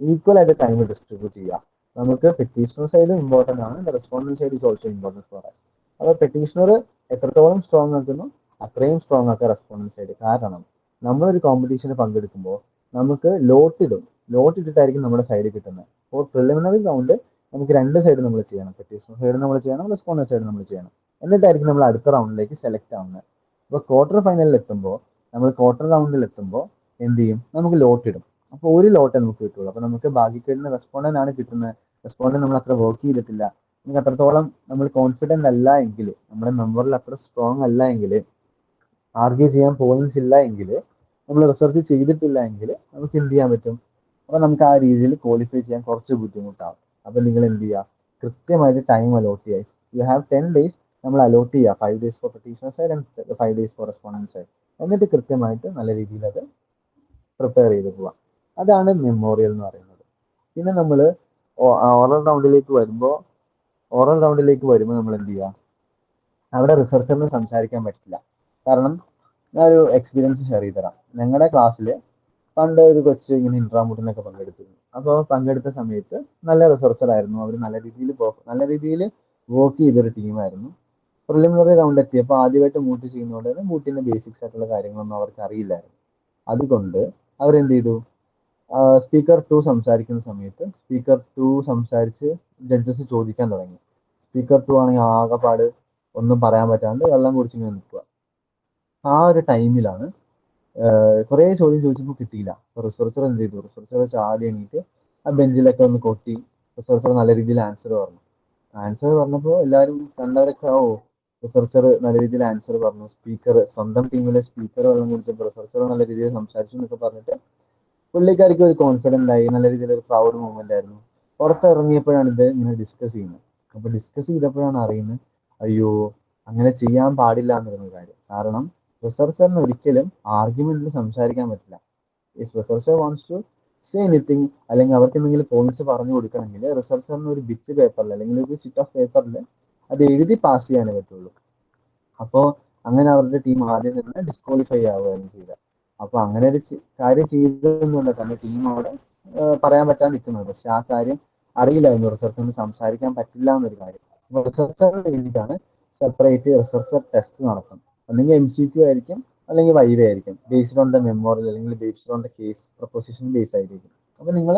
ഈക്വൽ ആയിട്ട് ടൈം ഡിസ്ട്രിബ്യൂട്ട് ചെയ്യുക. നമുക്ക് പെറ്റീഷണർ സൈഡ് ഇമ്പോർട്ടൻ്റ് ആണ്, respondent side is also important for us. അപ്പോൾ പെറ്റീഷണർ എത്രത്തോളം സ്ട്രോങ് ആക്കുന്നു അത്രയും സ്ട്രോങ് ആക്കുക റെസ്പോണ്ടന്റ് സൈഡ്. കാരണം നമ്മളൊരു കോമ്പറ്റീഷന് പങ്കെടുക്കുമ്പോൾ നമുക്ക് ലോട്ട് ഇട്ടിട്ടായിരിക്കും നമ്മുടെ സൈഡ് കിട്ടുന്നത്. അപ്പോൾ പ്രിലിമിനറി റൗണ്ട് നമുക്ക് രണ്ട് സൈഡ് നമ്മൾ ചെയ്യണം. പെറ്റീഷണർ സൈഡ് നമ്മൾ ചെയ്യണം, റെസ്പോണ്ടർ സൈഡ് നമ്മൾ ചെയ്യണം. എന്നിട്ടായിരിക്കും നമ്മൾ അടുത്ത റൗണ്ടിലേക്ക് സെലക്ട് ആവുന്നത്. അപ്പോൾ ക്വാർട്ടർ ഫൈനലിൽ എത്തുമ്പോൾ ക്വാർട്ടർ റൗണ്ടിൽ എത്തുമ്പോൾ എന്ത് ചെയ്യും, നമുക്ക് ലോട്ട് ഇടും. അപ്പോൾ ഒരു ലോട്ട് നമുക്ക് കിട്ടുള്ളൂ. അപ്പോൾ നമുക്ക് ബാക്കി കിട്ടുന്ന റെസ്പോണ്ടന്റ് ആണ് കിട്ടുന്നത്. റെസ്പോണ്ടന്റ് നമ്മൾ അത്ര വർക്ക് ചെയ്തിട്ടില്ല, നമുക്ക് അത്രത്തോളം നമ്മൾ കോൺഫിഡന്റ് അല്ല എങ്കിൽ, നമ്മുടെ മെമ്മറിൽ അത്ര സ്ട്രോങ് അല്ല എങ്കിൽ, ആർഗ്യൂ ചെയ്യാൻ പോയിന്റ്സ് ഇല്ല എങ്കിൽ, നമ്മൾ റിസർച്ച് ചെയ്തിട്ടില്ല എങ്കിൽ നമുക്ക് എന്ത് ചെയ്യാൻ പറ്റും, അപ്പോൾ നമുക്ക് ആ രീതിയിൽ ക്വാളിഫൈ ചെയ്യാൻ കുറച്ച് ബുദ്ധിമുട്ടാവും. അപ്പോൾ നിങ്ങൾ എന്ത് ചെയ്യുക, കൃത്യമായിട്ട് ടൈം അലോട്ട് ചെയ്യുക. യു ഹാവ് 10 days നമ്മൾ അലോട്ട് ചെയ്യുക. 5 days for petitioner side and 5 days for respondent side. എന്നിട്ട് കൃത്യമായിട്ട് നല്ല രീതിയിൽ അത് പ്രിപ്പയർ ചെയ്ത് പോവാം. അതാണ് മെമ്മോറിയൽ എന്ന് പറയുന്നത്. പിന്നെ നമ്മൾ ഓറൽ റൗണ്ടിലേക്ക് വരുമ്പോൾ നമ്മൾ എന്ത് ചെയ്യുക, അവിടെ റിസർച്ചറിന് സംസാരിക്കാൻ പറ്റില്ല. കാരണം ഞാനൊരു എക്സ്പീരിയൻസ് ഷെയർ ചെയ്ത് തരാം. ഞങ്ങളുടെ ക്ലാസ്സിൽ പണ്ട് ഒരു കൊച്ച് ഇങ്ങനെ ഇൻട്രാമൂട്ടിനൊക്കെ പങ്കെടുത്തിരുന്നു. അപ്പോൾ പങ്കെടുത്ത സമയത്ത് നല്ല റിസർച്ചർ ആയിരുന്നു. അവർ നല്ല രീതിയിൽ വർക്ക് ചെയ്തൊരു ടീമായിരുന്നു. പ്രിലിമിനറി റൗണ്ട് എത്തിയപ്പോൾ ആദ്യമായിട്ട് മൂട്ട് ചെയ്യുന്നതുകൊണ്ട് മൂട്ടിന്റെ ബേസിക്സ് ആയിട്ടുള്ള കാര്യങ്ങളൊന്നും അവർക്ക് അറിയില്ലായിരുന്നു. അതുകൊണ്ട് അവരെന്ത് ചെയ്തു, സ്പീക്കർ 2 സംസാരിക്കുന്ന സമയത്ത് സ്പീക്കർ 2 സംസാരിച്ച് ജഡ്ജസ് ചോദിക്കാൻ തുടങ്ങി. സ്പീക്കർ 2 ആണെങ്കിൽ ആകെപ്പാട് ഒന്നും പറയാൻ പറ്റാണ്ട് വെള്ളം കുടിച്ചിങ്ങനെ നിൽക്കുക. ആ ഒരു ടൈമിലാണ് കുറേ ചോദ്യം ചോദിച്ചപ്പോൾ കിട്ടിയില്ല. അപ്പോൾ റിസർച്ചർ എന്ത് ചെയ്തു, റിസർച്ചർ ചാടി എണീറ്റ് ആ ബെഞ്ചിലൊക്കെ ഒന്ന് കൊട്ടി റിസർച്ചർ നല്ല രീതിയിൽ ആൻസർ പറഞ്ഞപ്പോൾ എല്ലാവരും കണ്ടവരൊക്കെ റിസർച്ചർ നല്ല രീതിയിൽ ആൻസർ പറഞ്ഞു. സ്വന്തം ടീമിലെ സ്പീക്കർ വെള്ളം കുടിച്ചപ്പോൾ റിസർച്ചർ നല്ല രീതിയിൽ സംസാരിച്ചു എന്നൊക്കെ പറഞ്ഞിട്ട് പുള്ളിക്കാർക്ക് ഒരു കോൺഫിഡൻ്റ് ആയി. നല്ല രീതിയിൽ ഒരു പ്രൗഡ് മൂവ്മെന്റ് ആയിരുന്നു. പുറത്തിറങ്ങിയപ്പോഴാണ് ഇത് ഇങ്ങനെ ഡിസ്കസ് ചെയ്യുന്നത്. അപ്പോൾ ഡിസ്കസ് ചെയ്തപ്പോഴാണ് അറിയുന്നത്, അയ്യോ അങ്ങനെ ചെയ്യാൻ പാടില്ല എന്നൊരു കാര്യം. കാരണം റിസർച്ചറിന് ഒരിക്കലും ആർഗ്യുമെന്റിൽ സംസാരിക്കാൻ പറ്റില്ല. If researcher wants to say anything, അല്ലെങ്കിൽ അവർക്ക് എന്തെങ്കിലും പോയിന്റ്സ് പറഞ്ഞു കൊടുക്കണമെങ്കിൽ റിസർച്ചറിന് ഒരു ബിറ്റ് പേപ്പറിൽ അല്ലെങ്കിൽ ഒരു ഷീറ്റ് ഓഫ് പേപ്പറിൽ അത് എഴുതി പാസ് ചെയ്യാനേ പറ്റുള്ളൂ. അപ്പോൾ അങ്ങനെ അവരുടെ ടീം ആദ്യം തന്നെ ഡിസ്ക്വാളിഫൈ ആവുകയാണ് ചെയ്തത്. അപ്പോൾ അങ്ങനെ ഒരു കാര്യം ചെയ്തതുകൊണ്ട് തന്നെ ടീം അവിടെ പറയാൻ പറ്റാൻ നിൽക്കുന്നത്. പക്ഷെ ആ കാര്യം അറിയില്ലായിരുന്നു, റിസർച്ചറിന് സംസാരിക്കാൻ പറ്റില്ല എന്നൊരു കാര്യം. അപ്പോൾ റിസർച്ചറിന് വേണ്ടിയിട്ടാണ് സെപ്പറേറ്റ് റിസർച്ചർ ടെസ്റ്റ് നടത്തുന്നത്. അല്ലെങ്കിൽ MCQ ആയിരിക്കും, അല്ലെങ്കിൽ വൈവ ആയിരിക്കും, ബേസ്ഡ് ഓൺ ദ മെമ്മോറിയൽ അല്ലെങ്കിൽ based on the case proposition base ആയിരിക്കും. അപ്പോൾ നിങ്ങൾ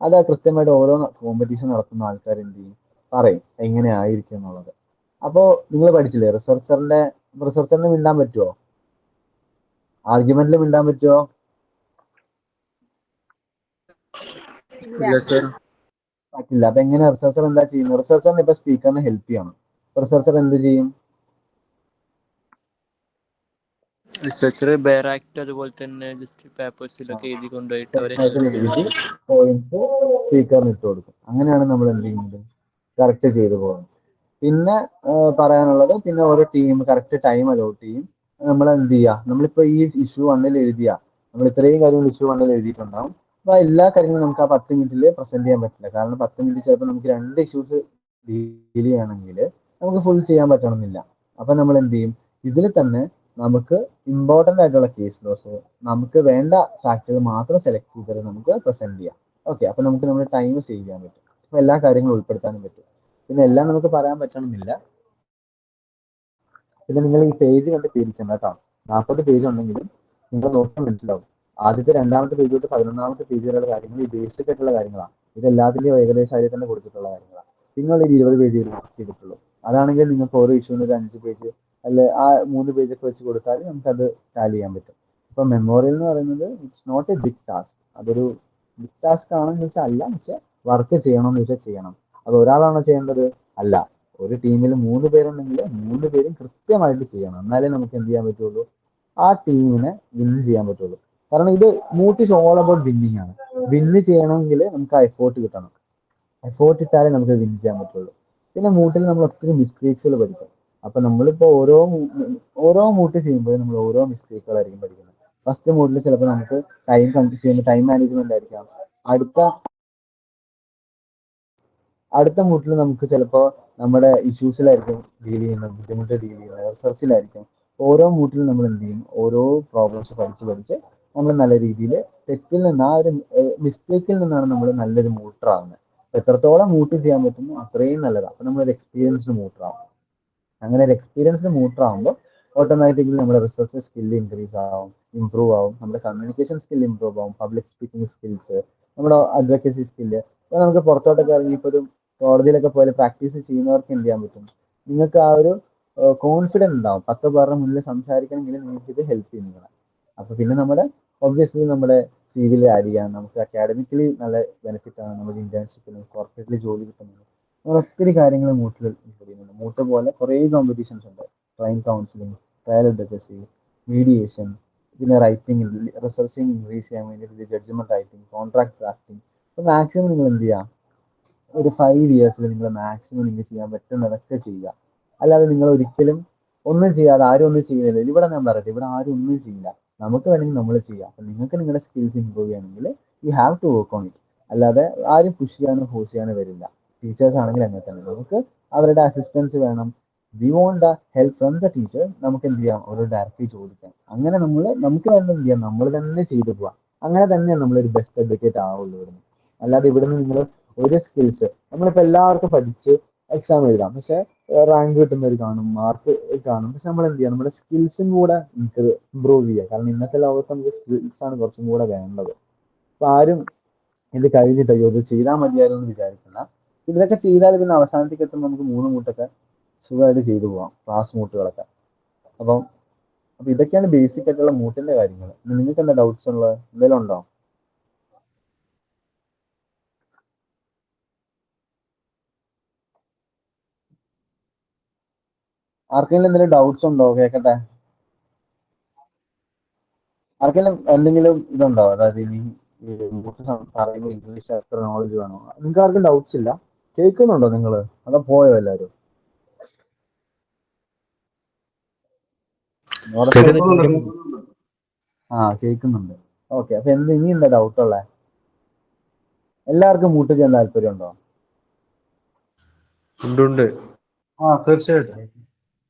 അത് കൃത്യമായിട്ട് ഓരോ കോമ്പറ്റീഷൻ നടത്തുന്ന ആൾക്കാർ എന്ത് ചെയ്യും, പറയും എങ്ങനെ ആയിരിക്കും എന്നുള്ളത്. അപ്പോൾ നിങ്ങൾ പഠിച്ചില്ലേ റിസർച്ചറിന് മിണ്ടാൻ പറ്റുമോ, ആർഗ്യുമെന്റിൽ മിണ്ടാൻ പറ്റുമോ? ഇല്ല സർ. പറ്റില്ല. അപ്പൊ എങ്ങനെ റിസർച്ചർ എന്താ ചെയ്യുന്നത്? റിസർച്ചറിന് ഇപ്പൊ സ്പീക്കറിനെ ഹെൽപ്പ് ചെയ്യണം. റിസർച്ചർ എന്ത് ചെയ്യും? റിസർച്ചർ ബെയർ ആക്ട് അതുപോലെ തന്നെ ജസ്റ്റ് പേപ്പേഴ്സിലൊക്കെ എഴുതി കൊണ്ടുപോയിട്ട് അവരെ പോയിന്റ്സ് സ്പീക്കറിന് ഇട്ട് കൊടുക്കും. അങ്ങനെയാണ് നമ്മൾ എന്ത് ചെയ്യുന്നത്, കറക്റ്റ് ചെയ്തു പോകുന്നത്. പിന്നെ പറയാനുള്ളത്, പിന്നെ ഓരോ ടീം കറക്റ്റ് ടൈം അലോട്ട് ചെയ്യും. നമ്മൾ എന്ത് ചെയ്യുക, നമ്മളിപ്പോ ഈ ഇഷ്യൂ 1 നമ്മൾ ഇത്രയും കാര്യങ്ങൾ ഇഷ്യൂ 1 എഴുതിയിട്ടുണ്ടാവും. അപ്പൊ എല്ലാ കാര്യങ്ങളും നമുക്ക് ആ 10 മിനിറ്റിൽ പ്രസന്റ് ചെയ്യാൻ പറ്റില്ല. കാരണം 10 മിനിറ്റ് ചിലപ്പോൾ നമുക്ക് 2 ഇഷ്യൂസ് ഡീൽ ചെയ്യണമെങ്കിൽ നമുക്ക് ഫുൾ ചെയ്യാൻ പറ്റണമെന്നില്ല. അപ്പൊ നമ്മൾ എന്ത് ചെയ്യും, ഇതിൽ തന്നെ നമുക്ക് ഇമ്പോർട്ടൻ്റ് ആയിട്ടുള്ള കേസ് ലോസ്, നമുക്ക് വേണ്ട ഫാക്ടർ മാത്രം സെലക്ട് ചെയ്തിട്ട് നമുക്ക് പ്രസന്റ് ചെയ്യാം. ഓക്കെ, അപ്പൊ നമുക്ക് നമ്മുടെ ടൈം സേവ് ചെയ്യാൻ പറ്റും. അപ്പൊ എല്ലാ കാര്യങ്ങളും ഉൾപ്പെടുത്താനും പറ്റും. പിന്നെ എല്ലാം നമുക്ക് പറയാൻ പറ്റണമെന്നില്ല. പിന്നെ നിങ്ങൾ ഈ പേജ് കണ്ട് പേടിക്കണ്ട കേട്ടോ. 40 പേജ് ഉണ്ടെങ്കിലും നിങ്ങൾ നോക്കാൻ മനസ്സിലാവും. ആദ്യത്തെ 2ാമത്തെ പേജ് തൊട്ട് 11ാമത്തെ പേജ് വരെയുള്ള കാര്യങ്ങൾ ഈ ബേസിക് ആയിട്ടുള്ള കാര്യങ്ങളാണ്. ഇതെല്ലാത്തിൻ്റെയും ഏകദേശം അതിൽ തന്നെ കൊടുത്തിട്ടുള്ള കാര്യങ്ങളാണ്. പിന്നെ ഒരു 20 പേജ് മാർക്ക് ചെയ്തിട്ടുള്ളൂ. അതാണെങ്കിൽ നിങ്ങൾക്ക് ഓരോ ഇഷ്യൂവിന് ഒരു 5 പേജ് അല്ലെ ആ 3 പേജൊക്കെ വെച്ച് കൊടുത്താൽ നമുക്കത് ടാലി ചെയ്യാൻ പറ്റും. ഇപ്പൊ മെമ്മോറിയൽ എന്ന് പറയുന്നത് it's not a big task. അതൊരു ബിഗ് ടാസ്ക് ആണെന്ന് വെച്ചാൽ അല്ല, പക്ഷെ വർക്ക് ചെയ്യണമെന്ന് വെച്ചാൽ ചെയ്യണം. അത് ഒരാളാണോ ചെയ്യേണ്ടത്? അല്ല. ഒരു ടീമിൽ 3 പേരുണ്ടെങ്കിൽ 3 പേരും കൃത്യമായിട്ട് ചെയ്യണം. എന്നാലേ നമുക്ക് എന്ത് ചെയ്യാൻ പറ്റുള്ളൂ, ആ ടീമിനെ വിൻ ചെയ്യാൻ പറ്റുള്ളൂ. കാരണം ഇത് മൂട്ട് ഈസ് ഓൾ അബൌട്ട് വിന്നിങ് ആണ്. വിന്ന് ചെയ്യണമെങ്കിൽ നമുക്ക് ആ എഫോർട്ട് കിട്ടണം. എഫോർട്ട് ഇട്ടാലേ നമുക്ക് വിൻ ചെയ്യാൻ പറ്റുള്ളൂ. പിന്നെ മൂട്ടിൽ നമ്മൾ ഒത്തിരി മിസ്റ്റേക്സുകൾ പഠിക്കും. അപ്പൊ നമ്മളിപ്പോ ഓരോ മൂട്ട് ചെയ്യുമ്പോഴും നമ്മൾ ഓരോ മിസ്റ്റേക്കുകളായിരിക്കും പഠിക്കുന്നത്. ഫസ്റ്റ് മൂട്ടിൽ ചിലപ്പോൾ നമുക്ക് ടൈം മാനേജ്മെന്റ് ആയിരിക്കാം. അടുത്ത മൂട്ടിൽ നമുക്ക് ചിലപ്പോൾ നമ്മുടെ ഇഷ്യൂസിലായിരിക്കും ബുദ്ധിമുട്ട് ഡീൽ ചെയ്യുന്നത്, റിസർച്ചിലായിരിക്കും. ഓരോ മൂട്ടിലും നമ്മൾ എന്ത് ചെയ്യും, ഓരോ പ്രോബ്ലംസ് പഠിച്ച് നമ്മൾ നല്ല രീതിയിൽ തെറ്റിൽ നിന്ന്, ആ ഒരു മിസ്റ്റേക്കിൽ നിന്നാണ് നമ്മൾ നല്ലൊരു മൂട്ടർ ആവുന്നത്. എത്രത്തോളം മൂട്ട് ചെയ്യാൻ പറ്റുന്നു അത്രയും നല്ലതാണ്. അപ്പൊ നമ്മളൊരു എക്സ്പീരിയൻസ്ഡ് മൂട്ടർ ആവും. അങ്ങനെ ഒരു എക്സ്പീരിയൻസ്ഡ് മൂട്ടർ ആകുമ്പോൾ ഓട്ടോമാറ്റിക്കലി നമ്മുടെ റിസർച്ച് സ്കില്ല് ഇംപ്രൂവ് ആവും, നമ്മുടെ കമ്മ്യൂണിക്കേഷൻ സ്കില്ല് ഇംപ്രൂവ് ആവും, പബ്ലിക് സ്പീക്കിംഗ് സ്കിൽസ്, നമ്മുടെ അഡ്വക്കസി സ്കില്ല്. അപ്പോൾ നമുക്ക് പുറത്തോട്ടൊക്കെ ഇറങ്ങി ഇപ്പോൾ ഒരു കോടതിയിലൊക്കെ പോലെ പ്രാക്ടീസ് ചെയ്യുന്നവർക്ക് എന്ത് ചെയ്യാൻ പറ്റും, നിങ്ങൾക്ക് ആ ഒരു കോൺഫിഡൻസ് ഉണ്ടാവും. 10 പേരുടെ മുന്നിൽ സംസാരിക്കണമെങ്കിൽ നിങ്ങൾക്ക് ഇത് ഹെൽപ്പ് ചെയ്യും നിങ്ങളെ. അപ്പൊ പിന്നെ നമ്മുടെ ഒബ്വിയസ്ലി നമ്മുടെ സിവിയിൽ ആഡ് ചെയ്യാം, നമുക്ക് അക്കാഡമിക്കലി നല്ല ബെനിഫിറ്റ് ആണ്, നമ്മുടെ ഇന്റേൺഷിപ്പിന് കോർപ്പറേറ്റിൽ ജോലി കിട്ടുന്നത്. അങ്ങനെ ഒത്തിരി കാര്യങ്ങൾ മൂട്ടിൽ ചെയ്യുന്നുണ്ട്. മൂട്ട് പോലെ കുറേ കോമ്പറ്റീഷൻസ് ഉണ്ട്. Client counselling, trial advocacy, mediation, പിന്നെ റൈറ്റിംഗ്, റിസർച്ചിങ് ഇൻക്രീസ് ചെയ്യാൻ വേണ്ടിയിട്ട് ജഡ്ജ്മെന്റ് റൈറ്റിംഗ്, കോൺട്രാക്ട് ഡ്രാഫ്റ്റിംഗ്. അപ്പോൾ മാക്സിമം നിങ്ങൾ എന്ത് ചെയ്യാം, ഒരു 5 ഇയേഴ്സിൽ നിങ്ങൾ മാക്സിമം നിങ്ങൾക്ക് ചെയ്യാൻ പറ്റുന്നതൊക്കെ ചെയ്യുക. അല്ലാതെ നിങ്ങൾ ഒരിക്കലും ഒന്നും ചെയ്യാതെ ആരും ഒന്നും ചെയ്യുന്നില്ല. ഇവിടെ ഞാൻ പറയട്ടെ, ഇവിടെ ആരും ഒന്നും ചെയ്യില്ല. നമുക്ക് വേണമെങ്കിൽ നമ്മൾ ചെയ്യാം. അപ്പം നിങ്ങൾക്ക് നിങ്ങളുടെ സ്കിൽസ് ഇമ്പ്രൂവ് ചെയ്യണമെങ്കിൽ you have to work on it. അല്ലാതെ ആരും പുഷ് ചെയ്യാനോ ഫോഴ്സ് ചെയ്യാനോ വരില്ല. ടീച്ചേഴ്സ് ആണെങ്കിൽ അങ്ങനെ തന്നെ, നമുക്ക് അവരുടെ അസിസ്റ്റൻസ് വേണം. We want the help from the teacher. നമുക്ക് എന്ത് ചെയ്യാം, ഒരു ഡയറക്റ്റ്ലി ചോദിക്കാം. അങ്ങനെ നമുക്ക് വേണ്ട എന്ത് ചെയ്യാം, നമ്മൾ തന്നെ ചെയ്തു പോവാം. അങ്ങനെ തന്നെയാണ് നമ്മളൊരു ബെസ്റ്റ് അഡ്വക്കേറ്റ് ആവുള്ളൂ ഇവിടുന്ന്. അല്ലാതെ ഇവിടുന്ന് നിങ്ങൾ ഒരു സ്കിൽസ്, നമ്മളിപ്പോൾ എല്ലാവർക്കും പഠിച്ച് എക്സാം എഴുതാം, പക്ഷെ റാങ്ക് കിട്ടുന്നവർ കാണും, മാർക്ക് കാണും. പക്ഷെ നമ്മൾ എന്ത് ചെയ്യാം, നമ്മുടെ സ്കിൽസും കൂടെ ഇമ്പ്രൂവ് ചെയ്യുക. കാരണം ഇന്നത്തെ ലോകത്ത് നമുക്ക് സ്കിൽസ് ആണ് കുറച്ചും കൂടെ വേണ്ടത്. അപ്പൊ ആരും ഇത് കഴിഞ്ഞിട്ട് അയ്യോ ഇത് ചെയ്താൽ മതിയായിരുന്നു എന്ന് വിചാരിക്കുന്ന, ഇതൊക്കെ ചെയ്താൽ പിന്നെ അവസാനത്തേക്ക് എത്തുമ്പോൾ നമുക്ക് 3 മൂട്ടൊക്കെ സുഖമായിട്ട് ചെയ്തു പോകാം, ക്ലാസ് മൂട്ടുകളൊക്കെ. അപ്പം അപ്പൊ ഇതൊക്കെയാണ് ബേസിക് ആയിട്ടുള്ള മൂട്ടിന്റെ കാര്യങ്ങൾ. നിങ്ങൾക്ക് എന്താ ഡൗട്ട്സ് ഉള്ളത്, എന്തെങ്കിലും ഉണ്ടോ? ആർക്കെങ്കിലും എന്തെങ്കിലും ഡൗട്ട്സ് ഉണ്ടോ? കേൾക്കട്ടെ. ആർക്കെങ്കിലും എന്തെങ്കിലും ഇതുണ്ടോ? അതായത് ഇനി പറയുമ്പോൾ ഇംഗ്ലീഷ് എത്ര നോളജ് വേണോ? നിങ്ങൾക്ക് ആർക്കും ഡൗട്ട്സ് ഇല്ല? കേൾക്കുന്നുണ്ടോ നിങ്ങൾ? അതോ പോയോ എല്ലാവരും? കേൾക്കുന്നുണ്ട്. ഓക്കെ. അപ്പൊ ഇനി എന്താ ഡൗട്ട് ഉള്ളേ? എല്ലാവർക്കും മൂട്ട് ചെയ്യാൻ താല്പര്യം ഉണ്ടോ? തീർച്ചയായിട്ടും.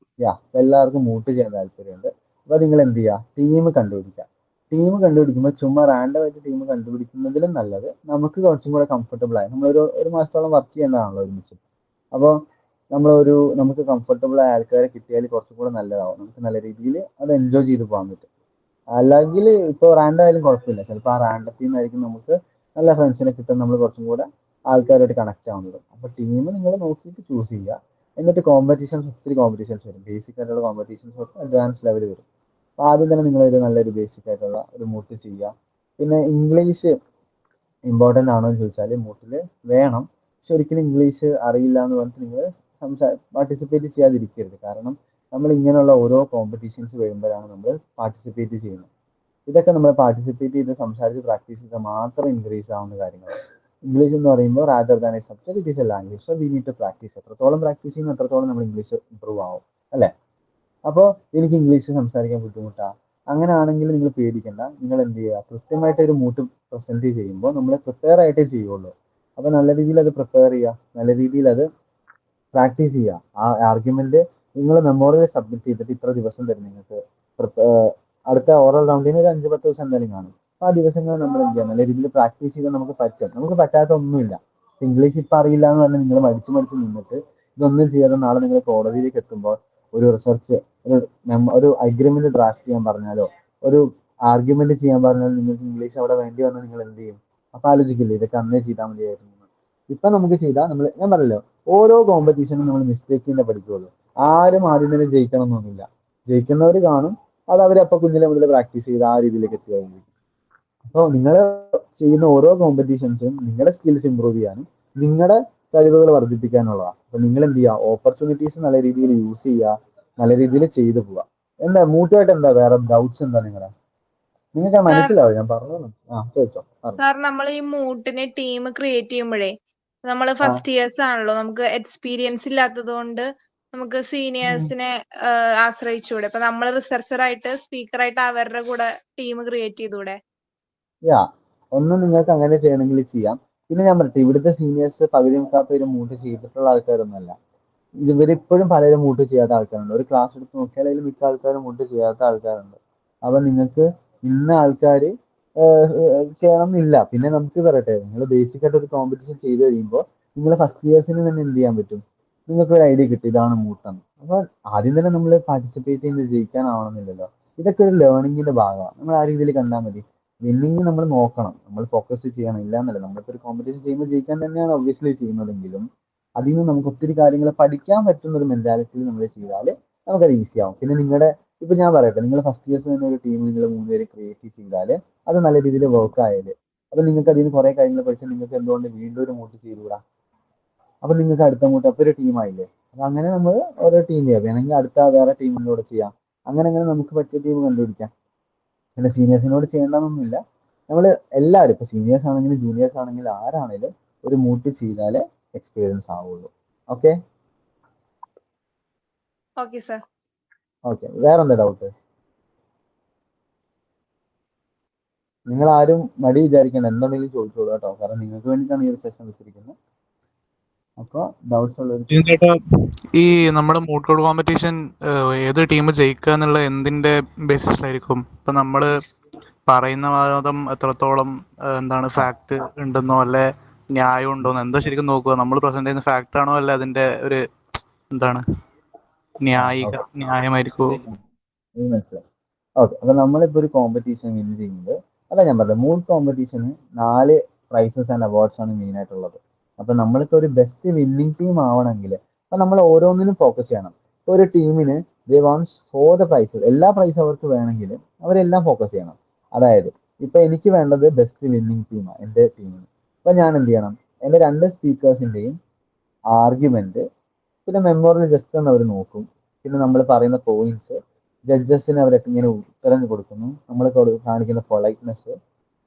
എല്ലാവർക്കും മൂട്ട് ചെയ്യാൻ താല്പര്യമുണ്ട്. അപ്പൊ നിങ്ങൾ എന്ത് ചെയ്യുക, ടീം കണ്ടുപിടിക്കുക. ടീം കണ്ടുപിടിക്കുമ്പോൾ ചുമ്മാ റാൻഡം ആയിട്ട് ടീം കണ്ടുപിടിക്കുന്നതിലും നല്ലത് നമുക്ക് കുറച്ചും കൂടെ കംഫർട്ടബിൾ ആയി, ഒരു മാസത്തോളം വർക്ക് ചെയ്യേണ്ടതാണല്ലോ ഒരുമിച്ച്. അപ്പോൾ നമുക്ക് കംഫർട്ടബിൾ ആയ ആൾക്കാരെ കിട്ടിയാൽ കുറച്ചും കൂടെ നല്ലതാവും. നമുക്ക് നല്ല രീതിയിൽ അത് എൻജോയ് ചെയ്ത് പോകാൻ പറ്റും. അല്ലെങ്കിൽ ഇപ്പോൾ റാൻഡം ആയാലും കുഴപ്പമില്ല, ചിലപ്പോൾ ആ റാൻഡത്തിൽ നിന്നായിരിക്കും നമുക്ക് നല്ല ഫ്രണ്ട്സിനെ കിട്ടും, നമ്മൾ കുറച്ചും കൂടെ ആൾക്കാരായിട്ട് കണക്ട് ആവുന്നത്. അപ്പോൾ ടീം നിങ്ങൾ നോക്കിയിട്ട് ചൂസ് ചെയ്യുക. എന്നിട്ട് ഒത്തിരി കോമ്പറ്റീഷൻസ് വരും. ബേസിക് ആയിട്ടുള്ള കോമ്പറ്റീഷൻസ് തൊട്ട് അഡ്വാൻസ് ലെവൽ വരും. അപ്പോൾ ആദ്യം തന്നെ നിങ്ങളൊരു നല്ലൊരു ബേസിക് ആയിട്ടുള്ള ഒരു മൂട്ട് ചെയ്യുക. പിന്നെ ഇംഗ്ലീഷ് ഇമ്പോർട്ടൻ്റ് ആണോ എന്ന് ചോദിച്ചാൽ മൂട്ടിൽ വേണം. പക്ഷെ ഒരിക്കലും ഇംഗ്ലീഷ് അറിയില്ല എന്ന് പറഞ്ഞിട്ട് നിങ്ങൾ പാർട്ടിസിപ്പേറ്റ് ചെയ്യാതിരിക്കരുത്. കാരണം നമ്മൾ ഇങ്ങനെയുള്ള ഓരോ കോമ്പറ്റീഷൻസ് വരുമ്പോഴാണ് നമ്മൾ പാർട്ടിസിപ്പേറ്റ് ചെയ്യുന്നത്. ഇതൊക്കെ നമ്മൾ പാർട്ടിസിപ്പേറ്റ് ചെയ്ത് സംസാരിച്ച് പ്രാക്ടീസ് ചെയ്താൽ മാത്രം ഇൻക്രീസ് ആവുന്ന കാര്യങ്ങളാണ്. ഇംഗ്ലീഷ് എന്ന് പറയുമ്പോൾ rather than a subject it is a language. So we need to practise. എത്രത്തോളം പ്രാക്ടീസ് ചെയ്യുന്നു അത്രത്തോളം നമ്മൾ ഇംഗ്ലീഷ് ഇമ്പ്രൂവ് ആവും, അല്ലേ? അപ്പോൾ എനിക്ക് ഇംഗ്ലീഷ് സംസാരിക്കാൻ ബുദ്ധിമുട്ടാണ്, അങ്ങനെയാണെങ്കിൽ നിങ്ങൾ പേടിക്കേണ്ട. നിങ്ങൾ എന്ത് ചെയ്യുക, കൃത്യമായിട്ട് ഒരു മൂട്ട് പ്രസന്റ് ചെയ്യുമ്പോൾ നമ്മൾ പ്രിപ്പയർ ആയിട്ടേ ചെയ്യുള്ളൂ. അപ്പോൾ നല്ല രീതിയിൽ അത് പ്രിപ്പയർ ചെയ്യുക, നല്ല രീതിയിൽ അത് പ്രാക്ടീസ് ചെയ്യുക. ആ ആർഗ്യുമെന്റ് നിങ്ങൾ മെമ്മോറിയൽ സബ്മിറ്റ് ചെയ്തിട്ട് ഇത്ര ദിവസം തരും നിങ്ങൾക്ക്. അടുത്ത ഓറൽ റൗണ്ടിന് ഒരു 5-10 ദിവസം എന്തായാലും കാണും. അപ്പോൾ ആ ദിവസങ്ങൾ നമ്മൾ എന്ത് ചെയ്യാം, നല്ല രീതിയിൽ പ്രാക്ടീസ് ചെയ്താൽ നമുക്ക് പറ്റും. നമുക്ക് പറ്റാത്ത ഒന്നുമില്ല. ഇംഗ്ലീഷ് ഇപ്പം അറിയില്ല എന്ന് പറഞ്ഞാൽ നിങ്ങൾ മടിച്ച് നിന്നിട്ട് ഇതൊന്നും ചെയ്യാതെ നാളെ നിങ്ങൾ കോടതിയിലേക്ക് എത്തുമ്പോൾ ഒരു റിസർച്ച് ഒരു അഗ്രിമെന്റ് ഡ്രാഫ്റ്റ് ചെയ്യാൻ പറഞ്ഞാലോ ഒരു ആർഗ്യുമെന്റ് ചെയ്യാൻ പറഞ്ഞാൽ നിങ്ങൾക്ക് ഇംഗ്ലീഷ് അവിടെ വേണ്ടി വന്നാൽ നിങ്ങൾ എന്ത് ചെയ്യും? അപ്പൊ ആലോചിക്കില്ലേ, ഇതൊക്കെ അന്നേ ചെയ്താൽ മതിയായിരുന്നു. ഇപ്പൊ നമുക്ക് ചെയ്താൽ ഞാൻ പറഞ്ഞല്ലോ, ഓരോ കോമ്പറ്റീഷനും നമ്മൾ മിസ്റ്റേക്ക് ചെയ്യുന്ന പഠിക്കുള്ളൂ. ആരും ആദ്യം തന്നെ ജയിക്കണം എന്നൊന്നുമില്ല. ജയിക്കുന്നവർ കാണും, അത് അവരപ്പൊ കുഞ്ഞിലെ മുതൽ പ്രാക്ടീസ് ചെയ്ത് ആ രീതിയിലേക്ക് എത്തുകയായിരിക്കും. അപ്പോൾ നിങ്ങൾ ചെയ്യുന്ന ഓരോ കോമ്പറ്റീഷൻസും നിങ്ങളുടെ സ്കിൽസ് ഇമ്പ്രൂവ് ചെയ്യാനും നിങ്ങളുടെ കഴിവുകൾ വർദ്ധിപ്പിക്കാനുള്ളതാണ്. അപ്പൊ നിങ്ങൾ എന്ത് ചെയ്യുക, ഓപ്പർച്യൂണിറ്റീസ് നല്ല രീതിയിൽ യൂസ് ചെയ്യുക, നല്ല രീതിയിൽ ചെയ്തു പോവുക. എന്താ മൂട്ടുമായിട്ട് എന്താ വേറെ ഡൗട്ട്സ് എന്താ നിങ്ങൾക്ക് മനസ്സിലാവും ഞാൻ പറഞ്ഞു? ചോദിച്ചോ. സാർ, നമ്മൾ ഈ മൂട്ടിന് ടീം ക്രിയേറ്റ് ചെയ്യുമ്പോഴേ നമ്മൾ ഫസ്റ്റ് ഇയേഴ്സ് ആണല്ലോ, നമുക്ക് എക്സ്പീരിയൻസ് ഇല്ലാത്തത് കൊണ്ട് നമുക്ക് സീനിയേഴ്സിനെ ആശ്രയിച്ചൂടെ? അപ്പൊ നമ്മൾ റിസർച്ചറായിട്ട് സ്പീക്കറായിട്ട് അവരുടെ കൂടെ ടീം ക്രിയേറ്റ് ചെയ്തൂടെ? ഒന്നും നിങ്ങൾക്ക് അങ്ങനെ ചെയ്യണമെങ്കിൽ ചെയ്യാം. പിന്നെ ഞാൻ പറയട്ടെ, ഇവിടുത്തെ സീനിയേഴ്സ് പകുതി മുക്കാപ്പേരും മൂട്ട് ചെയ്തിട്ടുള്ള ആൾക്കാരൊന്നുമല്ല. ഇവരിപ്പോഴും പലരും മൂട്ട് ചെയ്യാത്ത ആൾക്കാരുണ്ട്. ഒരു ക്ലാസ് എടുത്ത് നോക്കിയാൽ അതിൽ മിക്ക ആൾക്കാരും മൂട്ട് ചെയ്യാത്ത ആൾക്കാരുണ്ട്. അപ്പൊ നിങ്ങൾക്ക് ഇന്ന ആൾക്കാർ ചെയ്യണം എന്നില്ല. പിന്നെ നമുക്ക് പറയട്ടെ, നിങ്ങൾ ബേസിക് ആയിട്ട് ഒരു കോമ്പറ്റീഷൻ ചെയ്ത് കഴിയുമ്പോൾ നിങ്ങൾ ഫസ്റ്റ് ഇയേഴ്സിന് തന്നെ എന്ത് ചെയ്യാൻ പറ്റും, നിങ്ങൾക്ക് ഒരു ഐഡിയ കിട്ടും ഇതാണ് മൂട്ടെന്ന്. അപ്പൊ ആദ്യം തന്നെ നമ്മൾ പാർട്ടിസിപ്പേറ്റ് ചെയ്ത് ജയിക്കാനാവണമെന്നില്ലല്ലോ. ഇതൊക്കെ ഒരു ലേണിങ്ങിന്റെ ഭാഗമാണ്. നമ്മൾ ആ രീതിയിൽ കണ്ടാൽ മതി. വിന്നിങ് നമ്മൾ നോക്കണം, നമ്മൾ ഫോക്കസ് ചെയ്യണം, ഇല്ല എന്നല്ല. നമ്മളിപ്പോൾ ഒരു കോമ്പറ്റീഷൻ ചെയ്യുമ്പോൾ ജയിക്കാൻ തന്നെയാണ് ഒബ്വിയസ്ലി ചെയ്യുന്നതെങ്കിലും അതിൽ നിന്ന് നമുക്ക് ഒത്തിരി കാര്യങ്ങൾ പഠിക്കാൻ പറ്റുന്ന ഒരു മെന്റാലിറ്റിയിൽ നമ്മൾ ചെയ്താൽ നമുക്കത് ഈസി ആവും. പിന്നെ നിങ്ങളുടെ ഇപ്പൊ ഞാൻ പറയട്ടെ, നിങ്ങൾ ഫസ്റ്റ് ഇയേഴ്സ് തന്നെ ഒരു ടീം നിങ്ങൾ 3 പേര് ക്രിയേറ്റ് ചെയ്താൽ അത് നല്ല രീതിയിൽ വർക്ക് ആയാൽ അപ്പൊ നിങ്ങൾക്ക് അതിന് കുറെ കാര്യങ്ങൾ പഠിച്ചാൽ നിങ്ങൾക്ക് എന്തുകൊണ്ട് വീണ്ടും ഒരു മൂട്ട് ചെയ്തുകൂടാ? അപ്പൊ നിങ്ങൾക്ക് അടുത്ത മൂട്ട് അപ്പൊ ഒരു ടീമായില്ലേ. അപ്പൊ അങ്ങനെ നമ്മൾ ഓരോ ടീം ചെയ്യാം, വേണമെങ്കിൽ അടുത്ത വേറെ ടീമിനോട് ചെയ്യാം. അങ്ങനെ അങ്ങനെ നമുക്ക് പറ്റിയ ടീം കണ്ടുപിടിക്കാം. പിന്നെ സീനിയേഴ്സിനോട് ചെയ്യേണ്ടതൊന്നുമില്ല. നമ്മൾ എല്ലാവരും ഇപ്പൊ സീനിയേഴ്സ് ആണെങ്കിലും ജൂനിയേഴ്സ് ആണെങ്കിലും ആരാണെങ്കിലും ഒരു മൂട്ട് ചെയ്താലേ എക്സ്പീരിയൻസ് ആവുള്ളൂ. Okay okay sir. ഓക്കെ, വേറെന്താ ഡൗട്ട്? നിങ്ങൾ ആരും മടി വിചാരിക്കണം, എന്തുണ്ടെങ്കിലും ചോദിച്ചോളൂ കേട്ടോ, കാരണം നിങ്ങൾക്ക് വേണ്ടിയിട്ടാണ് ഈ ഒരു സെഷൻ വെച്ചിരിക്കുന്നത്. അപ്പോൾ ഡൗട്ട്സ് ഉള്ളവർ ചേട്ടാ, ഈ നമ്മുടെ മൂട്ട് കോമ്പറ്റീഷൻ ഏത് ടീം ജയിക്കുക എന്നുള്ള എന്തിന്റെ ബേസിസിലായിരിക്കും? ഇപ്പൊ നമ്മള് പറയുന്ന വാദം എത്രത്തോളം എന്താണ് ഫാക്ട് ഉണ്ടെന്നോ അല്ലെ ന്യായം ഉണ്ടോന്നോ എന്താ ശരിക്കും നോക്കുക? നമ്മൾ പ്രസന്റ് ചെയ്യുന്ന ഫാക്ട് ആണോ അല്ലെ അതിന്റെ ഒരു എന്താണ് ന്യായമായിരിക്കുമോ? മനസ്സിലായി. ഓക്കെ, അപ്പൊ നമ്മളിപ്പോ ഒരു കോമ്പറ്റീഷൻ വിൻ ചെയ്യുന്നത്, അല്ല ഞാൻ പറഞ്ഞത്, മൂട്ട് കോമ്പറ്റീഷന് 4 പ്രൈസസ് ആൻഡ് അവാർഡ്സ് ആണ് മെയിൻ ആയിട്ടുള്ളത്. അപ്പൊ നമ്മളിപ്പോ ഒരു ബെസ്റ്റ് വിന്നിംഗ് ടീം ആവണമെങ്കിൽ അപ്പൊ നമ്മൾ ഓരോന്നിനും ഫോക്കസ് ചെയ്യണം. ഇപ്പൊ ഒരു ടീമിന് ദേ വാണ്ട്സ് ഫോർ ദ പ്രൈസസ്, എല്ലാ പ്രൈസും അവർക്ക് വേണമെങ്കിൽ അവരെല്ലാം ഫോക്കസ് ചെയ്യണം. അതായത് ഇപ്പൊ എനിക്ക് വേണ്ടത് ബെസ്റ്റ് വിന്നിംഗ് ടീമാണ് എൻ്റെ ടീമിന്. അപ്പൊ ഞാൻ എന്ത് ചെയ്യണം? എൻ്റെ 2 സ്പീക്കേഴ്സിന്റെയും ആർഗ്യുമെന്റ് പിന്നെ മെമ്മോറിയൽ ജസ്റ്റ് ഒന്ന് അവർ നോക്കും. പിന്നെ നമ്മൾ പറയുന്ന പോയിന്റ്സ് ജഡ്ജസിന് അവരൊക്കെ ഇങ്ങനെ ഉത്തരം കൊടുക്കുന്നു. നമ്മൾ കാണിക്കുന്ന പൊളൈറ്റ്നെസ്,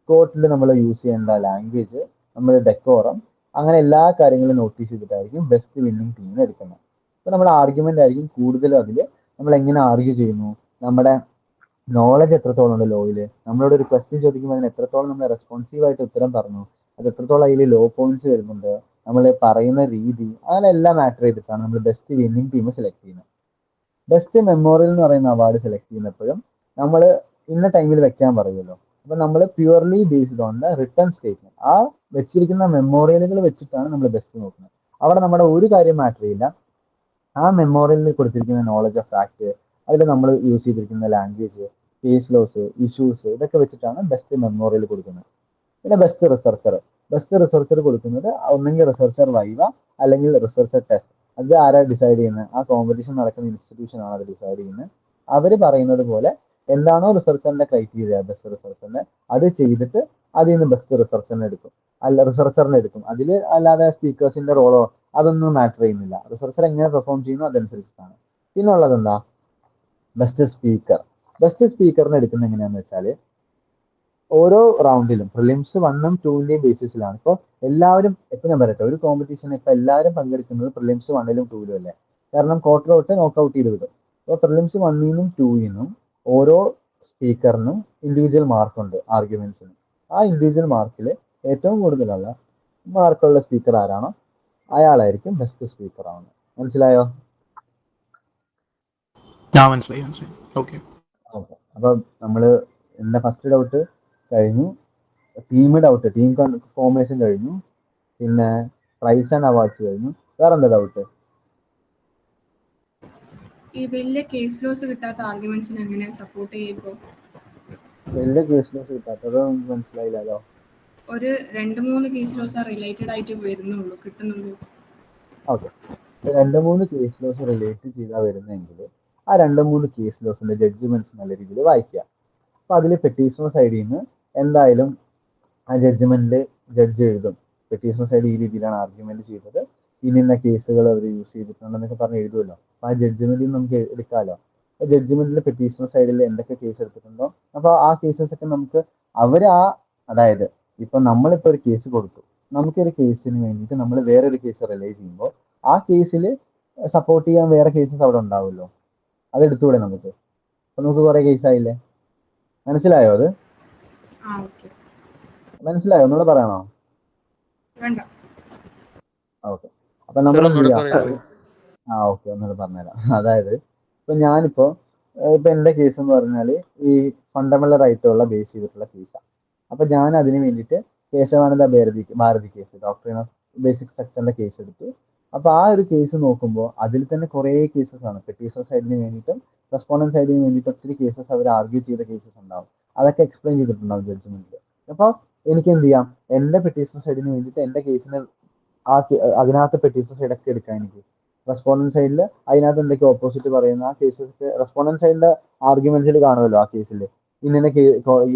കോർട്ടിൽ നമ്മൾ യൂസ് ചെയ്യേണ്ട ലാംഗ്വേജ്, നമ്മൾ ഡെക്കോറം, അങ്ങനെ എല്ലാ കാര്യങ്ങളും നോട്ടീസ് ചെയ്തിട്ടായിരിക്കും ബെസ്റ്റ് വിന്നിംഗ് ടീമിനെ എടുക്കുന്നത്. അപ്പോൾ നമ്മുടെ ആർഗ്യുമെന്റ് ആയിരിക്കും കൂടുതലും അതിൽ നമ്മൾ എങ്ങനെ ആർഗ്യൂ ചെയ്യുന്നു, നമ്മുടെ നോളജ് എത്രത്തോളം ഉണ്ട് ലോയിൽ, നമ്മളോട് ഒരു ക്വസ്റ്റ്യൻ ചോദിക്കുമ്പോൾ അതിന് എത്രത്തോളം നമ്മൾ റെസ്പോൺസീവായിട്ട് ഉത്തരം പറഞ്ഞു, അത് എത്രത്തോളം അതിൽ ലോ പോയിന്റ്സ് വരുന്നുണ്ട്, നമ്മൾ പറയുന്ന രീതി, അതിലെല്ലാം മാറ്റർ ചെയ്തിട്ടാണ് നമ്മൾ ബെസ്റ്റ് വിന്നിംഗ് ടീം സെലക്ട് ചെയ്യുന്നത്. ബെസ്റ്റ് മെമ്മോറിയൽ എന്ന് പറയുന്ന അവാർഡ് സെലക്ട് ചെയ്യുന്നപ്പോഴും നമ്മൾ ഇന്ന ടൈമിൽ വെക്കാൻ പറയുമല്ലോ. അപ്പൊ നമ്മൾ purely based on the return statement, ആ വെച്ചിരിക്കുന്ന മെമ്മോറിയലുകൾ വെച്ചിട്ടാണ് നമ്മൾ ബെസ്റ്റ് നോക്കുന്നത്. അവിടെ നമ്മുടെ ഒരു കാര്യം മാറ്റർ ചെയ്യില്ല, ആ മെമ്മോറിയലിൽ കൊടുത്തിരിക്കുന്ന നോളജ് ഓഫ് ഫാക്ട്, അതിൽ നമ്മൾ യൂസ് ചെയ്തിരിക്കുന്ന ലാംഗ്വേജ്, കേസ് ലോസ്, ഇഷ്യൂസ്, ഇതൊക്കെ വെച്ചിട്ടാണ് ബെസ്റ്റ് മെമ്മോറിയൽ കൊടുക്കുന്നത്. പിന്നെ ബെസ്റ്റ് റിസർച്ചർ കൊടുക്കുന്നത് ഒന്നെങ്കിൽ റിസർച്ചർ വൈവ അല്ലെങ്കിൽ റിസർച്ചർ ടെസ്റ്റ്. അത് ആരാ ഡിസൈഡ് ചെയ്യുന്നത്? ആ കോമ്പറ്റീഷൻ നടക്കുന്ന ഇൻസ്റ്റിറ്റ്യൂഷൻ ആണ് അത് ഡിസൈഡ് ചെയ്യുന്നത്. അവർ പറയുന്നത് പോലെ എന്താണോ റിസർച്ചറിന്റെ ക്രൈറ്റീരിയ ബെസ്റ്റ് റിസർച്ചറിന്റെ, അത് ചെയ്തിട്ട് അതിൽ നിന്ന് ബെസ്റ്റ് റിസർച്ചറിനെ എടുക്കും. അതിൽ അല്ലാതെ സ്പീക്കേഴ്സിന്റെ റോളോ അതൊന്നും മാറ്റർ ചെയ്യുന്നില്ല. റിസർച്ചർ എങ്ങനെ പെർഫോം ചെയ്യുന്നു അതനുസരിച്ചിട്ടാണ്. പിന്നെ ഉള്ളത് എന്താ? ബെസ്റ്റ് സ്പീക്കറിനെ എടുക്കുന്നത് എങ്ങനെയാന്ന് വെച്ചാൽ ഓരോ റൗണ്ടിലും പ്രിലിംസ് 1ഉം 2ന്റെയും ബേസിസിലാണ്. ഇപ്പോൾ എല്ലാവരും, ഇപ്പൊ ഞാൻ പറയട്ടെ, ഒരു കോമ്പറ്റീഷൻ ഇപ്പൊ എല്ലാവരും പങ്കെടുക്കുന്നത് പ്രിലിംസ് 1ലും 2ലും അല്ലേ? കാരണം ക്വാർട്ടർ ഔട്ട് നോക്കൗട്ട് ചെയ്ത് വിടും. അപ്പോൾ പ്രിലിംസ് 1നും 2നും ഓരോ സ്പീക്കറിനും ഇൻഡിവിജ്വൽ മാർക്കുണ്ട് ആർഗ്യുമെന്റ്സിന്. ആ ഇൻഡിവിജ്വൽ മാർക്കിൽ ഏറ്റവും കൂടുതലുള്ള മാർക്കുള്ള സ്പീക്കർ ആരാണോ അയാളായിരിക്കും ബെസ്റ്റ് സ്പീക്കർ ആവുന്നത്. മനസ്സിലായോ? മനസ്സിലായി. ഓക്കെ. ഓക്കെ, അപ്പൊ നമ്മള് എന്റെ ഫസ്റ്റ് ഡൗട്ട് കഴിഞ്ഞു, ടീം ഫോർമേഷൻ കഴിഞ്ഞു, പിന്നെ പ്രൈസ് ആൻഡ് അവാർഡ്സ് കഴിഞ്ഞു. വേറെന്താ ഡൗട്ട്? ഈ വലിയ കേസ് ലോസ് കിട്ടാത്ത ആർഗ്യുമെന്റ്സിന് എങ്ങനെ സപ്പോർട്ട് ചെയ്യുമ്പോൾ? വലിയ കേസ് ലോസ് കിട്ടാത്തത് മനസ്സിലായില്ലല്ലോ. ഒരു 2-3 കേസ് ലോസ് റിലേറ്റഡ് ആയിട്ട് കിട്ടുന്നുള്ളൂ. ഓക്കെ, 2-3 കേസ് ലോസ് റിലേറ്റ് ചെയ്താൽ വരുന്നെങ്കിൽ ആ 2-3 കേസ് ലോസിന്റെ ജഡ്ജ്മെന്റ്സ് നല്ല രീതിയിൽ വായിക്കുക. അപ്പൊ അതിൽ പെറ്റീഷണർ സൈഡിൽ നിന്ന് എന്തായാലും ആ ജഡ്ജ്മെന്റിൽ ജഡ്ജ് എഴുതും, പെറ്റീഷണർ സൈഡ് ഈ രീതിയിലാണ് ആർഗ്യുമെന്റ് ചെയ്തത്, ഇന്ന കേസുകൾ അവർ യൂസ് ചെയ്തിട്ടുണ്ടെന്നൊക്കെ പറഞ്ഞ് എഴുതുമല്ലോ. അപ്പൊ ആ ജഡ്ജ്മെന്റിൽ നമുക്ക് എടുക്കാമല്ലോ. ആ ജഡ്ജ്മെന്റിൽ പെറ്റീഷണർ സൈഡിൽ എന്തൊക്കെ കേസ് എടുത്തിട്ടുണ്ടോ അപ്പൊ ആ കേസസ് ഒക്കെ നമുക്ക് അതായത് ഇപ്പൊ നമ്മളിപ്പോ ഒരു കേസ് കൊടുത്തു, നമുക്കൊരു കേസിന് വേണ്ടിയിട്ട് നമ്മൾ വേറൊരു കേസ് റിലൈസ് ചെയ്യുമ്പോൾ ആ കേസിൽ സപ്പോർട്ട് ചെയ്യാൻ വേറെ കേസസ് അവിടെ ഉണ്ടാവുമല്ലോ, അത് എടുത്തുകൂടെ നമുക്ക്? അപ്പൊ നമുക്ക് കുറെ കേസായില്ലേ. മനസ്സിലായോ? അത് മനസ്സിലായോ? ഒന്നുകൂടെ പറയണോ? ഓക്കെ, അപ്പൊ നമ്മൾ എന്ത് ചെയ്യാം? ഓക്കെ, ഒന്നുകൂടെ പറഞ്ഞുതരാം. അതായത് ഇപ്പൊ എന്റെ കേസ് എന്ന് പറഞ്ഞാൽ ഈ ഫണ്ടമെന്റൽ റൈറ്റുള്ള ബേസ് ചെയ്തിട്ടുള്ള കേസാണ്. അപ്പൊ ഞാൻ അതിന് വേണ്ടിയിട്ട് Kesavananda Bharati case, doctrine of basic സ്ട്രക്ചറിന്റെ കേസ് എടുത്തു. അപ്പൊ ആ ഒരു കേസ് നോക്കുമ്പോൾ അതിൽ തന്നെ കുറെ കേസസ് ആണ്. പെറ്റീഷണർ സൈഡിന് വേണ്ടിയിട്ടും റെസ്പോണ്ടന്റ് സൈഡിന് വേണ്ടിയിട്ട് ഒത്തിരി കേസസ് അവർ ആർഗ്യൂ ചെയ്ത കേസസ് ഉണ്ടാവും. അതൊക്കെ എക്സ്പ്ലെയിൻ ചെയ്തിട്ടുണ്ടാവും ജഡ്ജ്മെന്റിൽ. അപ്പൊ എനിക്ക് എന്ത് ചെയ്യാം? എന്റെ പെറ്റീഷണർ സൈഡിന് വേണ്ടിയിട്ട് എന്റെ കേസിന് അതിനകത്ത് പെറ്റീഷൻ സൈഡൊക്കെ എടുക്കാം എനിക്ക്. റെസ്പോണ്ടന്റ് സൈഡിൽ അതിനകത്ത് എന്തൊക്കെ ഓപ്പോസിറ്റ് പറയുന്ന ആ കേസസ് റെസ്പോണ്ടന്റ് സൈഡിന്റെ ആർഗ്യുമെന്റ്സിൽ കാണുമല്ലോ ആ കേസിൽ ഇങ്ങനെ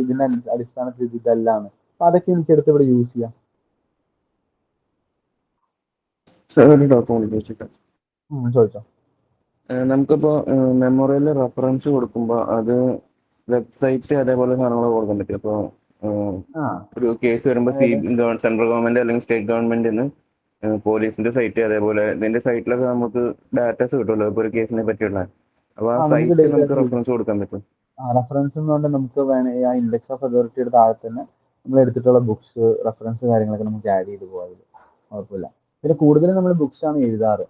ഇതിന്റെ അടിസ്ഥാനത്തിൽ ഇതല്ലാണ്. അപ്പൊ അതൊക്കെ എനിക്ക് എടുത്ത് ഇവിടെ യൂസ് ചെയ്യാം. ഒരു ഡോക്യുമെന്റ് വെച്ചിട്ട് ചോദിച്ചോ. നമുക്കിപ്പോ മെമ്മോറിയൽ റെഫറൻസ് കൊടുക്കുമ്പോൾ അത് വെബ്സൈറ്റ് അതേപോലെ സാധനങ്ങൾ കൊടുക്കാൻ പറ്റും. ഇപ്പോൾ ഒരു കേസ് വരുമ്പോൾ സെൻട്രൽ ഗവൺമെന്റ് അല്ലെങ്കിൽ സ്റ്റേറ്റ് ഗവൺമെന്റിന് പോലീസിന്റെ സൈറ്റ് അതേപോലെ ഇതിന്റെ സൈറ്റിലൊക്കെ നമുക്ക് ഡാറ്റാസ് കിട്ടുമല്ലോ ഇപ്പൊ ഒരു കേസിനെ പറ്റിയുള്ള. അപ്പൊ ആ സൈറ്റ് നമുക്ക് റെഫറൻസ് കൊടുക്കാൻ പറ്റും. റെഫറൻസ് എന്ന് പറഞ്ഞാൽ നമുക്ക് വേണമെങ്കിൽ ആ ഇൻഡെക്സ് ഓഫ് അതോറിറ്റിയുടെ താഴെ തന്നെ നമ്മൾ എടുത്തിട്ടുള്ള ബുക്സ് റെഫറൻസ് കാര്യങ്ങളൊക്കെ നമുക്ക് ആഡ് ചെയ്ത് പോകാം. കുഴപ്പമില്ല. പിന്നെ കൂടുതലും നമ്മൾ ബുക്സ് ആണ് എഴുതാറ്.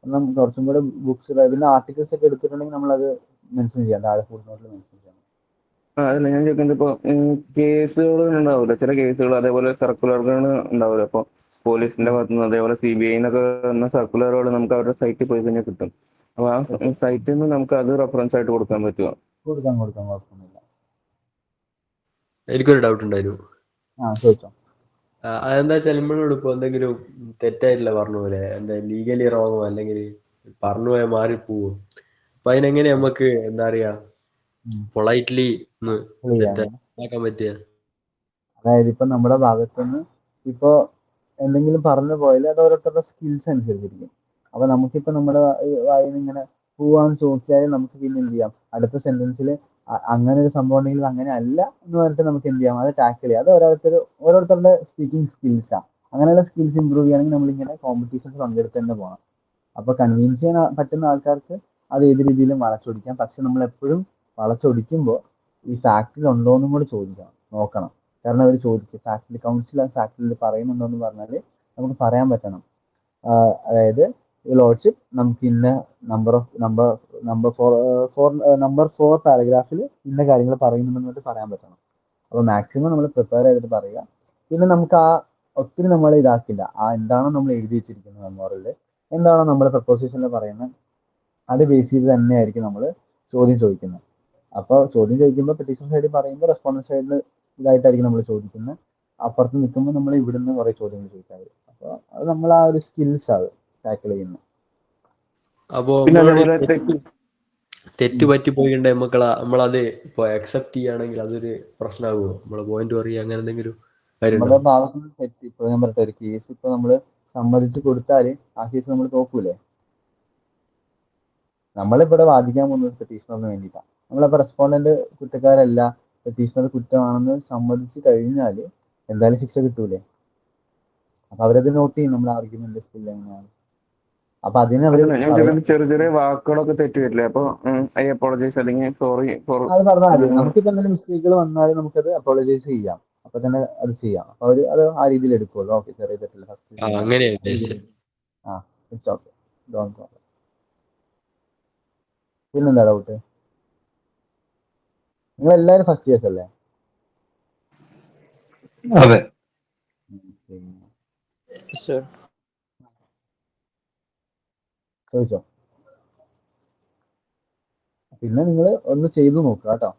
കാരണം കുറച്ചും കൂടെ ബുക്സ് പിന്നെ ആർട്ടിക്കിൾസ് ഒക്കെ എടുത്തിട്ടുണ്ടെങ്കിൽ നമ്മളത് മെൻഷൻ ചെയ്യാം, താഴെ ഫുഡ് നോട്ടിൽ മെൻഷൻ ചെയ്യണം. അതല്ല ഞാൻ ചോദിക്കുന്നത്, ഇപ്പൊ കേസുകൾ ഉണ്ടാവില്ല, ചില കേസുകൾ അതേപോലെ സർക്കുലറുകൾ ഉണ്ടാവില്ല. അപ്പൊ പോലീസിന്റെ ഭാഗത്തു നിന്ന് അതേപോലെ CBI എന്നൊക്കെ വന്ന സർക്കുലറുകൾ നമുക്ക് അവരുടെ സൈറ്റിൽ പോയി കഴിഞ്ഞാൽ കിട്ടും. അപ്പൊ ആ സൈറ്റിൽ നിന്ന് നമുക്ക് അത് റെഫറൻസ് ആയിട്ട് കൊടുക്കാൻ പറ്റുമോ? കൊടുക്കാം കുഴപ്പമൊന്നുമില്ല. എനിക്കൊരു ഡൗട്ട് ഉണ്ടായിരുന്നു. ചോദിച്ചോ. അതെന്താ വെച്ചാൽ നമ്മളോട് ഇപ്പോൾ എന്തെങ്കിലും തെറ്റായിട്ടില്ല പറഞ്ഞു പോലെ എന്താ ലീഗലി റോങ്ങോ അല്ലെങ്കിൽ പറഞ്ഞു പോയാൽ മാറിപ്പോവോ? അപ്പൊ അതിനെങ്ങനെ നമുക്ക് എന്താ പറയാ പൊളൈറ്റ്ലി ഒന്ന് തെറ്റാക്കാൻ പറ്റിയ? അതായത് ഇപ്പൊ നമ്മുടെ ഭാഗത്തുനിന്ന് ഇപ്പൊ എന്തെങ്കിലും പറഞ്ഞു പോയാൽ അത് ഓരോരുത്തരുടെ സ്കിൽസ് അനുസരിച്ചിരിക്കും. അപ്പൊ നമുക്കിപ്പോ നമ്മുടെ വായിൽ ഇങ്ങനെ പോവാന്ന് ചോദിച്ചാൽ നമുക്ക് പിന്നെ എന്ത് ചെയ്യാം, അടുത്ത സെന്റൻസിൽ അങ്ങനെ ഒരു സംഭവം ഉണ്ടെങ്കിൽ അങ്ങനെ അല്ല എന്ന് പറഞ്ഞിട്ട് നമുക്ക് എന്ത് ചെയ്യാം, അത് ടാക്കിൾ ചെയ്യാം. അത് ഓരോരുത്തരുടെ സ്പീക്കിംഗ് സ്കിൽസാണ്. അങ്ങനെയുള്ള സ്കിൽസ് ഇമ്പ്രൂവ് ചെയ്യണമെങ്കിൽ നമ്മളിങ്ങനെ കോമ്പറ്റീഷൻസ് പങ്കെടുത്ത് തന്നെ പോകണം. അപ്പൊ കൺവിൻസ് ചെയ്യാൻ പറ്റുന്ന ആൾക്കാർക്ക് അത് ഏത് രീതിയിലും വളച്ചൊടിക്കാം. പക്ഷെ നമ്മൾ എപ്പോഴും വളച്ചൊടിക്കുമ്പോൾ ഈ ഫാക്റ്റിൽ ഉണ്ടോ എന്നും കൂടി നോക്കണം. കാരണം അവർ ചോദിക്കും ഫാക്റ്റിൽ കൗൺസിൽ ഫാക്റ്റിൽ പറയുന്നുണ്ടോ എന്ന് പറഞ്ഞാൽ നമുക്ക് പറയാൻ പറ്റണം. അതായത് ലോഡ്ഷിപ്പ് നമുക്ക് ഇന്ന നമ്പർ 4 പാരഗ്രാഫിൽ ഇന്ന കാര്യങ്ങൾ പറയുന്നുണ്ടെന്ന് പറയാൻ പറ്റണം. അപ്പോൾ മാക്സിമം നമ്മൾ പ്രിപ്പയർ ചെയ്തിട്ട് പറയുക. പിന്നെ നമുക്ക് ഒത്തിരി നമ്മൾ ഇതാക്കില്ല. എന്താണോ നമ്മൾ എഴുതി വെച്ചിരിക്കുന്നത് മെമ്മോറിയലിൽ, എന്താണോ നമ്മുടെ പ്രപ്പോസിഷനിൽ പറയുന്നത്, അത് ബേസ് ചെയ്ത് തന്നെയായിരിക്കും നമ്മൾ ചോദ്യം ചോദിക്കുന്നത്. അപ്പോൾ ചോദ്യം ചോദിക്കുമ്പോൾ പെറ്റീഷൻ സൈഡിൽ പറയുമ്പോൾ റെസ്പോണ്ടന്റ് സൈഡിൽ ഇതായിട്ടായിരിക്കും നമ്മൾ ചോദിക്കുന്നത്. അപ്പുറത്ത് നിൽക്കുമ്പോൾ നമ്മൾ ഇവിടുന്ന് കുറേ ചോദ്യങ്ങൾ ചോദിക്കാൻ വരും. അപ്പോൾ അത് നമ്മൾ ആ ഒരു സ്കിൽസ് അത് ടാക്കിൾ ചെയ്യുന്നത്. അപ്പോ തെറ്റ് പറ്റി പോയിണ്ട് നമ്മളത് ഇപ്പൊ അക്സെപ്റ്റ് ചെയ്യുകയാണെങ്കിൽ അതൊരു പ്രശ്നമാകുമോ? നമ്മളെ പോയിന്റ് പറയുക അങ്ങനെ എന്തെങ്കിലും നമ്മുടെ ഭാഗത്തുനിന്ന് തെറ്റ് ഇപ്പൊ ഞാൻ പറയട്ടെ, ഒരു കേസ് ഇപ്പൊ നമ്മള് സമ്മതിച്ച് കൊടുത്താല് ആ കേസ് നമ്മൾ തോക്കൂലേ? നമ്മളിവിടെ വാദിക്കാൻ പോകുന്നത് പെറ്റീഷണറിന് വേണ്ടിയിട്ടാണ്. നമ്മളിപ്പോ റെസ്പോണ്ടന്റ് കുറ്റക്കാരല്ല, പെറ്റീഷണർ കുറ്റമാണെന്ന് സമ്മതിച്ച് കഴിഞ്ഞാൽ എന്തായാലും ശിക്ഷ കിട്ടൂലേ? അപ്പൊ അവരത് നോട്ട് ചെയ്യും നമ്മുടെ ആർഗ്യുമെന്റ് സ്കിൽ എങ്ങനെയാണ്. അപ്പൊ അതിന് ചെറിയ ചെറിയ വാക്കുകളൊക്കെ തെറ്റ് വരില്ലേ? അപ്പൊ ഐ അപ്പോളജൈസ് അല്ലെങ്കിൽ സോറി ഫോർ അത് പറഞ്ഞാൽ മതി. നമുക്കിപ്പോ എന്തെങ്കിലും മിസ്റ്റേക്കുകൾ വന്നാലും നമുക്കത് അപ്പോളജൈസ് ചെയ്യാം. അപ്പൊ തന്നെ അത് ചെയ്യാം. അപ്പൊ അവര് അത് ആ രീതിയിൽ എടുക്കുള്ളൂ. ഓക്കെ, ചെറിയ തെറ്റില്ല, ഇറ്റ്സ് ഓക്കെ, ഡോണ്ട് പ്രോബ്ലം. പിന്നെന്താ ഡൗട്ട്? നിങ്ങൾ എല്ലാവരും ഫസ്റ്റ് ഇയേഴ്സ് അല്ലേ? അതെ. ചോദിച്ചോ. പിന്നെ നിങ്ങൾ ഒന്ന് ചെയ്തു നോക്കുക കേട്ടോ.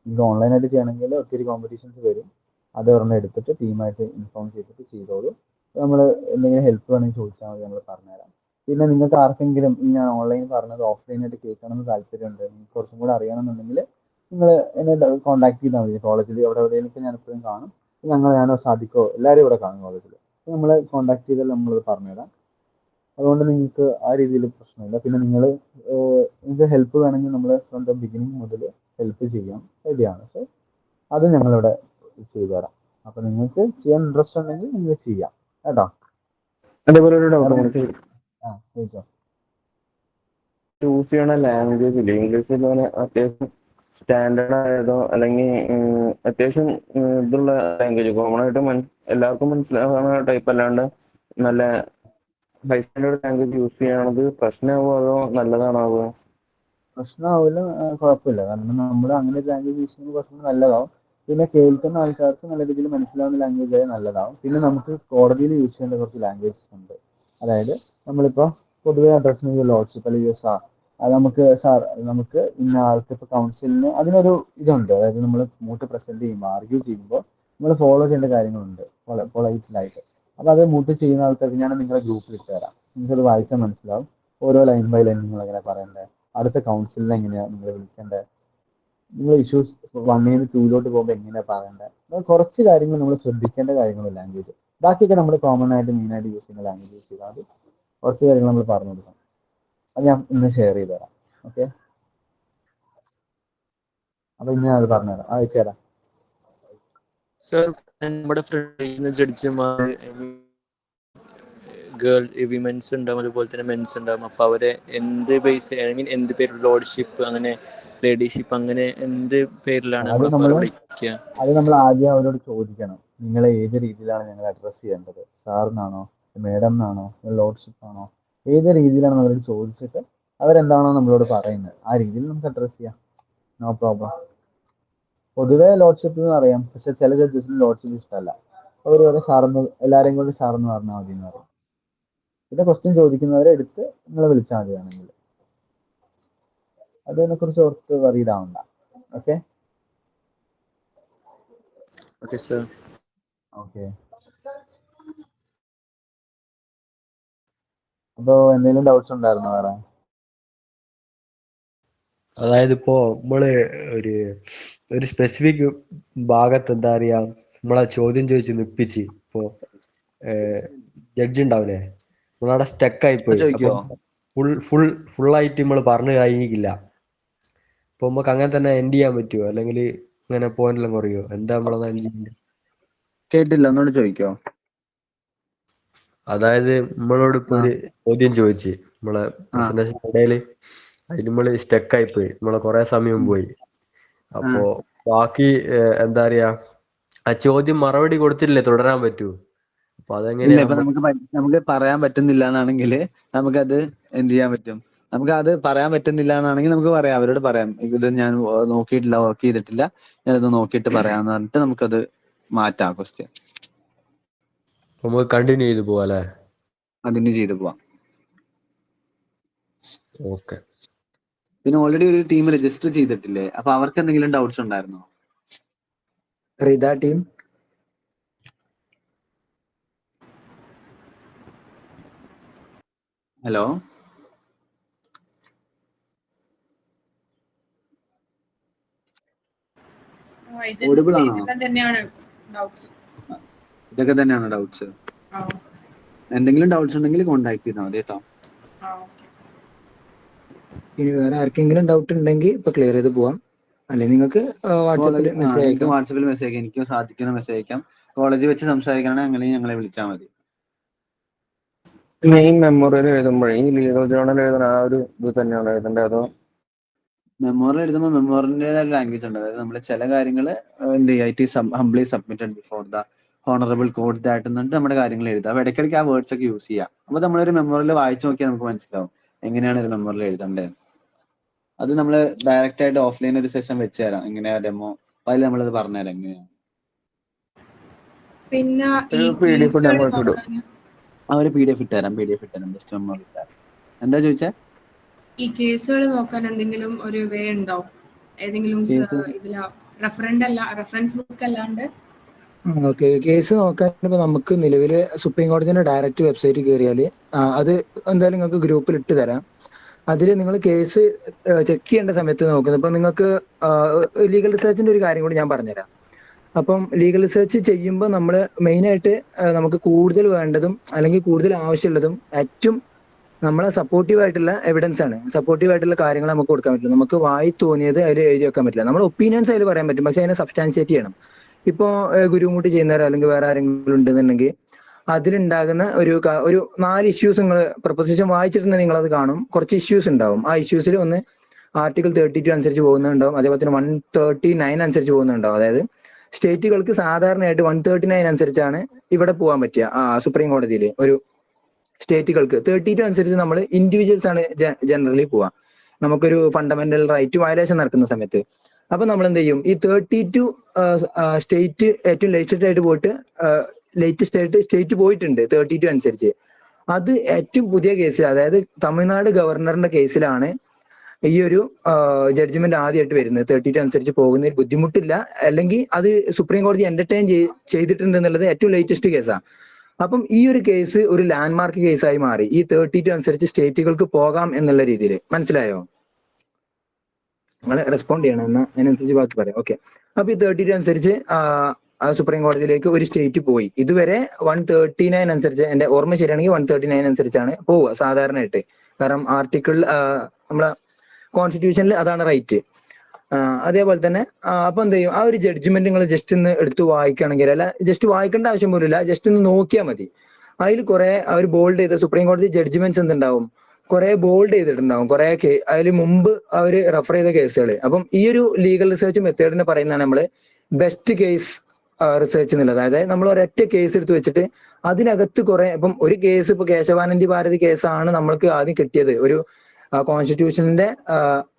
നിങ്ങൾക്ക് ഓൺലൈനായിട്ട് ചെയ്യണമെങ്കിൽ ഒത്തിരി കോമ്പറ്റീഷൻസ് വരും. അത് ഒരെണ്ണം എടുത്തിട്ട് ടീമായിട്ട് ഇൻഫോം ചെയ്തിട്ട് ചെയ്തോളൂ. നമ്മൾ എന്തെങ്കിലും ഹെൽപ്പ് വേണമെങ്കിൽ ചോദിച്ചാൽ മതി, നമ്മൾ പറഞ്ഞുതരാം. പിന്നെ നിങ്ങൾക്ക് ആർക്കെങ്കിലും ഈ ഞാൻ ഓൺലൈൻ പറഞ്ഞത് ഓഫ്ലൈനായിട്ട് കേൾക്കണമെന്ന് താല്പര്യമുണ്ട്, നിങ്ങൾക്ക് കുറച്ചും കൂടെ അറിയണമെന്നുണ്ടെങ്കിൽ നിങ്ങൾ എന്നെ കോൺടാക്ട് ചെയ്താൽ മതി. കോളേജിൽ എവിടെയെങ്കിലും ഞാൻ എപ്പോഴും കാണും. ഞാനോ സാധിക്കോ എല്ലാവരും ഇവിടെ കാണും കോളേജിൽ. നമ്മളെ കോൺടാക്ട് ചെയ്താൽ നമ്മളത് പറഞ്ഞുതരാം. അതുകൊണ്ട് നിങ്ങൾക്ക് ആ രീതിയിൽ പ്രശ്നമില്ല. പിന്നെ നിങ്ങൾക്ക് ഹെൽപ്പ് വേണമെങ്കിൽ നമ്മൾ ഫ്രം ദ ബിഗിനിങ് മുതൽ ഹെൽപ്പ് ചെയ്യാൻ റെഡിയാണ്. സോ അത് ഞങ്ങളിവിടെ ചെയ്തു തരാം. അപ്പൊ നിങ്ങൾക്ക് ചെയ്യാൻ ഇൻട്രസ്റ്റ് ഉണ്ടെങ്കിൽ നിങ്ങൾ ചെയ്യാം കേട്ടോ. അതേപോലെ ഒരു ഡൗട്ട് ചോദിച്ചോ. ചൂസ് ചെയ്യണ ലാംഗ്വേജ് ഇല്ലേ, ഇംഗ്ലീഷിൽ പോലെ അത്യാവശ്യം സ്റ്റാൻഡേർഡ് ആയതോ അല്ലെങ്കിൽ അത്യാവശ്യം ഇതുള്ള ലാംഗ്വേജ്, കോമൺ ആയിട്ട് എല്ലാവർക്കും മനസ്സിലാവുന്ന ടൈപ്പ് അല്ലാണ്ട് നല്ല ഹൈ സ്റ്റാൻഡേർഡ് ലാംഗ്വേജ് യൂസ് ചെയ്യണത് പ്രശ്നമാവോ അതോ നല്ലതാണാവോ? പ്രശ്നമാവില്ല, കുഴപ്പമില്ല. കാരണം നമ്മൾ അങ്ങനെ ഒരു ലാംഗ്വേജ് യൂസ് ചെയ്യുമ്പോൾ കുറച്ചുകൂടി നല്ലതാവും. പിന്നെ കേൾക്കുന്ന ആൾക്കാർക്ക് നല്ല രീതിയിൽ മനസ്സിലാവുന്ന ലാംഗ്വേജ് ആയി നല്ലതാവും. പിന്നെ നമുക്ക് കോടതിയിൽ യൂസ് ചെയ്യേണ്ട കുറച്ച് ലാംഗ്വേജസ് ഉണ്ട്. അതായത് നമ്മളിപ്പോൾ പൊതുവെ അഡ്രസ് ലോഡ്ഷിപ്പ് അല്ലെങ്കിൽ അത് നമുക്ക് ഇന്ന ആൾക്ക് ഇപ്പോൾ കൗൺസിലിന് അതിനൊരു ഇതുണ്ട്. അതായത് നമ്മൾ മൂട്ട് പ്രസന്റ് ചെയ്യുമ്പോൾ ആർഗ്യൂ ചെയ്യുമ്പോൾ നമ്മൾ ഫോളോ ചെയ്യേണ്ട കാര്യങ്ങളുണ്ട് പൊളൈറ്റിലായിട്ട്. അപ്പോൾ അത് മൂട്ട് ചെയ്യുന്ന ആൾക്കാർക്ക് ഞാൻ നിങ്ങളെ ഗ്രൂപ്പിൽ ഇട്ട് തരാം. നിങ്ങൾക്കത് വായിച്ചാൽ മനസ്സിലാവും. ഓരോ ലൈൻ ബൈ ലൈൻ നിങ്ങൾ എങ്ങനെ പറയണ്ടേ, അടുത്ത കൗൺസിലിനെ എങ്ങനെയാണ് നിങ്ങൾ വിളിക്കേണ്ടത്, നിങ്ങൾ ഇഷ്യൂസ് 1 നിന്ന് 2 പോകുമ്പോൾ എങ്ങനെയാണ് പറയേണ്ടത്, അപ്പോൾ കുറച്ച് കാര്യങ്ങൾ നമ്മൾ ശ്രദ്ധിക്കേണ്ട കാര്യങ്ങൾ ലാംഗ്വേജ്. ബാക്കിയൊക്കെ നമ്മൾ കോമൺ ആയിട്ട് മെയിനായിട്ട് യൂസ് ചെയ്യുന്ന ലാംഗ്വേജ് യൂസ് ചെയ്താൽ മതി. കുറച്ച് കാര്യങ്ങൾ നമ്മൾ പറഞ്ഞു കൊടുക്കണം. അത് ഞാൻ ഇന്ന് ഷെയർ ചെയ്ത് തരാം. ഓക്കെ, അപ്പോൾ ഇന്ന് ഞാൻ അത് പറഞ്ഞുതരാം. അയച്ചു തരാം. സർ, നമ്മുടെ ഫ്രണ്ട് ജഡ്ജിമാർ ഗേൾ വിമൻസ് ഉണ്ടാവും, അതുപോലെ തന്നെ മെൻസ് ഉണ്ടാവും. അപ്പോൾ അവരെ എന്ത് ബേസ്, ഐ മീൻ എന്ത് പേര്, ലോർഡ്ഷിപ്പ് അങ്ങനെ ലേഡീഷിപ്പ് അങ്ങനെ എന്ത് പേരിലാണ് അത് നമ്മൾ വിളിക്കുക? അത് നമ്മൾ ആദ്യം അവരോട് ചോദിക്കണം, നിങ്ങളെ ഏത് രീതിയിലാണ് ഞങ്ങൾ അഡ്രസ്സ് ചെയ്യേണ്ടത്, സാറിനാണോ മേഡം എന്നാണോ ലോർഡ്ഷിപ്പ് ആണോ, ഏത് രീതിയിലാണ് അവരോട് ചോദിച്ചിട്ട് അവരെന്താണോ നമ്മളോട് പറയുന്നത് ആ രീതിയിൽ നമുക്ക് അഡ്രസ്സ് ചെയ്യാം. No problem. പൊതുവേ ലോഡ്ഷിപ്പ് എന്ന് അറിയാം, പക്ഷെ ചില ജഡ്ജസിന് ലോഡ്ഷിപ്പ് ഇഷ്ടമല്ല. അവർ വരെ സാറെന്ന് എല്ലാവരെയും കൊണ്ട് സാറെന്ന് പറഞ്ഞാൽ മതി എന്ന് പറയും. പിന്നെ ക്വസ്റ്റ്യൻ ചോദിക്കുന്നവരെ എടുത്ത് നിങ്ങൾ വിളിച്ചാൽ മതിയാണെങ്കിൽ. അതിനെക്കുറിച്ച് ഓർത്ത് വറീഡ് ആവണ്ട. Okay okay sir. ഓക്കെ, അപ്പോൾ എന്തെങ്കിലും ഡൗട്ട്സ് ഉണ്ടായിരുന്നോ വേറെ? അതായത് ഇപ്പോ നമ്മള് ഒരു സ്പെസിഫിക് ഭാഗത്ത് എന്താ പറയാ, നമ്മളെ ചോദ്യം ചോദിച്ച് നിപ്പിച്ച് ഇപ്പോ ജഡ്ജ് ഉണ്ടാവില്ലേ, നമ്മളവിടെ സ്റ്റക്കായി പോയി. അപ്പൊ ഫുള്ളായിട്ട് നമ്മൾ പറഞ്ഞു കഴിഞ്ഞില്ല. അപ്പൊ നമുക്ക് അങ്ങനെ തന്നെ എൻഡ് ചെയ്യാൻ പറ്റുമോ, അല്ലെങ്കിൽ അങ്ങനെ പോയിന്റെല്ലാം കുറയോ? എന്താ നമ്മളത് എൻഡ് ചെയ്യുന്നത്? കേട്ടില്ല, ഒന്നുകൂടെ ചോദിക്കോ? അതായത് നമ്മളോട് ഇപ്പൊ ഒരു ചോദ്യം ചോദിച്ച് നമ്മളെ പ്രസന്റേഷൻ ഇടയില് അതിന് നമ്മള് സ്റ്റക്കായി പോയി, നമ്മളെ കുറെ സമയം പോയി. അപ്പോ ബാക്കി എന്താ പറയാ, ആ ചോദ്യം മറുപടി കൊടുത്തില്ലേ തുടരാൻ പറ്റൂ? അപ്പൊ അതെങ്ങനെയാ? നമുക്ക് പറയാൻ പറ്റുന്നില്ല എന്നാണെങ്കിൽ നമുക്കത് എന്ത് ചെയ്യാൻ പറ്റും? നമുക്ക് അത് പറയാൻ പറ്റുന്നില്ല എന്നാണെങ്കിൽ നമുക്ക് പറയാം, അവരോട് പറയാം, ഇത് ഞാൻ നോക്കിയിട്ടില്ല, വർക്ക് ചെയ്തിട്ടില്ല, ഞാനത് നോക്കിയിട്ട് പറയാന്ന് പറഞ്ഞിട്ട് നമുക്കത് മാറ്റാം ക്വസ്റ്റ്യൻ. നമുക്ക് കണ്ടിന്യൂ ചെയ്ത് പോവാ അല്ലെ? കണ്ടിന്യൂ ചെയ്ത് പോവാം. ഓക്കെ. പിന്നെ ഓൾറെഡി ഒരു ടീം രജിസ്റ്റർ ചെയ്തിട്ടില്ലേ, അപ്പൊ അവർക്ക് എന്തെങ്കിലും ഡൗട്ട്സ് ഉണ്ടായിരുന്നോ? റിത ടീം ഹലോ, Audible ആണോ? ഇതൊക്കെ തന്നെയാണ് ഡൗട്ട്സ്. എന്തെങ്കിലും ഡൗട്ട്സ് ഉണ്ടെങ്കിൽ കോൺടാക്ട് ചെയ്താൽ മതി കേട്ടോ. ഇനി വേറെ ആർക്കെങ്കിലും ഡൗട്ട് ഉണ്ടെങ്കിൽ ഇപ്പൊ ക്ലിയർ ചെയ്ത് പോവാം. അല്ലെങ്കിൽ നിങ്ങൾക്ക് വാട്സാപ്പിൽ മെസ്സേജ് അയക്കാം. വാട്സാപ്പിൽ മെസ്സേജ് അയക്കാം, എനിക്ക് സാധിക്കുന്ന മെസ്സേജ് അയക്കാം. കോളേജിൽ വെച്ച് സംസാരിക്കുകയാണെങ്കിൽ അങ്ങനെ ഞങ്ങളെ വിളിച്ചാൽ മതി. മെയിൻ മെമ്മോറിയൽ എഴുതുമ്പോഴേ ഈ ലീഗൽ ജേർണൽ എഴുതുന്ന ആ ഒരു ഇത് തന്നെയാണ് എഴുതേണ്ടത്, അതോ? മെമ്മോറിയൽ എഴുതുമ്പോൾ മെമ്മോറിയലിൻ്റെതായ ലാംഗ്വേജ് ഉണ്ട്. അതായത് നമ്മൾ ചില കാര്യങ്ങൾ എന്ത് ചെയ്യുക, it is humbly submitted before the honourable court that എന്നിട്ട് നമ്മുടെ കാര്യങ്ങൾ എഴുതുക. അപ്പോൾ ഇടയ്ക്കിടയ്ക്ക് ആ വേർഡ്സ് ഒക്കെ യൂസ് ചെയ്യുക. അപ്പോൾ നമ്മളൊരു മെമ്മോറിയൽ വായിച്ചു നോക്കിയാൽ നമുക്ക് മനസ്സിലാവും എങ്ങനെയാണ് ഒരു മെമ്മോറിയൽ എഴുതേണ്ടത്. അത് നമ്മൾ ഡയറക്റ്റ് ആയിട്ട് ഓഫ്ലൈൻ ഒരു സെഷൻ വെച്ച് തരാം, എങ്ങനെയാ ഡെമോ, അതിൽ നമ്മളത് പറഞ്ഞുതരാം എങ്ങനെയാണ്. പിന്നെ ആ ഒരു PDF ഇട്ടുതരാം, ജസ്റ്റ് മെമ്മോറിയൽ ഇട്ടുതരാം. എന്താ ചോദിച്ചേ? ഈ കേസുകൾ നോക്കാൻ എന്തെങ്കിലും ഒരു വേ ഉണ്ടോ? ഏതെങ്കിലും ഇതില റെഫറൻസ് ബുക്ക് അല്ലാണ്ട്? ഓക്കെ, കേസ് നോക്കാൻ ഇപ്പൊ നമുക്ക് നിലവിൽ സുപ്രീം കോടതിയുടെ ഡയറക്റ്റ് വെബ്സൈറ്റിൽ കയറിയാൽ അത് എന്തായാലും നിങ്ങൾക്ക് ഗ്രൂപ്പിൽ ഇട്ട് തരാം. അതിൽ നിങ്ങൾ കേസ് ചെക്ക് ചെയ്യേണ്ട സമയത്ത് നോക്കുന്നത്, ഇപ്പൊ നിങ്ങൾക്ക് ലീഗൽ റിസർച്ചിന്റെ ഒരു കാര്യം കൂടി ഞാൻ പറഞ്ഞുതരാം. അപ്പം ലീഗൽ റിസർച്ച് ചെയ്യുമ്പോൾ നമ്മൾ മെയിനായിട്ട് നമുക്ക് കൂടുതൽ വേണ്ടതും അല്ലെങ്കിൽ കൂടുതൽ ആവശ്യമുള്ളതും ഏറ്റവും നമ്മളെ സപ്പോർട്ടീവ് ആയിട്ടുള്ള എവിഡൻസ് ആണ്. സപ്പോർട്ടീവ് ആയിട്ടുള്ള കാര്യങ്ങൾ നമുക്ക് കൊടുക്കാൻ പറ്റില്ല. നമുക്ക് വായി തോന്നിയത് അതിൽ എഴുതി വെക്കാൻ പറ്റില്ല. നമ്മൾ ഒപ്പീനിയൻസ് അതിൽ പറയാൻ പറ്റും, പക്ഷെ അതിനെ സബ്സ്റ്റാൻഷിയേറ്റ് ചെയ്യണം. ഇപ്പോൾ ഗുരുമുട്ടി ചെയ്യുന്നവരോ അല്ലെങ്കിൽ വേറെ ആരെങ്കിലും ഉണ്ടെന്നുണ്ടെങ്കിൽ അതിലുണ്ടാകുന്ന ഒരു 4 ഇഷ്യൂസ് നിങ്ങൾ പ്രൊപ്പോസിഷൻ വായിച്ചിട്ടുണ്ടെങ്കിൽ നിങ്ങളത് കാണും. കുറച്ച് ഇഷ്യൂസ് ഉണ്ടാവും. ആ ഇഷ്യൂസിൽ ഒന്ന് ആർട്ടിക്കിൾ 32 അനുസരിച്ച് പോകുന്നുണ്ടാവും, അതേപോലെ തന്നെ 139 അനുസരിച്ച് പോകുന്നുണ്ടാവും. അതായത് സ്റ്റേറ്റുകൾക്ക് സാധാരണയായിട്ട് 139 അനുസരിച്ചാണ് ഇവിടെ പോകാൻ പറ്റുക സുപ്രീം കോടതിയിൽ. ഒരു സ്റ്റേറ്റുകൾക്ക് 32 അനുസരിച്ച് നമ്മൾ ഇൻഡിവിജ്വൽസ് ആണ് ജനറലി പോവാ, നമുക്കൊരു ഫണ്ടമെന്റൽ റൈറ്റ് വയലേഷൻ നടക്കുന്ന സമയത്ത്. അപ്പൊ നമ്മൾ എന്ത് ചെയ്യും, ഈ 32 സ്റ്റേറ്റ് ഏറ്റവും ലേറ്റസ്റ്റ് ആയിട്ട് പോയിട്ട് സ്റ്റേറ്റ് പോയിട്ടുണ്ട് 32 അനുസരിച്ച്. അത് ഏറ്റവും പുതിയ കേസിൽ, അതായത് തമിഴ്നാട് ഗവർണറിന്റെ കേസിലാണ് ഈ ഒരു ജഡ്ജ്മെന്റ് ആദ്യമായിട്ട് വരുന്നത്. 32 അനുസരിച്ച് പോകുന്നതിൽ ബുദ്ധിമുട്ടില്ല, അല്ലെങ്കിൽ അത് സുപ്രീം കോടതി എന്റർടൈൻ ചെയ്തിട്ടുണ്ട് എന്നുള്ളത് ഏറ്റവും ലേറ്റസ്റ്റ് കേസാണ്. അപ്പം ഈ ഒരു കേസ് ഒരു ലാൻഡ്മാർക്ക് കേസായി മാറി. ഈ 32 അനുസരിച്ച് സ്റ്റേറ്റുകൾക്ക് പോകാം എന്നുള്ള രീതിയിൽ. മനസ്സിലായോ? നിങ്ങൾ റെസ്പോണ്ട് ചെയ്യണം, എന്നാൽ അതിനനുസരിച്ച് ബാക്കി പറയാം. ഓക്കെ. അപ്പൊ ഈ 32 അനുസരിച്ച് സുപ്രീം കോടതിയിലേക്ക് ഒരു സ്റ്റേറ്റ് പോയി. ഇതുവരെ 139 അനുസരിച്ച്, എന്റെ ഓർമ്മ ശരിയാണെങ്കിൽ 139 അനുസരിച്ചാണ് പോവുക സാധാരണയായിട്ട്. കാരണം ആർട്ടിക്കിൾ നമ്മളെ കോൺസ്റ്റിറ്റ്യൂഷനിൽ അതാണ് റൈറ്റ്. അതേപോലെ തന്നെ അപ്പൊ എന്ത് ചെയ്യും, ആ ഒരു ജഡ്ജ്മെന്റ് നിങ്ങൾ ജസ്റ്റ് ഒന്ന് എടുത്ത് വായിക്കുകയാണെങ്കിൽ, അല്ല ജസ്റ്റ് വായിക്കേണ്ട ആവശ്യം പോലുമില്ല, ജസ്റ്റ് ഒന്ന് നോക്കിയാൽ മതി. അതിൽ കുറെ അവർ ബോൾഡ് ചെയ്ത സുപ്രീം കോടതി ജഡ്ജ്മെന്റ്സ് എന്തുണ്ടാവും, കുറെ ബോൾഡ് ചെയ്തിട്ടുണ്ടാവും, കുറെ അതിൽ മുമ്പ് അവർ റെഫർ ചെയ്ത കേസുകൾ. അപ്പം ഈ ഒരു ലീഗൽ റിസർച്ച് മെത്തേഡിനെ പറയുന്നതാണ് നമ്മള് ബെസ്റ്റ് കേസ് റിസർച്ച് എന്നുള്ളത്. അതായത് നമ്മൾ ഒരൊറ്റ കേസ് എടുത്ത് വെച്ചിട്ട് അതിനകത്ത് കുറെ, ഇപ്പം ഒരു കേസ്, ഇപ്പൊ കേശവാനന്ദി ഭാരതി കേസാണ് നമ്മൾക്ക് ആദ്യം കിട്ടിയത്, ഒരു കോൺസ്റ്റിറ്റ്യൂഷന്റെ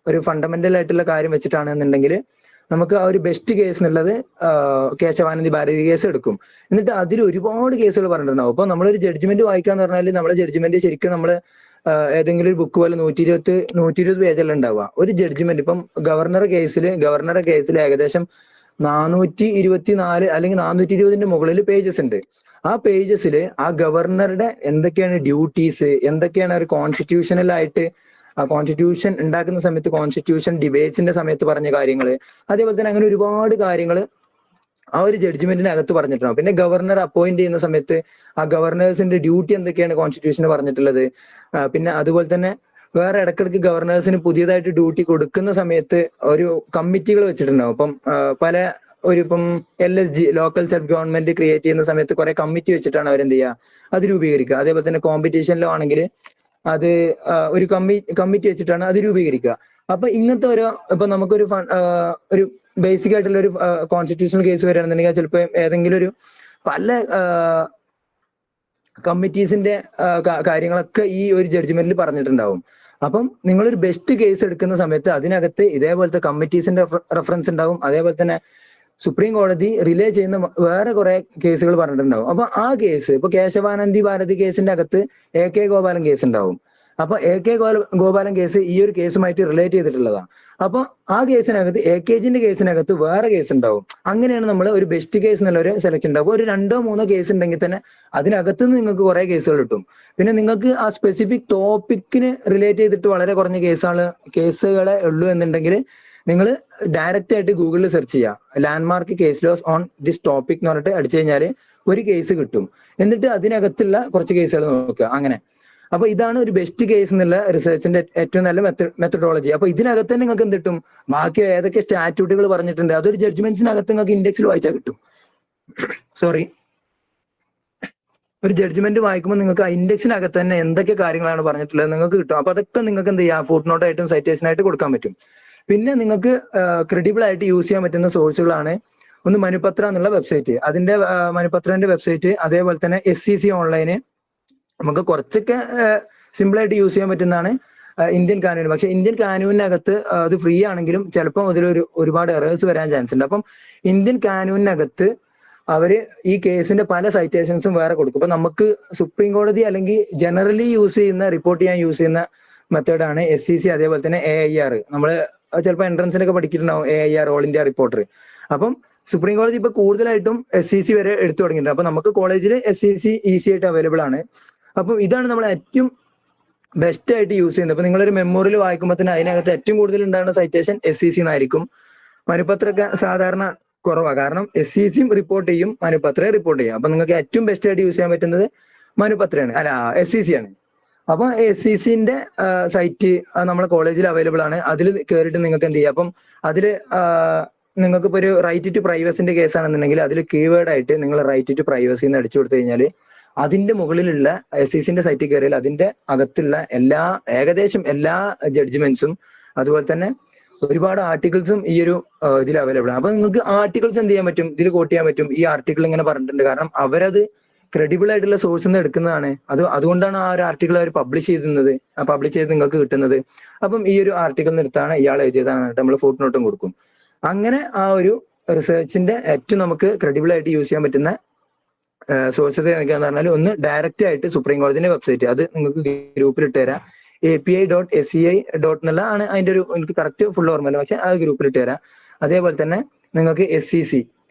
ഒരു ഫണ്ടമെന്റൽ ആയിട്ടുള്ള കാര്യം വെച്ചിട്ടാണെന്നുണ്ടെങ്കിൽ നമുക്ക് ആ ഒരു ബെസ്റ്റ് കേസ് എന്നുള്ളത് കേശവാനന്ദി ഭാരതി കേസ് എടുക്കും. എന്നിട്ട് അതിൽ ഒരുപാട് കേസുകൾ പറഞ്ഞിട്ടുണ്ടാവും. അപ്പൊ നമ്മളൊരു ജഡ്ജ്മെന്റ് വായിക്കാന്ന് പറഞ്ഞാൽ നമ്മളെ ജഡ്ജ്മെന്റ് ശരിക്കും നമ്മള് ഏതെങ്കിലും ഒരു ബുക്ക് പോലെ 120 പേജെല്ലാം ഉണ്ടാവുക. ഒരു ജഡ്ജ്മെന്റ് ഇപ്പം ഗവർണറുടെ കേസിൽ ഏകദേശം 424 അല്ലെങ്കിൽ 420 മുകളിൽ പേജസ് ഉണ്ട്. ആ പേജസിൽ ആ ഗവർണറുടെ എന്തൊക്കെയാണ് ഡ്യൂട്ടീസ്, എന്തൊക്കെയാണ് ഒരു കോൺസ്റ്റിറ്റ്യൂഷണൽ ആയിട്ട് ആ കോൺസ്റ്റിറ്റ്യൂഷൻ ഉണ്ടാക്കുന്ന സമയത്ത്, കോൺസ്റ്റിറ്റ്യൂഷൻ ഡിബേറ്റ്സിന്റെ സമയത്ത് പറഞ്ഞ കാര്യങ്ങൾ, അതേപോലെ തന്നെ അങ്ങനെ ഒരുപാട് കാര്യങ്ങൾ ആ ഒരു ജഡ്ജ്മെന്റിനകത്ത് പറഞ്ഞിട്ടുണ്ടാവും. പിന്നെ ഗവർണർ അപ്പോയിന്റ് ചെയ്യുന്ന സമയത്ത് ആ ഗവർണേഴ്സിന്റെ ഡ്യൂട്ടി എന്തൊക്കെയാണ് കോൺസ്റ്റിറ്റ്യൂഷന് പറഞ്ഞിട്ടുള്ളത്. പിന്നെ അതുപോലെ തന്നെ വേറെ ഇടക്കിടക്ക് ഗവർണേഴ്സിന് പുതിയതായിട്ട് ഡ്യൂട്ടി കൊടുക്കുന്ന സമയത്ത് ഒരു കമ്മിറ്റികൾ വെച്ചിട്ടുണ്ടാവും. ഇപ്പം പല ഇപ്പം LSG local self government create ചെയ്യുന്ന സമയത്ത് കുറെ കമ്മിറ്റി വെച്ചിട്ടാണ് അവരെന്ത് ചെയ്യുക, അത് രൂപീകരിക്കുക. അതേപോലെ തന്നെ കോമ്പറ്റീഷനിലോ ആണെങ്കിൽ അത് ഒരു കമ്മിറ്റി വെച്ചിട്ടാണ് അത് രൂപീകരിക്കുക. അപ്പൊ ഇങ്ങനത്തെ ഇപ്പൊ നമുക്കൊരു ഒരു ബേസിക് ആയിട്ടുള്ള ഒരു കോൺസ്റ്റിറ്റ്യൂഷണൽ കേസ് വരികയാണെന്നുണ്ടെങ്കിൽ ചിലപ്പോൾ ഏതെങ്കിലും ഒരു പല കമ്മിറ്റീസിന്റെ കാര്യങ്ങളൊക്കെ ഈ ഒരു ജഡ്ജ്മെന്റിൽ പറഞ്ഞിട്ടുണ്ടാവും. അപ്പം നിങ്ങളൊരു ബെസ്റ്റ് കേസ് എടുക്കുന്ന സമയത്ത് അതിനകത്ത് ഇതേപോലത്തെ കമ്മിറ്റീസിന്റെ റെഫറൻസ് ഉണ്ടാവും. അതേപോലെ തന്നെ സുപ്രീം കോടതി റിലേ ചെയ്യുന്ന വേറെ കുറെ കേസുകൾ പറഞ്ഞിട്ടുണ്ടാവും. അപ്പൊ ആ കേസ് ഇപ്പൊ കേശവാനന്ദി ഭാരതി കേസിന്റെ അകത്ത് AK ഗോപാലൻ കേസ് ഉണ്ടാവും. അപ്പൊ AK ഗോപാലൻ കേസ് ഈ ഒരു കേസുമായിട്ട് റിലേറ്റ് ചെയ്തിട്ടുള്ളതാണ്. അപ്പൊ ആ കേസിനകത്ത് AKGന്റെ കേസിനകത്ത് വേറെ കേസ് ഉണ്ടാവും. അങ്ങനെയാണ് നമ്മൾ ഒരു ബെസ്റ്റ് കേസ് എന്നുള്ള ഒരു സെലക്ഷൻ ഉണ്ടാവും. ഒരു 2-3 കേസ് ഉണ്ടെങ്കിൽ തന്നെ അതിനകത്ത് നിന്ന് നിങ്ങൾക്ക് കുറെ കേസുകൾ കിട്ടും. പിന്നെ നിങ്ങൾക്ക് ആ സ്പെസിഫിക് ടോപ്പിക്കിന് റിലേറ്റ് ചെയ്തിട്ട് വളരെ കുറഞ്ഞ കേസുകളെ ഉള്ളൂ എന്നുണ്ടെങ്കിൽ നിങ്ങൾ ഡയറക്റ്റ് ആയിട്ട് ഗൂഗിളിൽ സെർച്ച് ചെയ്യുക, landmark case loss on this topic എന്ന് പറഞ്ഞിട്ട് അടിച്ചു കഴിഞ്ഞാൽ ഒരു കേസ് കിട്ടും. എന്നിട്ട് അതിനകത്തുള്ള കുറച്ച് കേസുകൾ നോക്കുക. അങ്ങനെ അപ്പൊ ഇതാണ് ഒരു ബെസ്റ്റ് കേസ് എന്നുള്ള റിസർച്ചിന്റെ ഏറ്റവും നല്ല മെത്തഡോളജി. അപ്പൊ ഇതിനകത്ത് തന്നെ നിങ്ങൾക്ക് എന്ത് കിട്ടും, ബാക്കി ഏതൊക്കെ സ്റ്റാറ്റ്യൂട്ടുകൾ പറഞ്ഞിട്ടുണ്ട് അതൊരു ജഡ്ജ്മെന്റ്സിനകത്ത് നിങ്ങൾക്ക് ഇൻഡെക്സിൽ വായിച്ചാൽ കിട്ടും. ഒരു ജഡ്ജ്മെന്റ് വായിക്കുമ്പോൾ നിങ്ങൾക്ക് ആ ഇൻഡെക്സിനകത്ത് തന്നെ എന്തൊക്കെ കാര്യങ്ങളാണ് പറഞ്ഞിട്ടുള്ളത് നിങ്ങൾക്ക് കിട്ടും. അപ്പൊ അതൊക്കെ നിങ്ങൾക്ക് എന്ത് ചെയ്യാം, ഫുട് നോട്ടായിട്ടും സൈറ്റേഷനായിട്ട് കൊടുക്കാൻ പറ്റും. പിന്നെ നിങ്ങൾക്ക് ക്രെഡിബിൾ ആയിട്ട് യൂസ് ചെയ്യാൻ പറ്റുന്ന സോഴ്സുകളാണ് ഒന്ന് മനുപത്ര എന്നുള്ള വെബ്സൈറ്റ്, അതിന്റെ മനുപത്രന്റെ വെബ്സൈറ്റ്, അതേപോലെ തന്നെ SCC ഓൺലൈന്. നമുക്ക് കുറച്ചൊക്കെ സിമ്പിൾ ആയിട്ട് യൂസ് ചെയ്യാൻ പറ്റുന്നതാണ് ഇന്ത്യൻ കാനൂൻ. പക്ഷെ ഇന്ത്യൻ കാനൂനിനകത്ത് അത് ഫ്രീ ആണെങ്കിലും ചിലപ്പോൾ അതിലൊരു ഒരുപാട് എറേഴ്സ് വരാൻ ചാൻസ് ഉണ്ട്. അപ്പം ഇന്ത്യൻ കാനൂനിനകത്ത് അവര് ഈ കേസിന്റെ പല സൈറ്റേഷൻസും വേറെ കൊടുക്കും. അപ്പൊ നമുക്ക് സുപ്രീം കോടതി അല്ലെങ്കിൽ ജനറലി യൂസ് ചെയ്യുന്ന, റിപ്പോർട്ട് ചെയ്യാൻ യൂസ് ചെയ്യുന്ന മെത്തേഡാണ് SCC. അതേപോലെ തന്നെ AIR. നമ്മള് ചിലപ്പോൾ എൻട്രൻസിനൊക്കെ പഠിച്ചിട്ടുണ്ടാവും AIR, ഓൾ ഇന്ത്യ റിപ്പോർട്ടർ. അപ്പം സുപ്രീം കോടതി ഇപ്പൊ കൂടുതലായിട്ടും SCC വരെ എടുത്തു തുടങ്ങിയിട്ടുണ്ട്. അപ്പൊ നമുക്ക് കോളേജിൽ SCC ഈസി ആയിട്ട് അവൈലബിൾ ആണ്. അപ്പം ഇതാണ് നമ്മൾ ഏറ്റവും ബെസ്റ്റ് ആയിട്ട് യൂസ് ചെയ്യുന്നത്. അപ്പൊ നിങ്ങളൊരു മെമ്മോറിയൽ വായിക്കുമ്പോൾ തന്നെ അതിനകത്ത് ഏറ്റവും കൂടുതൽ ഉണ്ടാകുന്ന സൈറ്റേഷൻ SCC എന്നായിരിക്കും. മനുപത്രമൊക്കെ സാധാരണ കുറവാണ്. കാരണം SCCയും റിപ്പോർട്ട് ചെയ്യും, മനുപത്രയെ റിപ്പോർട്ട് ചെയ്യും. അപ്പൊ നിങ്ങൾക്ക് ഏറ്റവും ബെസ്റ്റ് ആയിട്ട് യൂസ് ചെയ്യാൻ പറ്റുന്നത് മനുപത്രയാണ്, അല്ല SCC ആണ്. അപ്പൊ SCCന്റെ സൈറ്റ് നമ്മളെ കോളേജിൽ അവൈലബിൾ ആണ്. അതിൽ കയറിയിട്ട് നിങ്ങൾക്ക് എന്ത് ചെയ്യാം, അപ്പം അതിൽ നിങ്ങൾക്ക് ഇപ്പോൾ ഒരു റൈറ്റ് ടു പ്രൈവസിന്റെ കേസാണെന്നുണ്ടെങ്കിൽ അതിൽ കീവേഡ് ആയിട്ട് നിങ്ങൾ റൈറ്റ് ടു പ്രൈവസി എന്ന് അടിച്ചു കൊടുത്തു കഴിഞ്ഞാൽ അതിന്റെ മുകളിലുള്ള SCCന്റെ സൈറ്റിൽ കയറിയാൽ അതിന്റെ അകത്തുള്ള ഏകദേശം എല്ലാ ജഡ്ജ്മെന്റ്സും അതുപോലെ തന്നെ ഒരുപാട് ആർട്ടിക്കിൾസും ഈ ഒരു ഇതിൽ അവൈലബിൾ ആണ്. അപ്പൊ നിങ്ങൾക്ക് ആർട്ടിക്കിൾസ് എന്ത് ചെയ്യാൻ പറ്റും, ഇതിൽ കോട്ട് ചെയ്യാൻ പറ്റും. ഈ ആർട്ടിക്കിൾ ഇങ്ങനെ പറഞ്ഞിട്ടുണ്ട്, കാരണം അവരത് ക്രെഡിബിൾ ആയിട്ടുള്ള സോഴ്സിൽ നിന്ന് എടുക്കുന്നതാണ്. അതുകൊണ്ടാണ് ആ ഒരു ആർട്ടിക്കിൾ അവർ പബ്ലിഷ് ചെയ്ത് നിങ്ങൾക്ക് കിട്ടുന്നത്. അപ്പം ഈ ഒരു ആർട്ടിക്കിൾ എടുത്താണ് ഇയാൾ എഴുതിയതാണ് നമ്മൾ ഫുട് നോട്ടും കൊടുക്കും. അങ്ങനെ ആ ഒരു റിസർച്ചിന്റെ ഏറ്റവും നമുക്ക് ക്രെഡിബിൾ ആയിട്ട് യൂസ് ചെയ്യാൻ പറ്റുന്ന സോഴ്സസ് ഏതൊക്കെയാന്ന് പറഞ്ഞാൽ, ഒന്ന് ഡയറക്റ്റ് ആയിട്ട് സുപ്രീം കോടതിന്റെ വെബ്സൈറ്റ്, അത് നിങ്ങൾക്ക് ഗ്രൂപ്പിൽ ഇട്ട് തരാം. API.SCI എന്നുള്ള ആണ് അതിന്റെ ഒരു, എനിക്ക് കറക്റ്റ് ഫുൾ ഓർമ്മയില്ല, പക്ഷെ ആ ഗ്രൂപ്പിൽ ഇട്ട് തരാം. അതേപോലെ തന്നെ നിങ്ങൾക്ക് SCC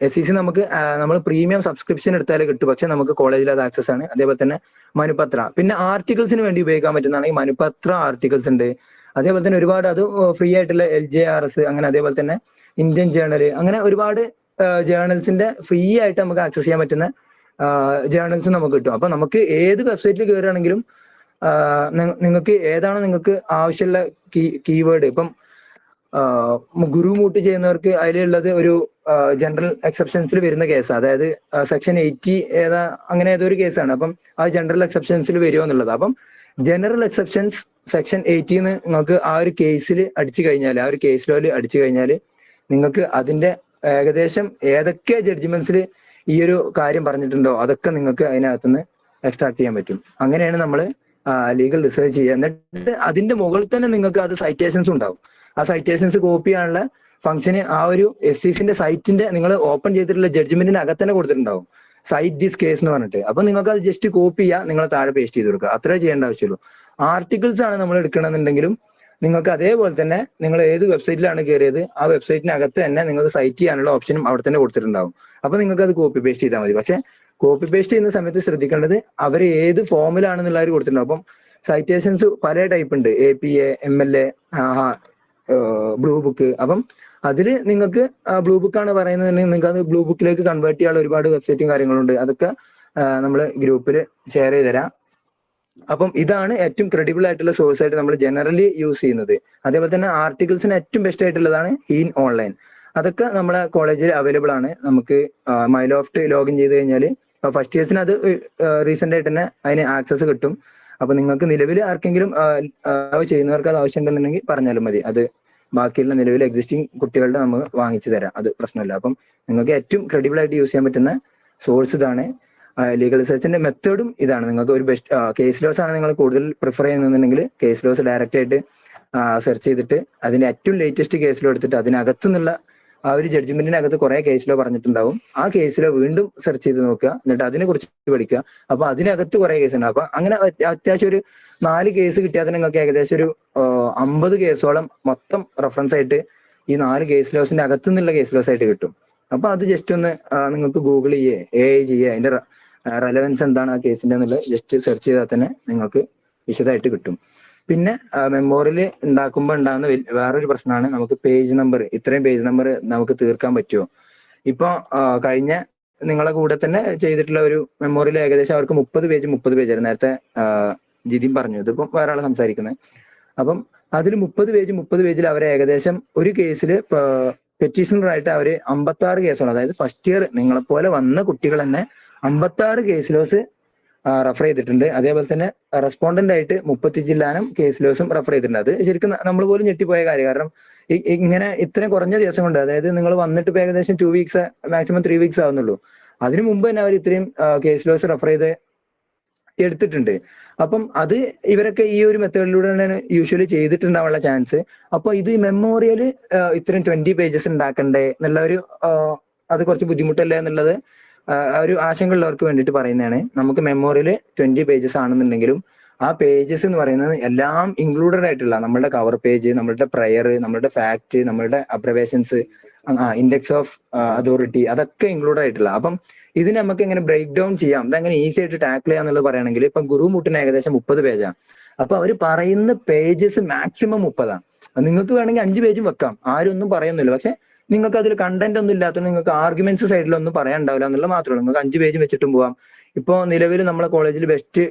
നമുക്ക് നമ്മൾ പ്രീമിയം സബ്സ്ക്രിപ്ഷൻ എടുത്താലേ കിട്ടും, പക്ഷെ നമുക്ക് കോളേജിൽ അത് ആക്സസ് ആണ്. അതേപോലെ തന്നെ മനുപത്ര, പിന്നെ ആർട്ടിക്കിൾസിന് വേണ്ടി ഉപയോഗിക്കാൻ പറ്റുന്നതാണെങ്കിൽ മനുപത്ര ആർട്ടിക്കിൾസ് ഉണ്ട്. അതേപോലെ തന്നെ ഒരുപാട് അത് ഫ്രീ ആയിട്ടുള്ള LJRS, അങ്ങനെ അതേപോലെ തന്നെ ഇന്ത്യൻ ജേണൽ, അങ്ങനെ ഒരുപാട് ജേണൽസിന്റെ ഫ്രീ ആയിട്ട് നമുക്ക് ആക്സസ് ചെയ്യാൻ പറ്റുന്ന ജേണൽസ് നമുക്ക് കിട്ടും. അപ്പൊ നമുക്ക് ഏത് വെബ്സൈറ്റിൽ കയറുകയാണെങ്കിലും നിങ്ങൾക്ക് ഏതാണ് നിങ്ങൾക്ക് ആവശ്യമുള്ള കീവേഡ്, ഇപ്പം ഗുരു മൂട്ട് ചെയ്യുന്നവർക്ക് അതിലുള്ളത് ഒരു ജനറൽ എക്സെപ്ഷൻസിൽ വരുന്ന കേസാണ്, അതായത് സെക്ഷൻ 80 അങ്ങനെ ഏതൊരു കേസാണ്. അപ്പം ആ ജനറൽ എക്സെപ്ഷൻസിൽ വരുമോ എന്നുള്ളത്. അപ്പം ജനറൽ എക്സെപ്ഷൻസ് സെക്ഷൻ 80 നിങ്ങൾക്ക് ആ ഒരു കേസിൽ അടിച്ചു കഴിഞ്ഞാൽ, ആ ഒരു കേസ് ലോയിൽ അടിച്ചു കഴിഞ്ഞാൽ നിങ്ങൾക്ക് അതിന്റെ ഏകദേശം ഏതൊക്കെ ജഡ്ജ്മെന്റ്സിൽ ഈ ഒരു കാര്യം പറഞ്ഞിട്ടുണ്ടോ അതൊക്കെ നിങ്ങൾക്ക് അതിനകത്തുനിന്ന് എക്സ്ട്രാക്ട് ചെയ്യാൻ പറ്റും. അങ്ങനെയാണ് നമ്മൾ ലീഗൽ റിസർച്ച് ചെയ്യുക. എന്നിട്ട് അതിന്റെ മുകളിൽ തന്നെ നിങ്ങൾക്ക് അത് സൈറ്റേഷൻസ് ഉണ്ടാവും. ആ സൈറ്റേഷൻസ് കോപ്പി ചെയ്യാനുള്ള ഫംഗ്ഷന് ആ ഒരു SCCന്റെ സൈറ്റിന്റെ നിങ്ങൾ ഓപ്പൺ ചെയ്തിട്ടുള്ള ജഡ്ജ്മെന്റിന് അകത്ത് തന്നെ കൊടുത്തിട്ടുണ്ടാവും, സൈറ്റ് ദിസ് കേസ് എന്ന് പറഞ്ഞിട്ട്. അപ്പൊ നിങ്ങൾക്ക് അത് ജസ്റ്റ് കോപ്പി ചെയ്യുക, നിങ്ങൾ താഴെ പേസ്റ്റ് ചെയ്ത് കൊടുക്കുക, അത്രേ ചെയ്യേണ്ട ആവശ്യമുള്ളൂ. ആർട്ടിക്കിൾസ് ആണ് നമ്മൾ എടുക്കണമെന്നുണ്ടെങ്കിലും നിങ്ങൾക്ക് അതേപോലെ തന്നെ നിങ്ങൾ ഏത് വെബ്സൈറ്റിലാണ് കയറിയത് ആ വെബ്സൈറ്റിനകത്ത് തന്നെ നിങ്ങൾക്ക് സൈറ്റ് ചെയ്യാനുള്ള ഓപ്ഷനും അവിടെ തന്നെ കൊടുത്തിട്ടുണ്ടാവും. അപ്പൊ നിങ്ങൾക്ക് അത് കോപ്പി പേസ്റ്റ് ചെയ്താൽ മതി. പക്ഷെ കോപ്പി പേസ്റ്റ് ചെയ്യുന്ന സമയത്ത് ശ്രദ്ധിക്കേണ്ടത് അവർ ഏത് ഫോമിലാണെന്നുള്ളവർ കൊടുത്തിട്ടുണ്ടാവും. അപ്പം സൈറ്റേഷൻസ് പല ടൈപ്പ് ഉണ്ട്, APA, MLA, ബ്ലൂ ബുക്ക്. അപ്പം അതിൽ നിങ്ങൾക്ക് ബ്ലൂ ബുക്കാണ് പറയുന്നതെങ്കിൽ നിങ്ങൾക്ക് അത് ബ്ലൂ ബുക്കിലേക്ക് കൺവേർട്ട് ചെയ്യാനുള്ള ഒരുപാട് വെബ്സൈറ്റും കാര്യങ്ങളുണ്ട്. അതൊക്കെ നമ്മൾ ഗ്രൂപ്പിൽ ഷെയർ ചെയ്ത് തരാം. അപ്പം ഇതാണ് ഏറ്റവും ക്രെഡിബിൾ ആയിട്ടുള്ള സോഴ്സ് ആയിട്ട് നമ്മൾ ജനറലി യൂസ് ചെയ്യുന്നത്. അതേപോലെ തന്നെ ആർട്ടിക്കിൾസിന് ഏറ്റവും ബെസ്റ്റ് ആയിട്ടുള്ളതാണ് ഹീൻ ഓൺലൈൻ. അതൊക്കെ നമ്മളെ കോളേജിൽ അവൈലബിൾ ആണ്. നമുക്ക് മൈലോഫ്റ്റ് ലോഗിൻ ചെയ്ത് കഴിഞ്ഞാൽ ഫസ്റ്റ് ഇയേഴ്സിന് അത് റീസെന്റ് ആയിട്ട് തന്നെ അതിന് ആക്സസ് കിട്ടും. അപ്പൊ നിങ്ങൾക്ക് നിലവിൽ ആർക്കെങ്കിലും ചെയ്യുന്നവർക്ക് അത് ആവശ്യമുണ്ടെന്നുണ്ടെങ്കിൽ പറഞ്ഞാലും മതി, അത് ബാക്കിയുള്ള നിലവിൽ എക്സിസ്റ്റിംഗ് കുട്ടികളുടെ നമ്മൾ വാങ്ങിച്ചു തരാം, അത് പ്രശ്നമില്ല. അപ്പം നിങ്ങൾക്ക് ഏറ്റവും ക്രെഡിബിൾ ആയിട്ട് യൂസ് ചെയ്യാൻ പറ്റുന്ന സോഴ്സ് ഇതാണ്. ലീഗൽ റിസർച്ചിന്റെ മെത്തേഡും ഇതാണ്. നിങ്ങൾക്ക് ഒരു ബെസ്റ്റ് കേസ് ലോസ് ആണ് നിങ്ങൾ കൂടുതൽ പ്രിഫർ ചെയ്യുന്നുണ്ടെങ്കിൽ കേസ് ലോസ് ഡയറക്റ്റ് ആയിട്ട് സെർച്ച് ചെയ്തിട്ട് അതിന്റെ ഏറ്റവും ലേറ്റസ്റ്റ് കേസ് ലോ എടുത്തിട്ട് അതിനകത്തു നിന്നുള്ള ആ ഒരു ജഡ്ജ്മെന്റിനകത്ത് കുറെ കേസ് ലോ പറഞ്ഞിട്ടുണ്ടാവും, ആ കേസ് ലോ വീണ്ടും സെർച്ച് ചെയ്ത് നോക്കുക, എന്നിട്ട് അതിനെ കുറിച്ച് പഠിക്കുക. അപ്പൊ അതിനകത്ത് കുറെ കേസ് ഉണ്ട്. അപ്പൊ അങ്ങനെ അത്യാവശ്യം ഒരു 4 കേസ് കിട്ടിയാൽ തന്നെ നിങ്ങൾക്ക് ഏകദേശം ഒരു 50 കേസോളം മൊത്തം റെഫറൻസ് ആയിട്ട് ഈ 4 കേസ് ലോസിന്റെ അകത്തു നിന്നുള്ള കേസ് ലോസ് ആയിട്ട് കിട്ടും. അപ്പൊ അത് ജസ്റ്റ് ഒന്ന് നിങ്ങൾക്ക് ഗൂഗിൾ ചെയ്യേ AI ചെയ്യേ അതിന്റെ റെലവൻസ് എന്താണ് ആ കേസിന്റെ എന്നുള്ളത് ജസ്റ്റ് സെർച്ച് ചെയ്താൽ തന്നെ നിങ്ങൾക്ക് വിശദമായിട്ട് കിട്ടും. പിന്നെ മെമ്മോറിയൽ ഉണ്ടാക്കുമ്പോൾ ഉണ്ടാകുന്ന വേറൊരു പ്രശ്നമാണ് നമുക്ക് പേജ് നമ്പർ. ഇത്രയും പേജ് നമ്പർ നമുക്ക് തീർക്കാൻ പറ്റുമോ? ഇപ്പൊ കഴിഞ്ഞ നിങ്ങളെ കൂടെ തന്നെ ചെയ്തിട്ടുള്ള ഒരു മെമ്മോറിയൽ ഏകദേശം അവർക്ക് 30 പേജ് ആയിരുന്നു. നേരത്തെ ജിതിൻ പറഞ്ഞു, ഇതിപ്പം വേറെ ആളെ സംസാരിക്കുന്നത്. അപ്പം അതിൽ 30 പേജിൽ അവർ ഏകദേശം ഒരു കേസിൽ പെറ്റീഷണറായിട്ട് അവർ 56 കേസുകൾ, അതായത് ഫസ്റ്റ് ഇയർ നിങ്ങളെപ്പോലെ വന്ന കുട്ടികൾ തന്നെ 56 കേസ് ലോസ് റെഫർ ചെയ്തിട്ടുണ്ട്. അതേപോലെ തന്നെ റെസ്പോണ്ടന്റ് ആയിട്ട് 35 കേസ് ലോസും റെഫർ ചെയ്തിട്ടുണ്ട്. അത് ശരിക്കും നമ്മൾ പോലും ഞെട്ടിപ്പോയ കാര്യം. കാരണം ഇങ്ങനെ ഇത്രയും കുറഞ്ഞ ദിവസം കൊണ്ട്, അതായത് നിങ്ങൾ വന്നിട്ട് ഇപ്പൊ ഏകദേശം 2 വീക്സ് മാക്സിമം 3 വീക്സ് ആവുന്നുള്ളൂ, അതിനു മുമ്പ് തന്നെ അവർ ഇത്രയും കേസ് ലോസ് റെഫർ ചെയ്ത് എടുത്തിട്ടുണ്ട്. അപ്പം അത് ഇവരൊക്കെ ഈ ഒരു മെത്തേഡിലൂടെ തന്നെ യൂഷ്വലി ചെയ്തിട്ടുണ്ടാവാനുള്ള ചാൻസ്. അപ്പൊ ഇത് മെമ്മോറിയൽ ഇത്രയും 20 പേജസ് ഉണ്ടാക്കണ്ടേ എന്നുള്ള ഒരു അത് കുറച്ച് ബുദ്ധിമുട്ടല്ലേ എന്നുള്ളത് ഒരു ആശങ്കയുള്ളവർക്ക് വേണ്ടിയിട്ട് പറയുന്നതാണ്. നമുക്ക് മെമ്മോറിയൽ 20 പേജസ് ആണെന്നുണ്ടെങ്കിലും ആ പേജസ് എന്ന് പറയുന്നത് എല്ലാം ഇൻക്ലൂഡഡ് ആയിട്ടുള്ള നമ്മളുടെ കവർ പേജ്, നമ്മളുടെ പ്രയർ, നമ്മളുടെ ഫാക്ട്, നമ്മളുടെ അബ്രവേഷൻസ്, ഇൻഡെക്സ് ഓഫ് അതോറിറ്റി, അതൊക്കെ ഇൻക്ലൂഡ് ആയിട്ടുള്ള. അപ്പം ഇതിന് നമുക്ക് എങ്ങനെ ബ്രേക്ക് ഡൗൺ ചെയ്യാം, ഇതെങ്ങനെ ഈസി ആയിട്ട് ടാക്കിൾ ചെയ്യാം എന്നുള്ളത് പറയുകയാണെങ്കിൽ ഇപ്പൊ ഗുരു മൂട്ടിന് ഏകദേശം 30 പേജാണ്. അപ്പൊ അവർ പറയുന്ന പേജസ് മാക്സിമം 30. നിങ്ങൾക്ക് വേണമെങ്കിൽ 5 പേജും വെക്കാം, ആരും ഒന്നും പറയുന്നില്ല. പക്ഷെ നിങ്ങൾക്ക് അതിൽ കണ്ടന്റ് ഒന്നും ഇല്ലാത്ത, നിങ്ങൾക്ക് ആർഗ്യുമെന്റ്സ് സൈഡിലൊന്നും പറയാൻ ഉണ്ടാവില്ല എന്നുള്ള മാത്രമേ ഉള്ളൂ. നിങ്ങൾക്ക് 5 പേജ് വെച്ചിട്ടും പോവാം. ഇപ്പോൾ നിലവിൽ നമ്മളെ കോളേജിൽ ബെസ്റ്റ്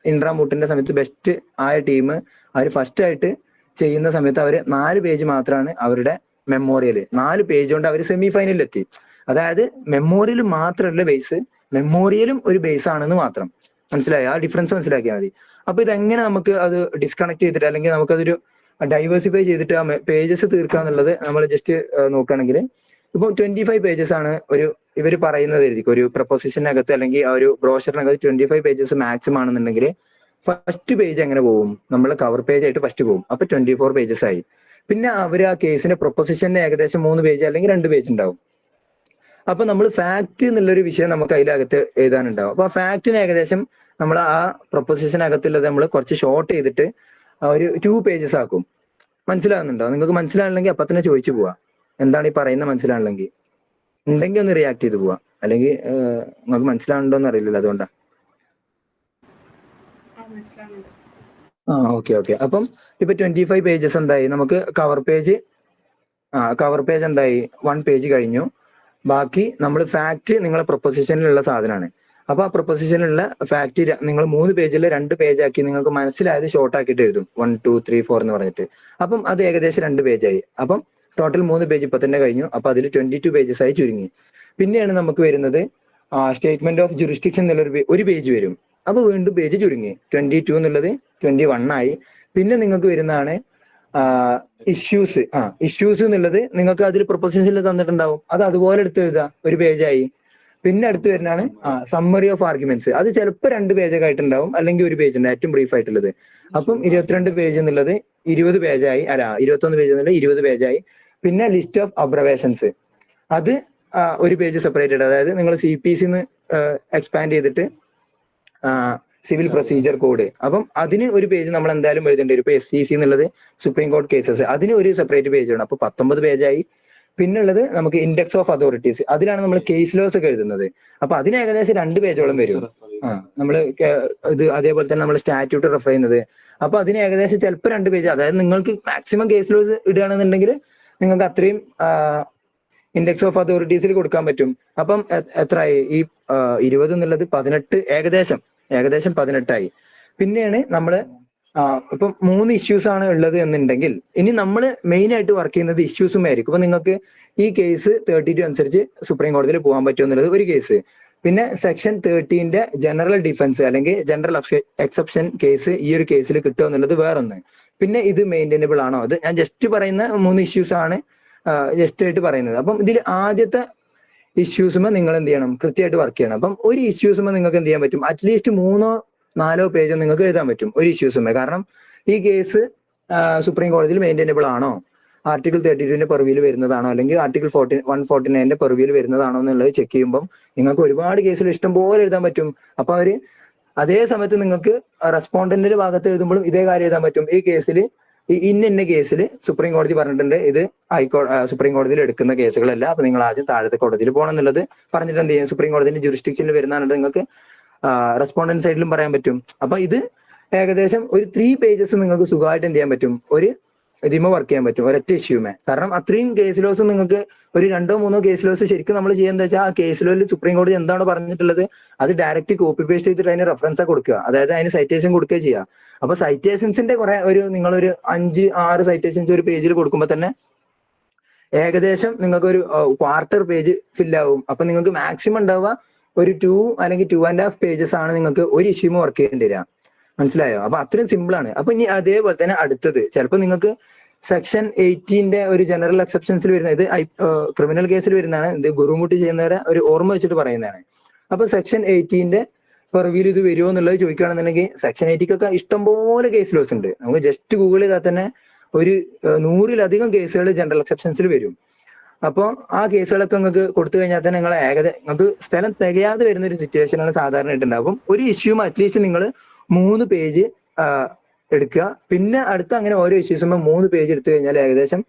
ഇൻട്രാമൂട്ടിന്റെ സമയത്ത് ബെസ്റ്റ് ആയ ടീം അവർ ഫസ്റ്റ് ആയിട്ട് ചെയ്യുന്ന സമയത്ത് അവർ 4 പേജ് മാത്രമാണ് അവരുടെ മെമ്മോറിയൽ. 4 പേജ് കൊണ്ട് അവർ സെമി ഫൈനലിൽ എത്തി. അതായത് മെമ്മോറിയൽ മാത്രമല്ല ബേസ്, മെമ്മോറിയലും ഒരു ബേസ് ആണെന്ന് മാത്രം മനസ്സിലായി. ആ ഡിഫറൻസ് മനസ്സിലാക്കിയാൽ മതി. അപ്പൊ ഇതെങ്ങനെ നമുക്ക് അത് ഡിസ്കണക്ട് ചെയ്തിട്ട് അല്ലെങ്കിൽ നമുക്കതൊരു ഡൈവേഴ്സിഫൈ ചെയ്തിട്ട് ആ പേജസ് തീർക്കുക എന്നുള്ളത് നമ്മൾ ജസ്റ്റ് നോക്കുകയാണെങ്കിൽ ഇപ്പൊ 25 പേജസ് ആണ് ഇവർ പറയുന്നതായിരിക്കും ഒരു പ്രൊപ്പോസിഷനകത്ത് അല്ലെങ്കിൽ ആ ഒരു ബ്രോഷറിനകത്ത് 25 പേജസ് മാക്സിമം ആണെന്നുണ്ടെങ്കിൽ ഫസ്റ്റ് പേജ് എങ്ങനെ പോകും? നമ്മൾ കവർ പേജ് ആയിട്ട് ഫസ്റ്റ് പോകും. അപ്പൊ 24 പേജസ് ആയി. പിന്നെ അവർ ആ കേസിന്റെ പ്രൊപ്പോസിഷന് ഏകദേശം 3 പേജ് അല്ലെങ്കിൽ 2 പേജ് ഉണ്ടാവും. അപ്പൊ നമ്മൾ ഫാക്ട് എന്നുള്ളൊരു വിഷയം നമുക്ക് അതിലകത്ത് എഴുതാനുണ്ടാവും. അപ്പൊ ആ ഫാക്ടിന് ഏകദേശം നമ്മൾ ആ പ്രൊപ്പോസിഷനകത്തുള്ളത് നമ്മൾ കുറച്ച് ഷോർട്ട് ചെയ്തിട്ട് ഒരു 2 pages ആക്കും. മനസ്സിലാകുന്നുണ്ടോ? നിങ്ങൾക്ക് മനസ്സിലാണെങ്കിൽ അപ്പൊ തന്നെ ചോദിച്ചു പോവാ എന്താണ് ഈ പറയുന്നത് മനസ്സിലാണെങ്കിൽ. ഉണ്ടെങ്കിൽ ഒന്ന് റിയാക്ട് ചെയ്ത് പോവാ, അല്ലെങ്കിൽ നിങ്ങൾക്ക് മനസ്സിലാവുന്നുണ്ടോന്ന് അറിയില്ലല്ലോ, അതുകൊണ്ടാ. മനസ്സിലാവുന്നുണ്ട്. ഓക്കെ. അപ്പം ഇപ്പൊ 25 pages എന്തായി? നമുക്ക് കവർ പേജ് എന്തായി? 1 page കഴിഞ്ഞു. ബാക്കി നമ്മൾ ഫാക്ട് നിങ്ങളെ പ്രൊപ്പോസിഷനിലുള്ള സാധനമാണ്. അപ്പൊ ആ പ്രൊപ്പോസിഷനിലുള്ള ഫാക്ട് നിങ്ങൾ 3 പേജിൽ 2 page ആക്കി നിങ്ങൾക്ക് മനസ്സിലായത് ഷോർട്ട് ആക്കിയിട്ട് എഴുതും, 1 2 3 4 എന്ന് പറഞ്ഞിട്ട്. അപ്പം അത് ഏകദേശം 2 page ആയി. അപ്പം ടോട്ടൽ 3 പേജ് ഇപ്പൊ തന്നെ കഴിഞ്ഞു. അപ്പൊ അതിൽ 22 pages ആയി ചുരുങ്ങി. പിന്നെയാണ് നമുക്ക് വരുന്നത് സ്റ്റേറ്റ്മെന്റ് ഓഫ് ജുറിസ്ഡിക്ഷൻ എന്നുള്ള ഒരു പേജ് വരും. അപ്പൊ വീണ്ടും പേജ് ചുരുങ്ങി, 22 എന്നുള്ളത് 21 ആയി. പിന്നെ നിങ്ങൾക്ക് വരുന്നതാണ് ഇഷ്യൂസ്. ഇഷ്യൂസ് എന്നുള്ളത് നിങ്ങൾക്ക് അതിൽ പ്രൊപ്പോസിഷനിൽ തന്നിട്ടുണ്ടാവും, അത് അതുപോലെ എടുത്ത് എഴുതുക, ഒരു പേജായി. പിന്നെ അടുത്ത് വരുന്നതാണ് സമ്മറി ഓഫ് ആർഗ്യുമെന്റ്സ്. അത് ചിലപ്പോൾ 2 പേജൊക്കെ ആയിട്ടുണ്ടാവും, അല്ലെങ്കിൽ ഒരു പേജ് ഉണ്ട് ഏറ്റവും ബ്രീഫ് ആയിട്ടുള്ളത്. അപ്പം 22 പേജ് എന്നുള്ളത് 20 പേജായി. 21 പേജ് എന്നുള്ളത് 20 പേജായി. പിന്നെ ലിസ്റ്റ് ഓഫ് അബ്രവേഷൻസ്, അത് ഒരു പേജ് സെപ്പറേറ്റഡ്. അതായത് നിങ്ങൾ CPC എക്സ്പാൻഡ് ചെയ്തിട്ട് സിവിൽ പ്രൊസീജിയർ കോഡ്, അപ്പം അതിന് ഒരു പേജ് നമ്മൾ എന്തായാലും എഴുതേണ്ടി വരും. ഇപ്പൊ SCC എന്നുള്ളത് സുപ്രീം കോർട്ട് കേസസ്, അതിന് ഒരു സെപ്പറേറ്റ് പേജ് വേണം. അപ്പൊ 19 പേജായി. പിന്നെ ഉള്ളത് നമുക്ക് ഇൻഡെക്സ് ഓഫ് അതോറിറ്റീസ്, അതിലാണ് നമ്മൾ കേസ് ലോസ് ഒക്കെ എഴുതുന്നത്. അപ്പൊ അതിന് ഏകദേശം 2 പേജോളം വരും. നമ്മള് ഇത് അതേപോലെ തന്നെ നമ്മൾ സ്റ്റാറ്റ്യൂട്ട് റെഫർ ചെയ്യുന്നത്, അപ്പൊ അതിന് ഏകദേശം ചിലപ്പോൾ 2 പേജ്. അതായത് നിങ്ങൾക്ക് മാക്സിമം കേസ് ലോസ് ഇടുകയാണെന്നുണ്ടെങ്കിൽ നിങ്ങൾക്ക് അത്രയും ഇൻഡെക്സ് ഓഫ് അതോറിറ്റീസിൽ കൊടുക്കാൻ പറ്റും. അപ്പം എത്രയായി? ഈ 20 എന്നുള്ളത് 18, ഏകദേശം 18ആയി. പിന്നെയാണ് നമ്മള് ഇപ്പം 3 ഇഷ്യൂസ് ആണ് ഉള്ളത് എന്നുണ്ടെങ്കിൽ ഇനി നമ്മൾ മെയിൻ ആയിട്ട് വർക്ക് ചെയ്യുന്നത് ഇഷ്യൂസുമായിരിക്കും. ഇപ്പൊ നിങ്ങൾക്ക് ഈ കേസ് 32 അനുസരിച്ച് സുപ്രീം കോടതിയിൽ പോകാൻ പറ്റും എന്നുള്ളത് ഒരു കേസ്. പിന്നെ സെക്ഷൻ 30ന്റെ ജനറൽ ഡിഫൻസ് അല്ലെങ്കിൽ ജനറൽ എക്സെപ്ഷൻ കേസ് ഈ ഒരു കേസിൽ കിട്ടുക എന്നുള്ളത് വേറൊന്ന്. പിന്നെ ഇത് മെയിൻറ്റൈനബിൾ ആണോ, അത് ഞാൻ ജസ്റ്റ് പറയുന്ന 3 ഇഷ്യൂസ് ആണ് ജസ്റ്റ് ആയിട്ട് പറയുന്നത്. അപ്പം ഇതിൽ ആദ്യത്തെ ഇഷ്യൂസുമ്പോൾ നിങ്ങൾ എന്ത് ചെയ്യണം? കൃത്യമായിട്ട് വർക്ക് ചെയ്യണം. അപ്പം ഒരു ഇഷ്യൂസുമ്പോൾ നിങ്ങൾക്ക് എന്ത് ചെയ്യാൻ പറ്റും? അറ്റ്ലീസ്റ്റ് 3-4 പേജോ നിങ്ങൾക്ക് എഴുതാൻ പറ്റും ഒരു ഇഷ്യൂസുമ്പോൾ. കാരണം ഈ കേസ് സുപ്രീം കോടതിയിൽ മെയിൻറ്റൈനബിൾ ആണോ, ആർട്ടിക്കിൾ 32ന്റെ പെർവ്യൂവിൽ വരുന്നതാണോ, അല്ലെങ്കിൽ ആർട്ടിക്കിൾ 149ന്റെ പെർവ്യൂവിൽ വരുന്നതാണോ എന്നുള്ളത് ചെക്ക് ചെയ്യുമ്പോൾ നിങ്ങൾക്ക് ഒരുപാട് കേസിൽ ഇഷ്ടം പോലെ എഴുതാൻ പറ്റും. അപ്പൊ അവര് അതേ സമയത്ത് നിങ്ങൾക്ക് റെസ്പോണ്ടന്റിന്റെ ഭാഗത്ത് എഴുതുമ്പോഴും ഇതേ കാര്യം എഴുതാൻ പറ്റും. ഈ കേസിൽ ഇന്ന കേസിൽ സുപ്രീം കോടതി പറഞ്ഞിട്ടുണ്ട്, ഇത് സുപ്രീം കോടതിയിൽ എടുക്കുന്ന കേസുകളല്ല, അപ്പൊ നിങ്ങൾ ആദ്യം താഴത്തെ കോടതിയിൽ പോകണം എന്നുള്ളത് പറഞ്ഞിട്ട് എന്ത് ചെയ്യും? സുപ്രീം കോടതിന്റെ ജുറിസ്ഡിക്ഷനിൽ വരുന്നതാണ് നിങ്ങൾക്ക് റെസ്പോണ്ടന്റ് സൈഡിലും പറയാൻ പറ്റും. അപ്പൊ ഇത് ഏകദേശം ഒരു 3 pages നിങ്ങൾക്ക് സുഖമായിട്ട് എന്ത് ചെയ്യാൻ പറ്റും? ഒരു ഇതിമ വർക്ക് ചെയ്യാൻ പറ്റും, ഒരൊറ്റ ഇഷ്യൂമേ. കാരണം അത്രയും കേസ് ലോസ് നിങ്ങൾക്ക് ഒരു 2-3 കേസ് ലോസ് ശരിക്കും നമ്മൾ ചെയ്യുന്നത് വെച്ചാൽ ആ കേസ് ലോയിൽ സുപ്രീം കോടതി എന്താണ് പറഞ്ഞിട്ടുള്ളത് അത് ഡയറക്റ്റ് കോപ്പി പേസ്റ്റ് ചെയ്തിട്ട് അതിന് റെഫറൻസ് കൊടുക്കുക, അതായത് അതിന് സൈറ്റേഷൻ കൊടുക്കുക ചെയ്യുക. അപ്പൊ സൈറ്റേഷൻസിന്റെ കുറെ നിങ്ങളൊരു 5-6 സൈറ്റേഷൻസ് ഒരു പേജിൽ കൊടുക്കുമ്പോൾ തന്നെ ഏകദേശം നിങ്ങൾക്ക് ഒരു ക്വാർട്ടർ പേജ് ഫില്ലാവും. അപ്പൊ നിങ്ങൾക്ക് മാക്സിമം ഉണ്ടാവുക ഒരു 2 അല്ലെങ്കിൽ 2.5 pages ആണ് നിങ്ങൾക്ക് ഒരു ഇഷ്യൂമ വർക്ക് ചെയ്യേണ്ടി വരിക. മനസ്സിലായോ? അപ്പൊ അത്രയും സിമ്പിൾ ആണ്. അപ്പൊ ഇനി അതേപോലെ തന്നെ അടുത്തത് ചിലപ്പോൾ നിങ്ങൾക്ക് സെക്ഷൻ 18ന്റെ ഒരു ജനറൽ എക്സെപ്ഷൻസിൽ വരുന്ന, ഇത് ക്രിമിനൽ കേസിൽ വരുന്നതാണ്, ഇത് ഗുരുമുട്ടി ചെയ്യുന്നവരെ ഒരു ഓർമ്മ വെച്ചിട്ട് പറയുന്നതാണ്. അപ്പൊ സെക്ഷൻ 18ന്റെ പെർവ്യൂവിൽ ഇത് വരുമോ എന്നുള്ളത് ചോദിക്കുകയാണെന്നുണ്ടെങ്കിൽ സെക്ഷൻ 80ക്കൊക്കെ ഇഷ്ടംപോലെ കേസ് ലോസ് ഉണ്ട്. നമുക്ക് ജസ്റ്റ് ഗൂഗിൾ ചെയ്താൽ തന്നെ ഒരു 100-ലധികം കേസുകൾ ജനറൽ എക്സെപ്ഷൻസിൽ വരും. അപ്പോൾ ആ കേസുകളൊക്കെ നിങ്ങൾക്ക് കൊടുത്തു കഴിഞ്ഞാൽ തന്നെ നിങ്ങൾ നിങ്ങൾക്ക് സ്ഥലം തികയാതെ വരുന്ന ഒരു സിറ്റുവേഷനാണ് സാധാരണ ആയിട്ടുണ്ടാകും. ഒരു ഇഷ്യൂം അറ്റ്ലീസ്റ്റ് നിങ്ങൾ 3 പേജ് എടുക്കുക. പിന്നെ അടുത്ത അങ്ങനെ ഓരോ ഇഷ്യൂസുമ്പോൾ 3 പേജ് എടുത്തു കഴിഞ്ഞാൽ ഏകദേശം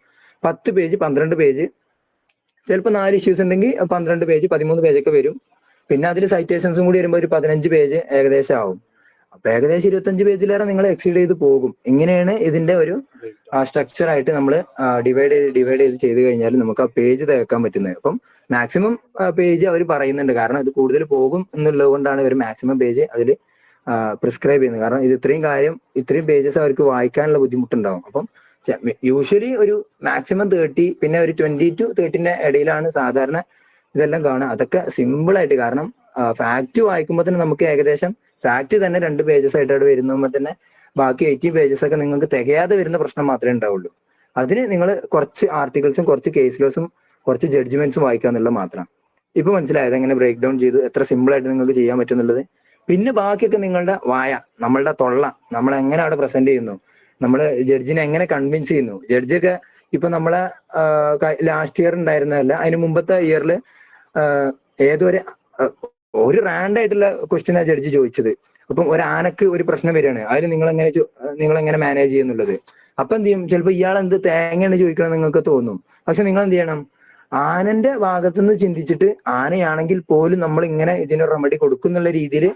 10 പേജ് 12 പേജ്, ചിലപ്പോൾ 4 ഇഷ്യൂസ് ഉണ്ടെങ്കിൽ 12 പേജ് 13 പേജൊക്കെ വരും. പിന്നെ അതിൽ സൈറ്റേഷൻസും കൂടി വരുമ്പോൾ ഒരു 15 പേജ് ഏകദേശം ആവും. അപ്പൊ ഏകദേശം 25 പേജിലേറെ നിങ്ങൾ എക്സീഡ് ചെയ്ത് പോകും. ഇങ്ങനെയാണ് ഇതിന്റെ ഒരു സ്ട്രക്ചർ ആയിട്ട് നമ്മൾ ഡിവൈഡ് ചെയ്ത് കഴിഞ്ഞാൽ നമുക്ക് ആ പേജ് തയ്ക്കാൻ പറ്റുന്നത്. അപ്പം മാക്സിമം പേജ് അവർ പറയുന്നുണ്ട്, കാരണം ഇത് കൂടുതൽ പോകും എന്നുള്ളത് കൊണ്ടാണ് ഇവർ മാക്സിമം പേജ് അതിൽ പ്രിസ്ക്രൈബ് ചെയ്യുന്നത്. കാരണം ഇത് ഇത്രയും പേജസ് അവർക്ക് വായിക്കാനുള്ള ബുദ്ധിമുട്ടുണ്ടാവും. അപ്പം യൂഷ്വലി ഒരു മാക്സിമം 30, പിന്നെ ഒരു 20 to 30ന്റെ ഇടയിലാണ് സാധാരണ ഇതെല്ലാം കാണുക. അതൊക്കെ സിമ്പിൾ ആയിട്ട്, കാരണം ഫാക്ട് വായിക്കുമ്പോൾ തന്നെ നമുക്ക് ഏകദേശം ഫാക്ട് തന്നെ 2 pages ആയിട്ട് വരുമ്പോൾ തന്നെ ബാക്കി 18 pages ഒക്കെ നിങ്ങൾക്ക് തികയാതെ വരുന്ന പ്രശ്നം മാത്രമേ ഉണ്ടാവുള്ളൂ. അതിന് നിങ്ങൾ കുറച്ച് ആർട്ടിക്കിൾസും കുറച്ച് കേസ് ലോസും കുറച്ച് ജഡ്ജ്മെന്റ്സും വായിക്കുക എന്നുള്ളത് മാത്രം. ഇപ്പൊ മനസ്സിലായത് എങ്ങനെ ബ്രേക്ക് ഡൗൺ ചെയ്തു, എത്ര സിമ്പിൾ ആയിട്ട് നിങ്ങൾക്ക് ചെയ്യാൻ പറ്റും എന്നുള്ളത്. പിന്നെ ബാക്കിയൊക്കെ നിങ്ങളുടെ നമ്മളുടെ തൊള്ള, നമ്മൾ എങ്ങനെ അവിടെ പ്രസന്റ് ചെയ്യുന്നു, നമ്മൾ ജഡ്ജിനെ എങ്ങനെ കൺവിൻസ് ചെയ്യുന്നു. ജഡ്ജൊക്കെ ഇപ്പൊ നമ്മളെ ലാസ്റ്റ് ഇയർ ഉണ്ടായിരുന്നതല്ല, അതിന് മുമ്പത്തെ ഇയറിൽ ഏതൊരു ഒരു റാൻഡ് ആയിട്ടുള്ള ക്വസ്റ്റ്യനാ ജഡ്ജി ചോദിച്ചത്. അപ്പം ഒരു ആനക്ക് ഒരു പ്രശ്നം വരികയാണ്, അതിന് നിങ്ങൾ എങ്ങനെ മാനേജ് ചെയ്യുന്നുള്ളത്. അപ്പൊ എന്ത് ചെയ്യും, ചിലപ്പോൾ ഇയാൾ എന്ത് തേങ്ങയാണ് ചോദിക്കണം നിങ്ങൾക്ക് തോന്നും. പക്ഷെ നിങ്ങൾ എന്ത് ചെയ്യണം, ആനന്റെ ഭാഗത്തുനിന്ന് ചിന്തിച്ചിട്ട് ആനയാണെങ്കിൽ പോലും നമ്മൾ ഇങ്ങനെ ഇതിന് റെമഡി കൊടുക്കുന്നുള്ള രീതിയിൽ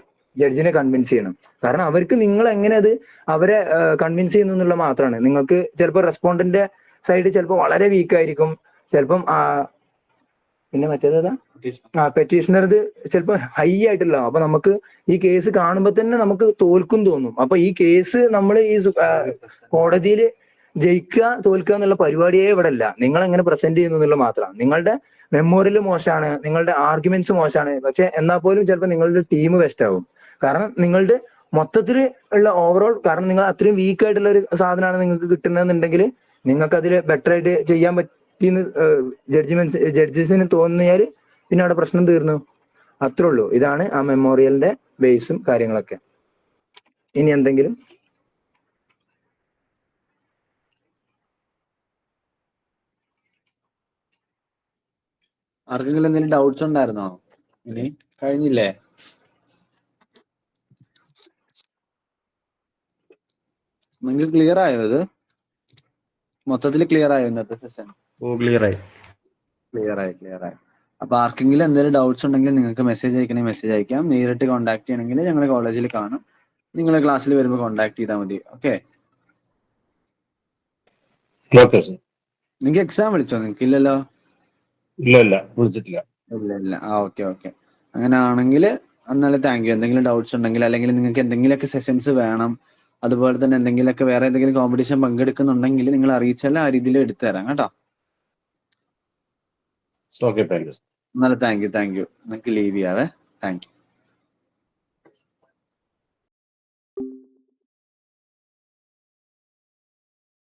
ജഡ്ജിനെ കൺവിൻസ് ചെയ്യണം. കാരണം അവർക്ക് നിങ്ങൾ എങ്ങനെ അത് അവരെ കൺവിൻസ് ചെയ്യുന്നു എന്നുള്ള മാത്രമാണ്. നിങ്ങൾക്ക് ചിലപ്പോൾ റെസ്പോണ്ടന്റ് സൈഡ് ചിലപ്പോൾ വളരെ വീക്ക് ആയിരിക്കും, ചിലപ്പം പിന്നെ മറ്റേതാ പെറ്റീഷണർ ചിലപ്പോൾ ഹൈ ആയിട്ടില്ല. അപ്പൊ നമുക്ക് ഈ കേസ് കാണുമ്പോൾ തന്നെ നമുക്ക് തോൽക്കും തോന്നും. അപ്പൊ ഈ കേസ് നമ്മൾ ഈ കോടതിയിൽ ജയിക്കുക തോൽക്കുക എന്നുള്ള പരിപാടിയേ ഇവിടെ ഇല്ല. നിങ്ങൾ എങ്ങനെ പ്രസന്റ് ചെയ്യുന്നു എന്നുള്ള മാത്രമാണ്. നിങ്ങളുടെ മെമ്മോറിയൽ മോശമാണ്, നിങ്ങളുടെ ആർഗ്യുമെന്റ്സ് മോശമാണ്, പക്ഷെ എന്നാൽ പോലും ചിലപ്പോൾ നിങ്ങളുടെ ടീം ബെസ്റ്റ് ആവും. കാരണം നിങ്ങളുടെ മൊത്തത്തിൽ ഉള്ള ഓവറോൾ, കാരണം നിങ്ങൾ അത്രയും വീക്ക് ആയിട്ടുള്ള ഒരു സാധനമാണ് നിങ്ങൾക്ക് കിട്ടുന്നതെന്നുണ്ടെങ്കിൽ നിങ്ങൾക്ക് അതിൽ ബെറ്റർ ആയിട്ട് ചെയ്യാൻ പറ്റിയെന്ന് ജഡ്ജസിന് തോന്നിയാൽ പിന്നെ അവിടെ പ്രശ്നം തീർന്നു. അത്രേ ഉള്ളൂ. ഇതാണ് ആ മെമ്മോറിയലിന്റെ ബേസും കാര്യങ്ങളൊക്കെ. ഇനി എന്തെങ്കിലും? ആർക്കെങ്കിലും എന്തെങ്കിലും ഡൗട്ട്സ് ഉണ്ടായിരുന്നോ? ഇനി കഴിഞ്ഞില്ലേ? നിങ്ങൾക്ക് ക്ലിയർ ആയോ? ഇത് മൊത്തത്തിൽ ക്ലിയർ ആയോ ഇന്നത്തെ സെഷൻ? ക്ലിയർ ആയി. ക്ലിയർ ആയി. അപ്പൊ ആർക്കെങ്കിലും എന്തെങ്കിലും ഡൗട്ട്സ് ഉണ്ടെങ്കിൽ നിങ്ങൾക്ക് മെസ്സേജ് അയക്കണമെങ്കിൽ മെസ്സേജ് അയക്കാം. നേരിട്ട് കോൺടാക്ട് ചെയ്യണമെങ്കിൽ ഞങ്ങൾ കോളേജിൽ കാണും, നിങ്ങൾ ക്ലാസ്സിൽ വരുമ്പോൾ കോൺടാക്ട് ചെയ്താൽ മതി. ഓക്കെ. നിങ്ങൾക്ക് എക്സാം വിളിച്ചോ? നിങ്ങൾക്ക് ഇല്ലല്ലോ? ഇല്ല വിളിച്ചിട്ടില്ല. ഇല്ല. ഓക്കെ. അങ്ങനെ ആണെങ്കിൽ എന്നാലും താങ്ക് യു. എന്തെങ്കിലും ഡൗട്ട്സ് ഉണ്ടെങ്കിൽ അല്ലെങ്കിൽ നിങ്ങൾക്ക് എന്തെങ്കിലുമൊക്കെ സെഷൻസ് വേണം, അതുപോലെ തന്നെ എന്തെങ്കിലുമൊക്കെ വേറെ എന്തെങ്കിലും കോമ്പറ്റീഷൻ പങ്കെടുക്കുന്നുണ്ടെങ്കിൽ നിങ്ങൾ അറിയിച്ചാൽ ആ രീതിയിൽ എടുത്തു തരാം കേട്ടോ. Okay, thank you. എന്നാലും താങ്ക് യു. നിങ്ങൾക്ക് ലീവ് ചെയ്യാവേ. Thank U.